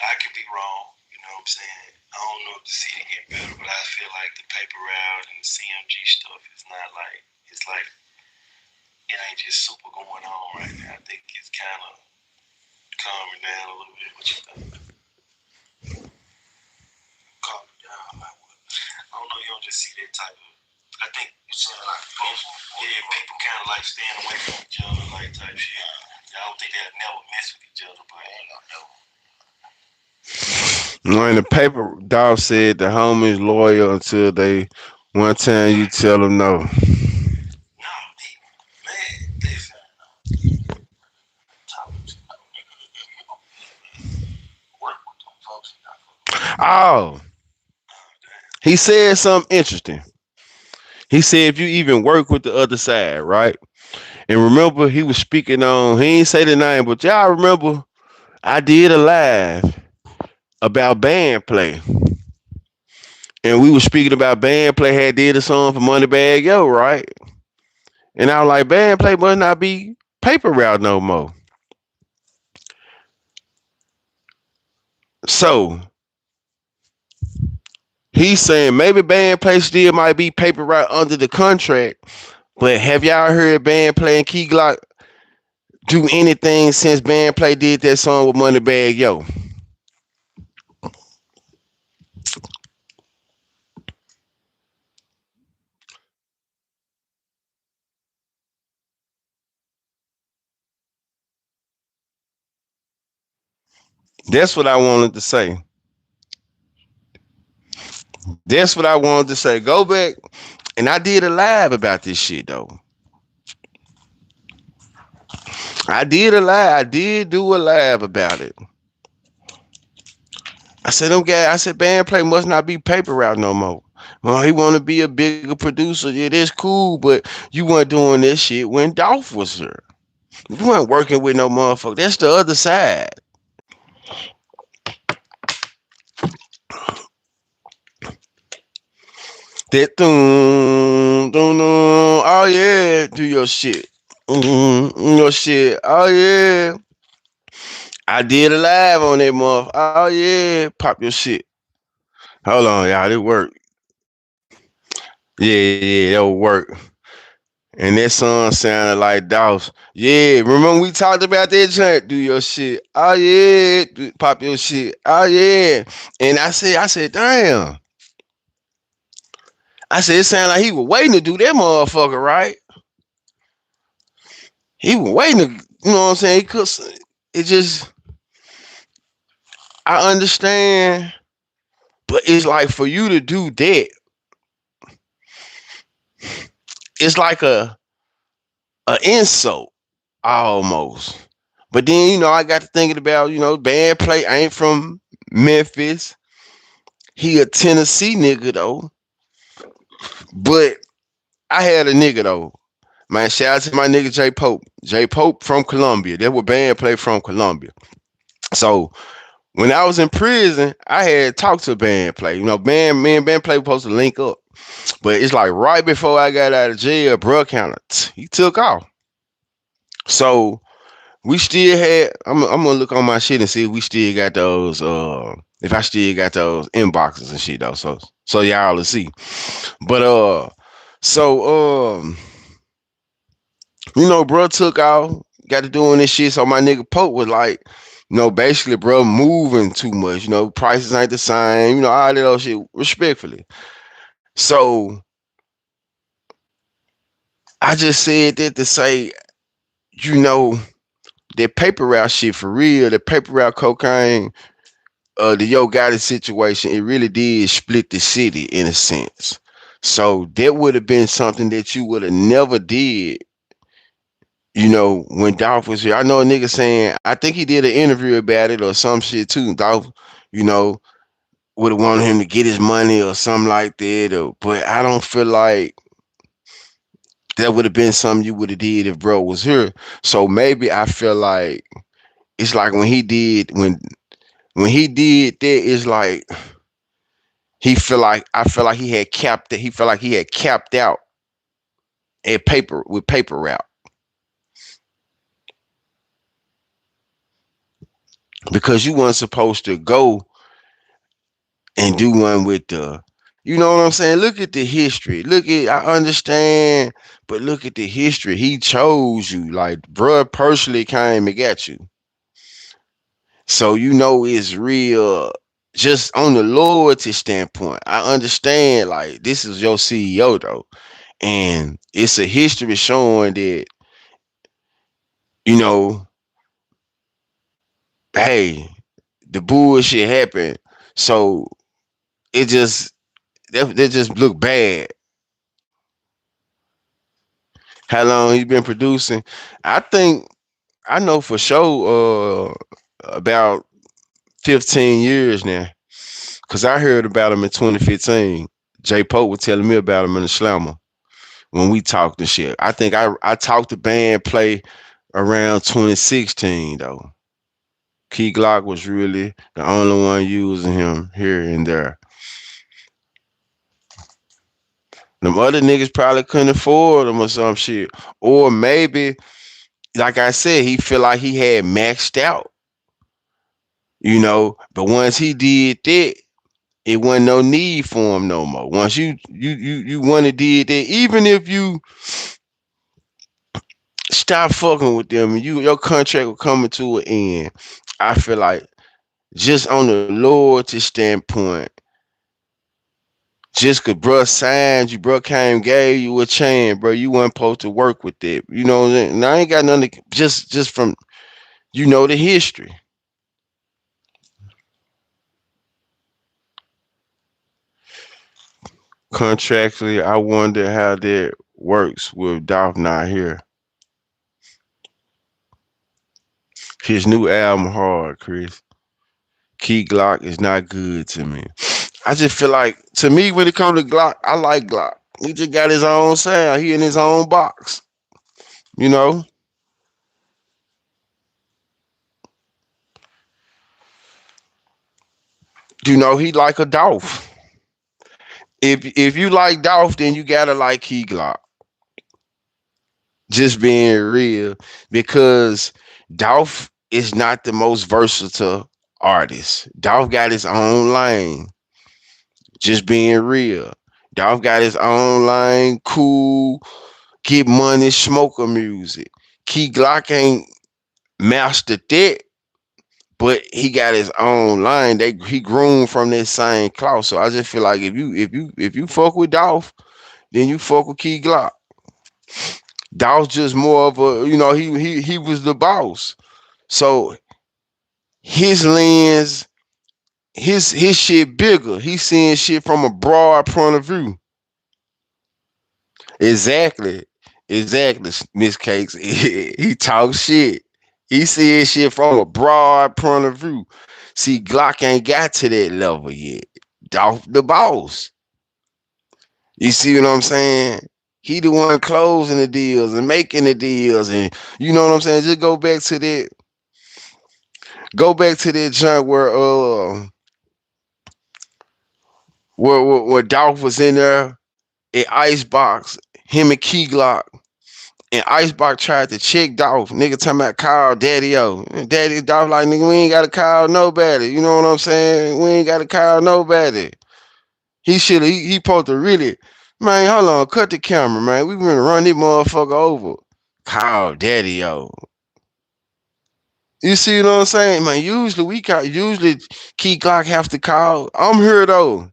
I could be wrong. know what I'm saying? I don't know if the CD getting better, but I feel like the paper route and the CMG stuff is not like it's like it ain't just super going on right now. I think it's kind of calming down a little bit. What you think? Calming down, like what? I don't know. You don't just see that type of. I think you saying like people, yeah, people kind of like staying away from each other, like type shit. I don't think they'll never mess with each other, but ain't no never. When the paper dog said the homies loyal until they one time you tell them no. No, man, listen. Work with them folks. Oh, he said something interesting. He said if you even work with the other side, right? And remember, he was speaking on. He ain't say the name, but y'all remember I did a live about band play, and we were speaking about band play had did a song for Moneybag Yo, right? And I was like, band play must not be paper route no more. So he's saying maybe band play still might be paper route under the contract, but have y'all heard band play and Key Glock do anything since band play did that song with Moneybag Yo? That's what I wanted to say. That's what I wanted to say. Go back, and I did a live about this shit though. I did a live. I did do a live about it. I said them guys. I said band play must not be paper route no more. Well, he want to be a bigger producer. Yeah, that's cool, but you weren't doing this shit when Dolph was here. You weren't working with no motherfucker. That's the other side. That oh yeah, do your shit. Your shit. Oh yeah. I did a live on that month. Oh yeah, pop your shit. Hold on, y'all. It worked. Yeah, that'll work. And that song sounded like Dolph. Yeah, remember we talked about that joint? Do your shit. Oh yeah, pop your shit. Oh yeah. And I said, damn. I said it sounded like he was waiting to do that motherfucker, right? He was waiting to, you know what I'm saying? He could. It just, I understand, but it's like for you to do that, it's like a insult almost. But then I got to thinking about band play. I ain't from Memphis. He a Tennessee nigga though. But I had a nigga though. Man, shout out to my nigga J Pope. J Pope from Columbia. That was band play from Columbia. So when I was in prison, I had talked to band play. Me and band play were supposed to link up. But it's like right before I got out of jail, bro counter, he took off. So we still had. I'm gonna look on my shit and see if we still got those. If I still got those inboxes and shit though. So y'all will see. But so bro took off, got to doing this shit. So my nigga Pope was like, basically, bro, moving too much. Prices ain't the same. All that other shit, respectfully. So I just said that to say, you know, that paper route shit for real, the paper route cocaine, the Yo Gotti situation, it really did split the city in a sense. So that would have been something that you would have never did, when Dolph was here. I know a nigga saying, I think he did an interview about it or some shit too. Dolph, you know, would have wanted him to get his money or something like that. But I don't feel like that would have been something you would have did if bro was here. So maybe I feel like it's like when he did that, it's like I feel like he felt like he had capped out at paper route because you weren't supposed to go and do one with the, you know what I'm saying? Look at the history. Look at, I understand, but look at the history. He chose you. Like, bruh personally came and got you. So you know it's real. Just on the loyalty standpoint, I understand. Like, this is your CEO though, and it's a history showing that, you know, hey, the bullshit happened. So it just, that just look bad. How long he been producing? I think I know for sure about 15 years now. Cause I heard about him in 2015. J Pope was telling me about him in the slammer when we talked and shit. I think I talked to band play around 2016 though. Key Glock was really the only one using him here and there. Them other niggas probably couldn't afford him or some shit. Or maybe, like I said, he feel like he had maxed out, you know. But once he did that, it wasn't no need for him no more. Once you want to did that, even if you stop fucking with them and your contract will coming to an end, I feel like just on the loyalty standpoint, just cause bruh signed you, bruh came gave you a chain, bro, you wasn't supposed to work with it. You know what I'm saying? And I ain't got nothing to, just from, you know, the history. Contractually, I wonder how that works with Dolph not here. His new album hard, Chris. Key Glock is not good to me. I just feel like, to me, when it comes to Glock, I like Glock. He just got his own sound. He in his own box. You know, he like a Dolph. If you like Dolph, then you gotta like Key Glock. Just being real, because Dolph is not the most versatile artist. Dolph got his own lane. Just being real. Dolph got his own lane, cool, get money, smoker music. Key Glock ain't mastered that, but he got his own line. He groomed from that same cloth. So I just feel like if you fuck with Dolph, then you fuck with Key Glock. Dolph just more of a, he was the boss. So his lens, his shit bigger. He's seeing shit from a broad point of view. Exactly. Exactly, Miss Cakes. He talks shit. He sees shit from a broad point of view. See, Glock ain't got to that level yet. Dolph the boss. You see what I'm saying? He the one closing the deals and making the deals, and you know what I'm saying? Just go back to that junk where Dolph was in there at Icebox, him and Key Glock. And Icebox tried to check Dolph. Nigga talking about call Daddy O. Daddy Dolph like, nigga, we ain't gotta call nobody. You know what I'm saying? We ain't gotta call nobody. He supposed to really, man, hold on, cut the camera, man. We gonna run this motherfucker over. Call Daddy O. You see what I'm saying? Man, usually Key Glock have to call. I'm here though.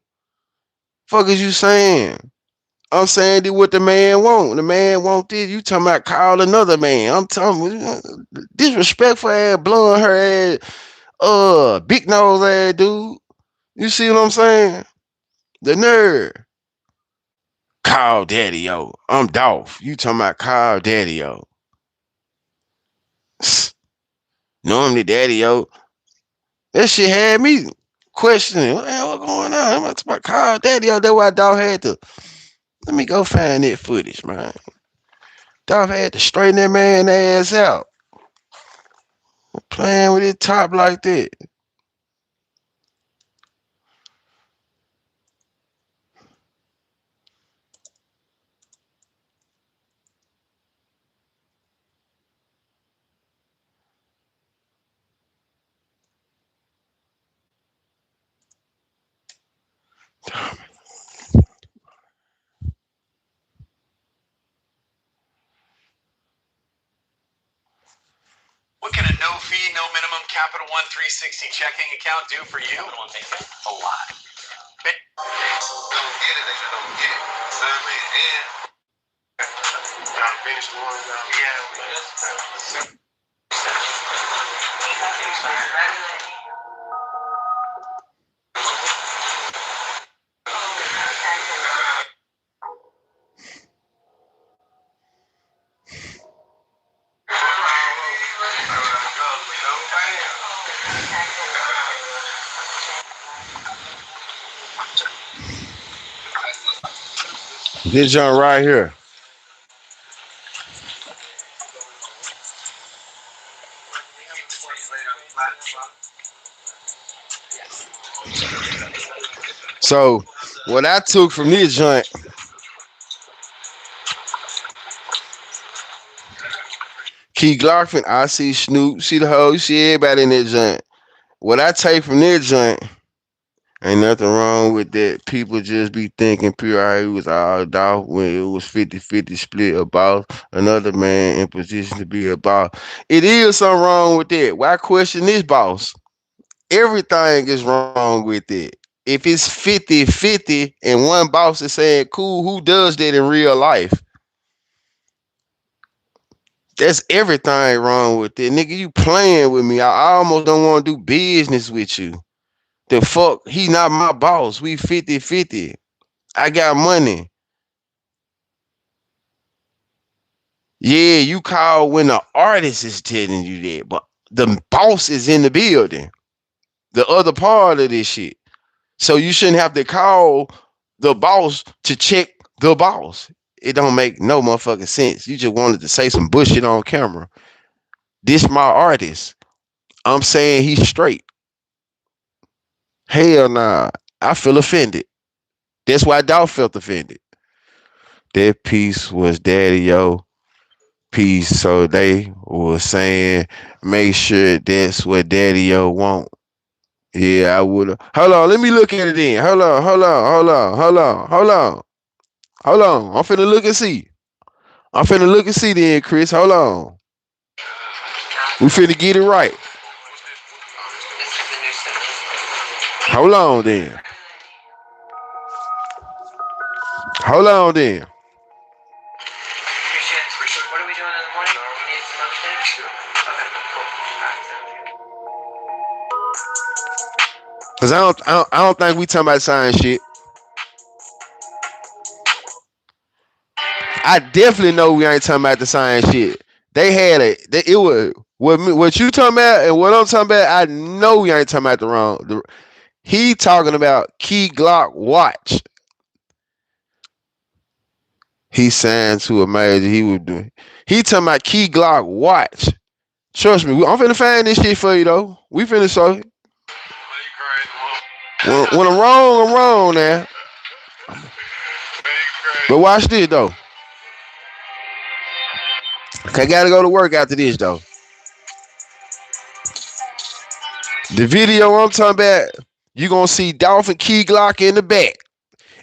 Fuck is you saying? I'm saying that what the man want. The man want this. You talking about call another man. I'm talking disrespectful ass, blowing her ass, big nose ass dude. You see what I'm saying? The nerve. Call Daddy O. I'm Dolph. You talking about call Daddy O. Normally Daddy O. That shit had me questioning. What the hell going on? I'm talking about call Daddy O. That's why Dolph had to. Let me go find that footage, man. Dolph had to straighten that man ass out. Playing with his top like that. What can a no fee, no minimum Capital One 360 checking account do for you? A lot. They don't get it, they just don't get it. You know what I mean? And I finished the ones out. Yeah. This joint right here. So what I took from this joint, Key Glockman, I see Snoop, see the whole, see everybody in that joint. What I take from that joint, ain't nothing wrong with that. People just be thinking P.I. was all Dolph when it was 50-50 split about another man in position to be a boss. It is something wrong with that. Why question this boss? Everything is wrong with it. If it's 50-50 and one boss is saying, cool, who does that in real life? That's everything wrong with it. Nigga, you playing with me. I almost don't want to do business with you. The fuck? He not my boss. We 50-50. I got money. Yeah, you call when the artist is telling you that, but the boss is in the building. The other part of this shit. So you shouldn't have to call the boss to check the boss. It don't make no motherfucking sense. You just wanted to say some bullshit on camera. This my artist. I'm saying he's straight. Hell nah. I feel offended. That's why Dolph felt offended. That piece was Daddy Yo piece. So they were saying, make sure that's what Daddy Yo want. Yeah, I would have. Hold on, let me look at it then. Hold on, hold on, hold on, hold on, hold on, hold on. I'm finna look and see. I'm finna look and see then, Chris. Hold on. We finna get it right. Hold on then. Hold on then. What are we doing in the morning? You need some other things? Okay, cool. Cause I don't think we talking about science shit. I definitely know we ain't talking about the science shit. They had it was what you talking about and what I'm talking about. I know we ain't talking about the wrong. He talking about Key Glock watch. He signed to a major. He would do. He talking about Key Glock watch. Trust me, I'm finna find this shit for you though. We finna show you. When I'm wrong now. But watch this though. I gotta go to work after this though. The video I'm talking about, you gonna see Dolph and Key Glock in the back.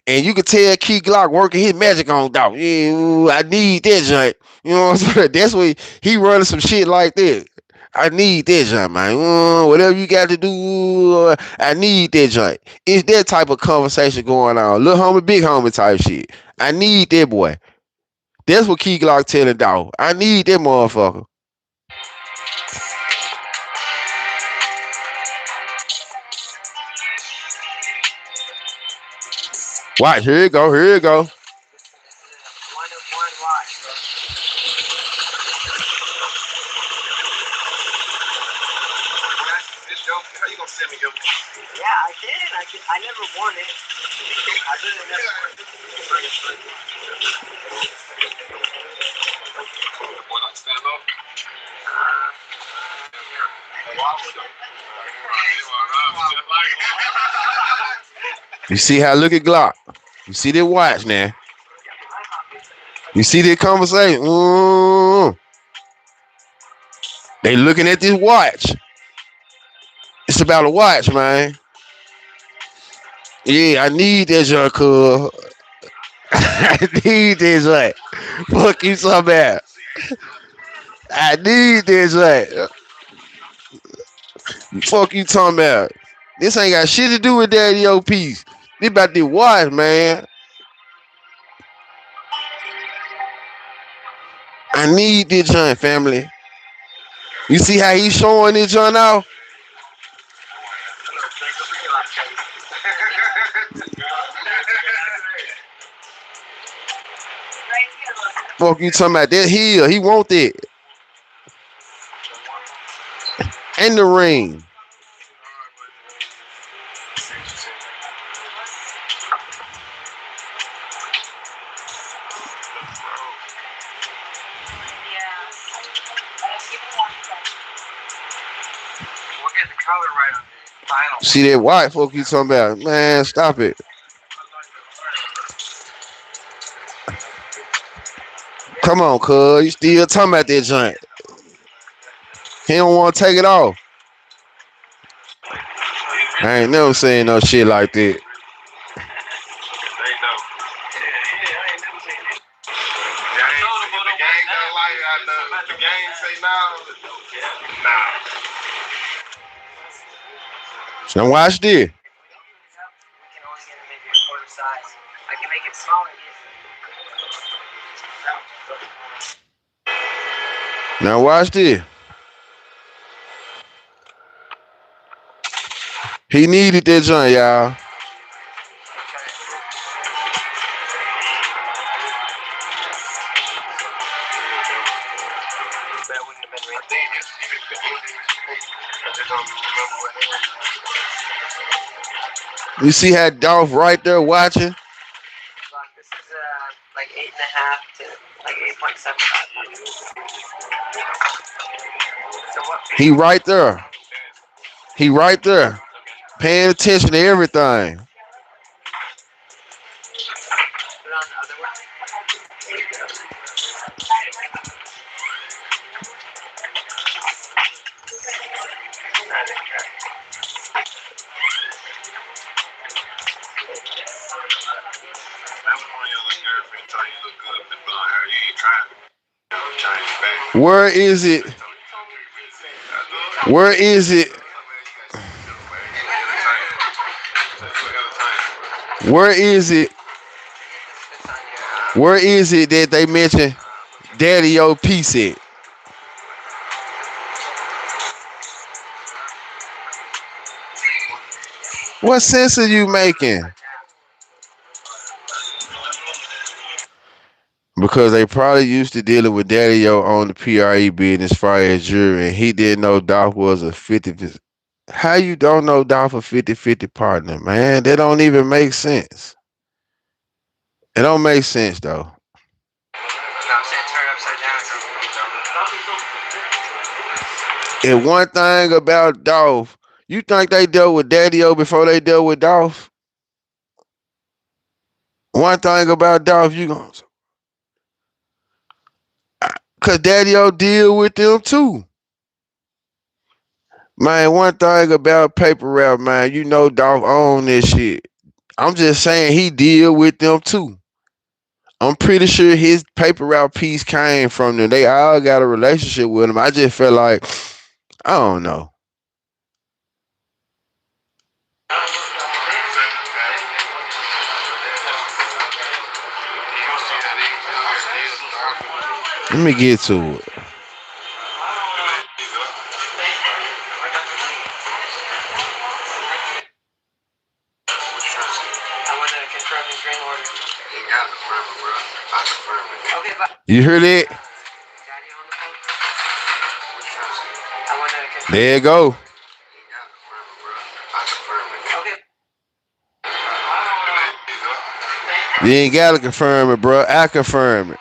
And you can tell Key Glock working his magic on Dolph. Yeah, I need that joint. You know what I'm saying? That's what he running some shit like that. I need that joint, man. Whatever you got to do, I need that joint. It's that type of conversation going on. Little homie, big homie type shit. I need that boy. That's what Key Glock telling Dolph. I need that motherfucker. Watch, here you go, here you go. One watch, bro. How you gonna send me your? Yeah, I can. I never won it. I didn't never won it. What on stand up? You see how I look at Glock? You see that watch now? You see that conversation? They looking at this watch. It's about a watch, man. Yeah, I need that joint, cuz. I need this joint. Fuck you so bad. I need this joint. Fuck you talking about. This ain't got shit to do with Daddy O piece. This about the watch, man. I need this joint, family. You see how he's showing this joint out? Fuck you talking about that heel. He want that. And the ring. See that white folk you talking about? Man, stop it. Come on, cuz. You still talking about that joint. He don't want to take it off. I ain't never saying no shit like that. Now watch this. Now watch this. He needed that joint, y'all. You see how Dolph right there watching? This is like 8.5 to like 8.75. He right there. He right there. Paying attention to everything. Where is it? Where is it? Where is it? Where is it that they mention Daddy O piece it? What sense are you making? Because they probably used to dealing with Daddy O on the PRE business far as jury, and he didn't know Dolph was a 50. How you don't know Dolph a 50-50 partner, man? That don't even make sense. It don't make sense though. And one thing about Dolph, you think they dealt with Daddy O before they dealt with Dolph? One thing about Dolph, you gonna, cause Daddy O deal with them too. Man, one thing about paper rap, man, you know Dolph own this shit. I'm just saying he deal with them too. I'm pretty sure his paper route piece came from them. They all got a relationship with him. I just felt like, I don't know. Let me get to it. You hear that? There you go. You ain't gotta confirm it, bro. I confirm it.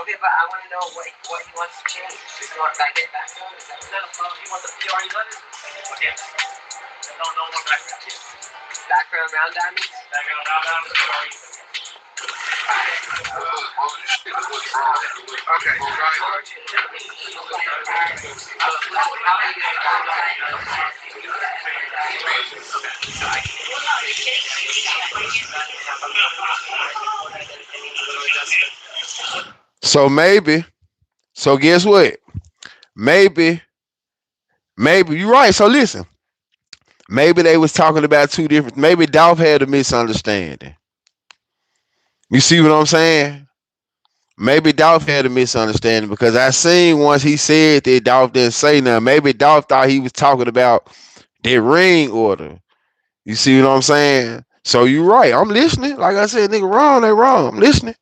Okay, but I want to know what he wants to change. Does he want back background? Is that he wants the PRE letters? Yes. No more background. Background round diamonds? Background round diamonds, PRE. So maybe. So guess what? Maybe. Maybe you're right. So listen. Maybe they was talking about two different. Maybe Dolph had a misunderstanding. You see what I'm saying? Maybe Dolph had a misunderstanding because I seen once he said that Dolph didn't say nothing. Maybe Dolph thought he was talking about that ring order. You see what I'm saying? So you're right. I'm listening. Like I said, nigga, wrong, they wrong. I'm listening.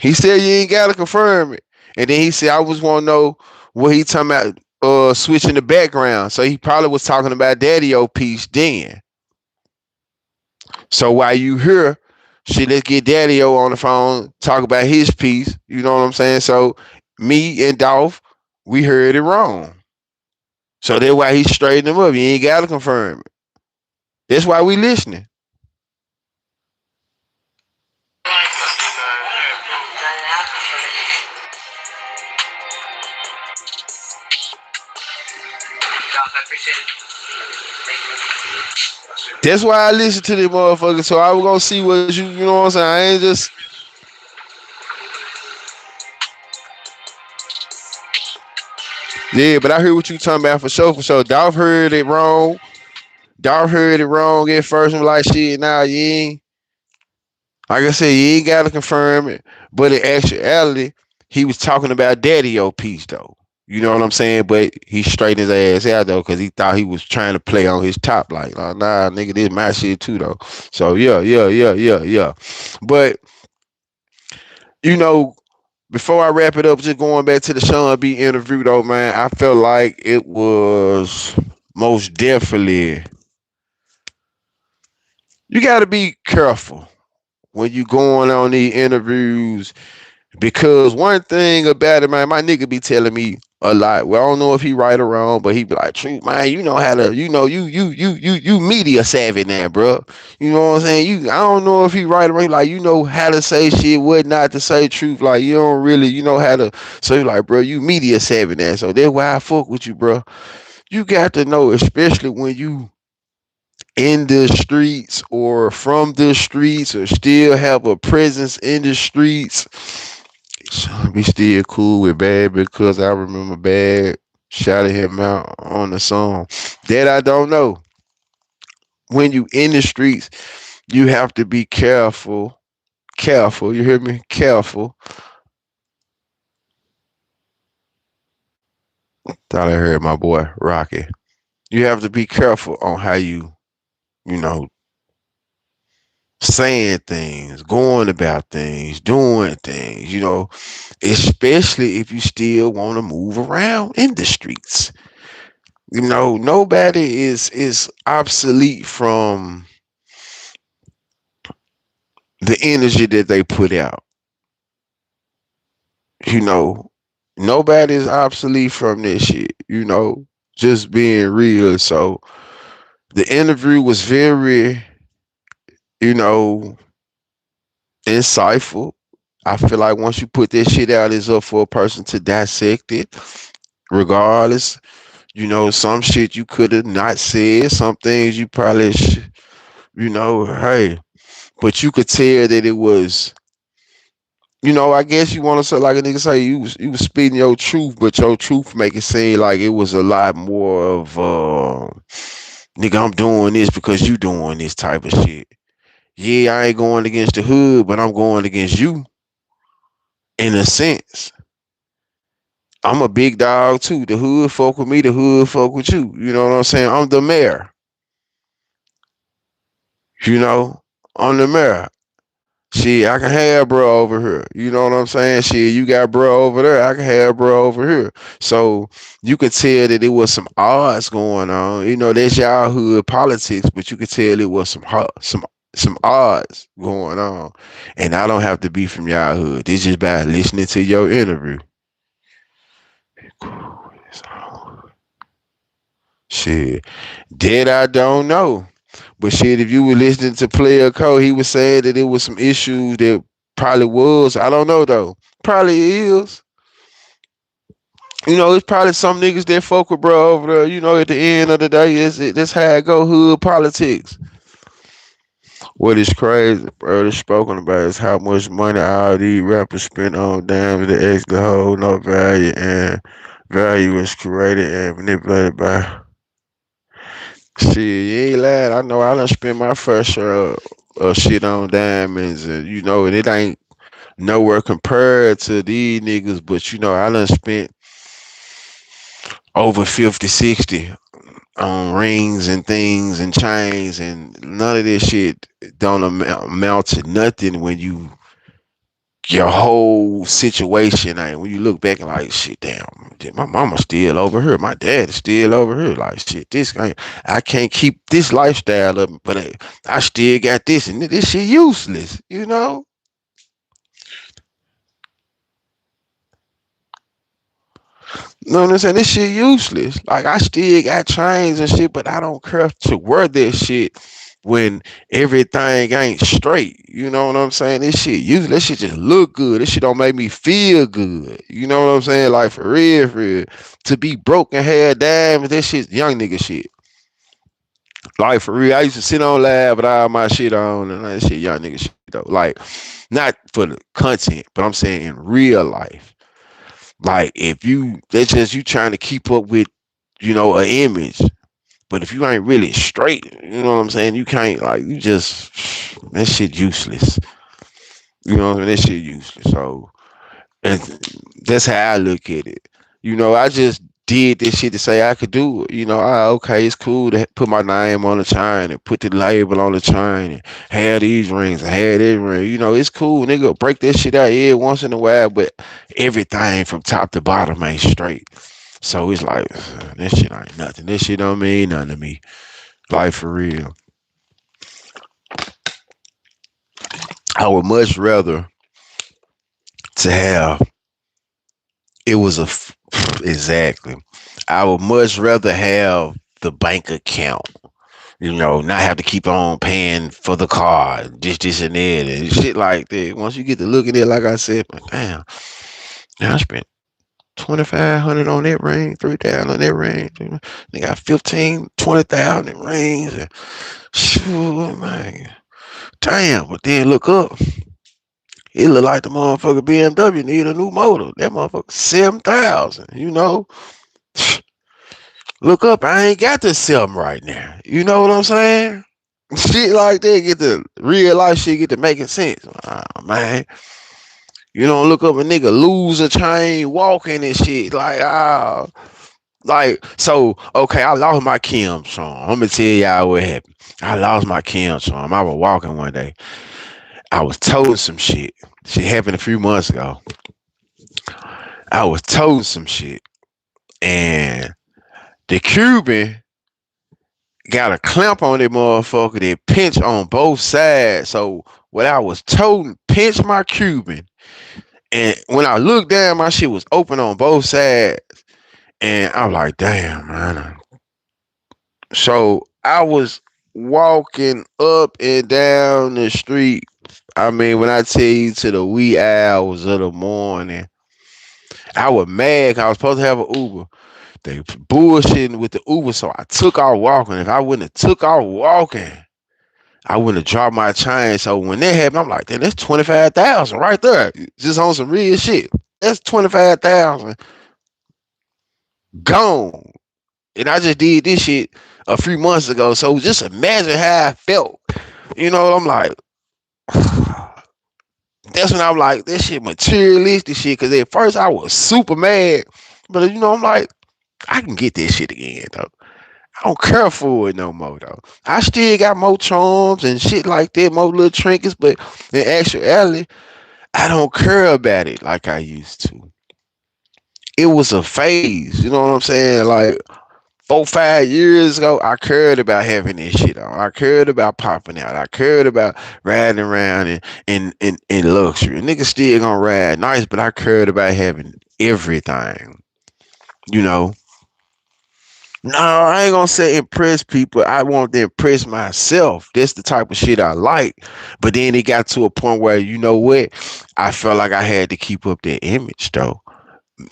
He said you ain't gotta confirm it. And then he said I was wanna know what he talking about switching the background. So he probably was talking about Daddy O piece then. So while you hear, shit, let's get Daddy O on the phone, talk about his piece. You know what I'm saying? So me and Dolph, we heard it wrong. So that's why he straightened him up. You ain't gotta confirm it. That's why we listening. That's why I listen to the motherfucker. So I was gonna see what you know what I'm saying. I ain't just yeah, but I heard what you talking about for sure. For sure, Dolph heard it wrong. Dolph heard it wrong at first. And like shit, now you ain't. Like I said, you ain't gotta confirm it. But in actuality, he was talking about Daddy O piece though. You know what I'm saying? But he straightened his ass out though, cause he thought he was trying to play on his top. Like, oh, nah, nigga, this my shit too though. So yeah. But you know, before I wrap it up, just going back to the Shawn B interview though, man, I felt like it was most definitely you got to be careful when you going on these interviews because one thing about it, man, my nigga be telling me a lot. Well, I don't know if he right or wrong, but he be like, "Truth, man, you know how to, you media savvy now, bro. You know what I'm saying? I don't know if he right or wrong. Like, you know how to say shit, what not to say, truth. Like, you don't really, you know how to. So you like, bro, you media savvy now. So that's why I fuck with you, bro. You got to know, especially when you in the streets or from the streets or still have a presence in the streets. Be still cool with Bad because I remember Bad shouted him out on the song. That I don't know. When you in the streets, you have to be careful. Careful, you hear me? Careful. Thought I heard my boy Rocky. You have to be careful on how you know, saying things, going about things, doing things, especially if you still want to move around in the streets. Nobody is obsolete from the energy that they put out. You know, nobody is obsolete from this shit, just being real. So the interview was very, you know, insightful. I feel like once you put this shit out, it's up for a person to dissect it, regardless. Some shit you could have not said, some things you probably, hey, but you could tell that it was, I guess you want to say like a nigga say you was speaking your truth, but your truth make it seem like it was a lot more of, nigga, I'm doing this because you doing this type of shit. Yeah, I ain't going against the hood, but I'm going against you in a sense. I'm a big dog too. The hood fuck with me, the hood fuck with you. You know what I'm saying? I'm the mayor. You know, I'm the mayor. Shit, I can have bro over here. You know what I'm saying? Shit, you got bro over there. I can have bro over here. So you could tell that it was some odds going on. That's y'all hood politics, but you could tell it was some odds going on. And I don't have to be from y'all hood. This just by listening to your interview. Shit. That I don't know. But shit, if you were listening to Player Code, he was saying that it was some issues that probably was. I don't know though. Probably is. It's probably some niggas that fuck with bro over there. At the end of the day, that's how it go. Hood politics. What is crazy, bro, that's spoken about is how much money all these rappers spend on damn that actually hold no value, and value is created and manipulated by. Shit, you ain't lying. I know I done spent my first share of shit on diamonds, and and it ain't nowhere compared to these niggas, but I done spent over 50, 60 on rings and things and chains, and none of this shit don't amount to nothing when your whole situation, like when you look back and like, shit, damn, my mama still over here, my dad is still over here, like shit, I can't keep this lifestyle up, but I still got this, and this shit useless. You know what I'm saying? This shit useless. Like I still got chains and shit, but I don't care to wear this shit when everything ain't straight. You know what I'm saying? This shit useless. This shit just look good. This shit don't make me feel good. You know what I'm saying? Like for real, for real. To be broke and have diamonds, this shit young nigga shit. Like for real. I used to sit on lab with all my shit on, and that shit young nigga shit though. Like not for the content, but I'm saying in real life. Like if that's just you trying to keep up with, an image. But if you ain't really straight, you know what I'm saying? You can't like you just that shit useless. You know what I mean? That shit useless. So and that's how I look at it. I just did this shit to say I could do it. Okay, it's cool to put my name on the chain and put the label on the chain and have these rings and have this ring. It's cool, nigga. Break that shit out here once in a while, but everything from top to bottom ain't straight. So it's like this shit ain't nothing. This shit don't mean nothing to me. Like for real. I would much rather to have it was exactly. I would much rather have the bank account. Not have to keep on paying for the car, this, and that, and shit like that. Once you get to look at it, like I said, damn, I spent 2,500 on that ring, 3,000 on that ring. They got 15, 20,000 rings. And, sure, man, damn. But then look up, it look like the motherfucker BMW need a new motor. That motherfucker 7,000. Look up, I ain't got this 7 right now. You know what I'm saying? Shit like that get the real life shit get to making sense. Man, you don't look up a nigga lose a chain walking and shit like so okay. I lost my Kim song. I'm gonna tell y'all what happened. I lost my Kim song. I was walking one day. I was told some shit. Shit happened a few months ago. I was told some shit, and the Cuban got a clamp on that motherfucker that pinch on both sides. So what I was told, pinch my Cuban, and when I looked down, my shit was open on both sides, and I'm like, damn, man. So I was walking up and down the street. I mean, when I tell you to the wee hours of the morning, I was mad 'cause I was supposed to have an Uber. They bullshitting with the Uber, so I took off walking. If I wouldn't have took off walking, I wouldn't have dropped my chain. So when that happened, I'm like, damn, that's 25,000 right there, just on some real shit. That's 25,000 gone, and I just did this shit a few months ago. So just imagine how I felt. I'm like, that's when I'm like, this shit materialistic shit. Cause at first I was super mad, but I'm like, I can get this shit again though. I don't care for it no more though. I still got more charms and shit like that, more little trinkets, but in actuality, I don't care about it like I used to. It was a phase, you know what I'm saying? Like 4, 5 years ago, I cared about having this shit on. I cared about popping out. I cared about riding around in luxury. Niggas still gonna ride nice, but I cared about having everything, you know. No, I ain't gonna say impress people. I want to impress myself. That's the type of shit I like. But then it got to a point where, you know what? I felt like I had to keep up that image though.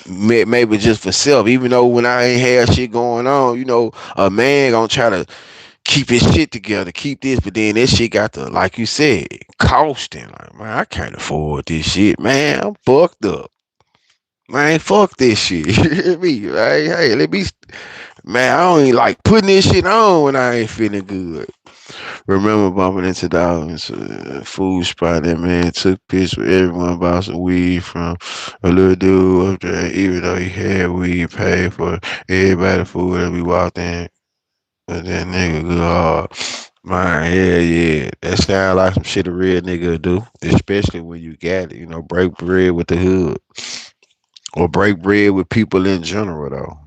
Maybe just for self. Even though when I ain't had shit going on, a man gonna try to keep his shit together, keep this, but then that shit got to, like you said, costing. Like, man, I can't afford this shit, man. I'm fucked up. Man, fuck this shit. You hear me? Right? Hey, let me. Man, I don't even like putting this shit on when I ain't feeling good. Remember bumping into dogs, food spot. That man took pictures with everyone, bought some weed from a little dude up there. Even though he had weed, paid for everybody food that we walked in. But that nigga good hard. Man, yeah, yeah. That sound like some shit a real nigga do. Especially when you got it. Break bread with the hood. Or break bread with people in general though.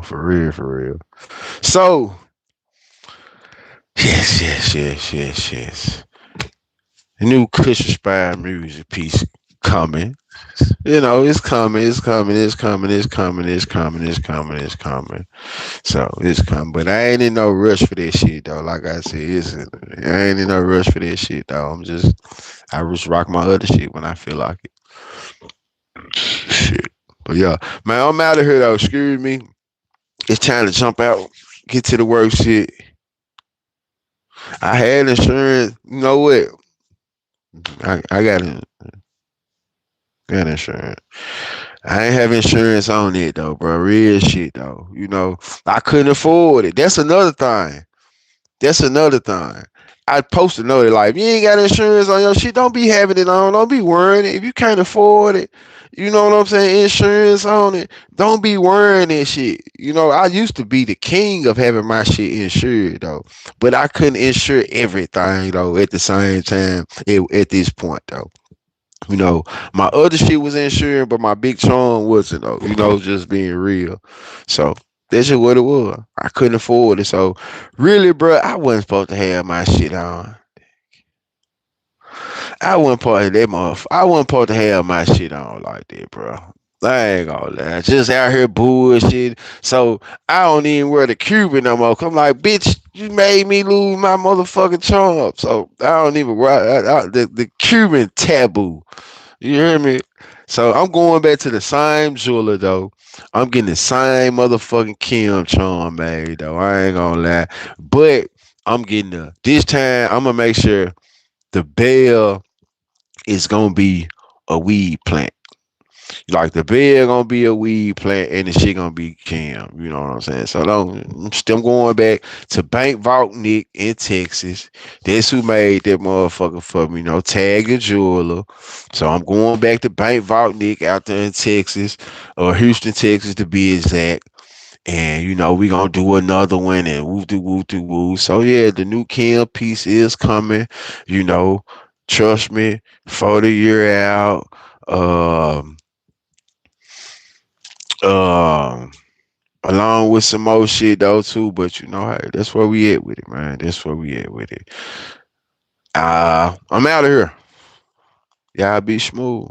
For real, for real. So, yes, yes, yes, yes, yes. The new Kush inspired music piece coming. It's coming, it's coming, it's coming, it's coming, it's coming, it's coming, it's coming. So it's coming. But I ain't in no rush for that shit though. Like I said, I ain't in no rush for that shit though. I just rock my other shit when I feel like it. Shit. But yeah, man, I'm out of here though. Excuse me. It's time to jump out, get to the work shit. I had insurance. You know what? I got insurance. I ain't have insurance on it though, bro. Real shit though. I couldn't afford it. That's another thing. That's another thing. I post to know that, like, if you ain't got insurance on your shit, don't be having it on. Don't be worrying it. If you can't afford it, you know what I'm saying? Insurance on it. Don't be worrying that shit. I used to be the king of having my shit insured though, but I couldn't insure everything though at the same time at this point though. You know, my other shit was insured, but my big charm wasn't though. Just being real. So that's just what it was. I couldn't afford it. So really, bro, I wasn't supposed to have my shit on. I wasn't part of that motherfucker. I wasn't supposed to have my shit on like that, bro. I ain't gonna lie. Just out here bullshit. So I don't even wear the Cuban no more. 'Cause I'm like, bitch, you made me lose my motherfucking charm. So I don't even wear the Cuban taboo. You hear me? So I'm going back to the same jeweler though. I'm getting the same motherfucking Kim charm made though. I ain't gonna lie. But I'm getting this time I'm gonna make sure the bell is gonna be a weed plant. Like the bell gonna be a weed plant and the shit gonna be Kim. You know what I'm saying? So I'm still going back to Bank Vault Nick in Texas. That's who made that motherfucker for me. Tag the jeweler. So I'm going back to Bank Vault Nick out there in Texas, or Houston, Texas to be exact. And we gonna do another one and woo do woo do woo. So yeah, the new Kim piece is coming. You know, trust me, for the year out. Um, um, along with some more shit though too. But hey, that's where we at with it, man. That's where we at with it. I'm out of here. Y'all be smooth.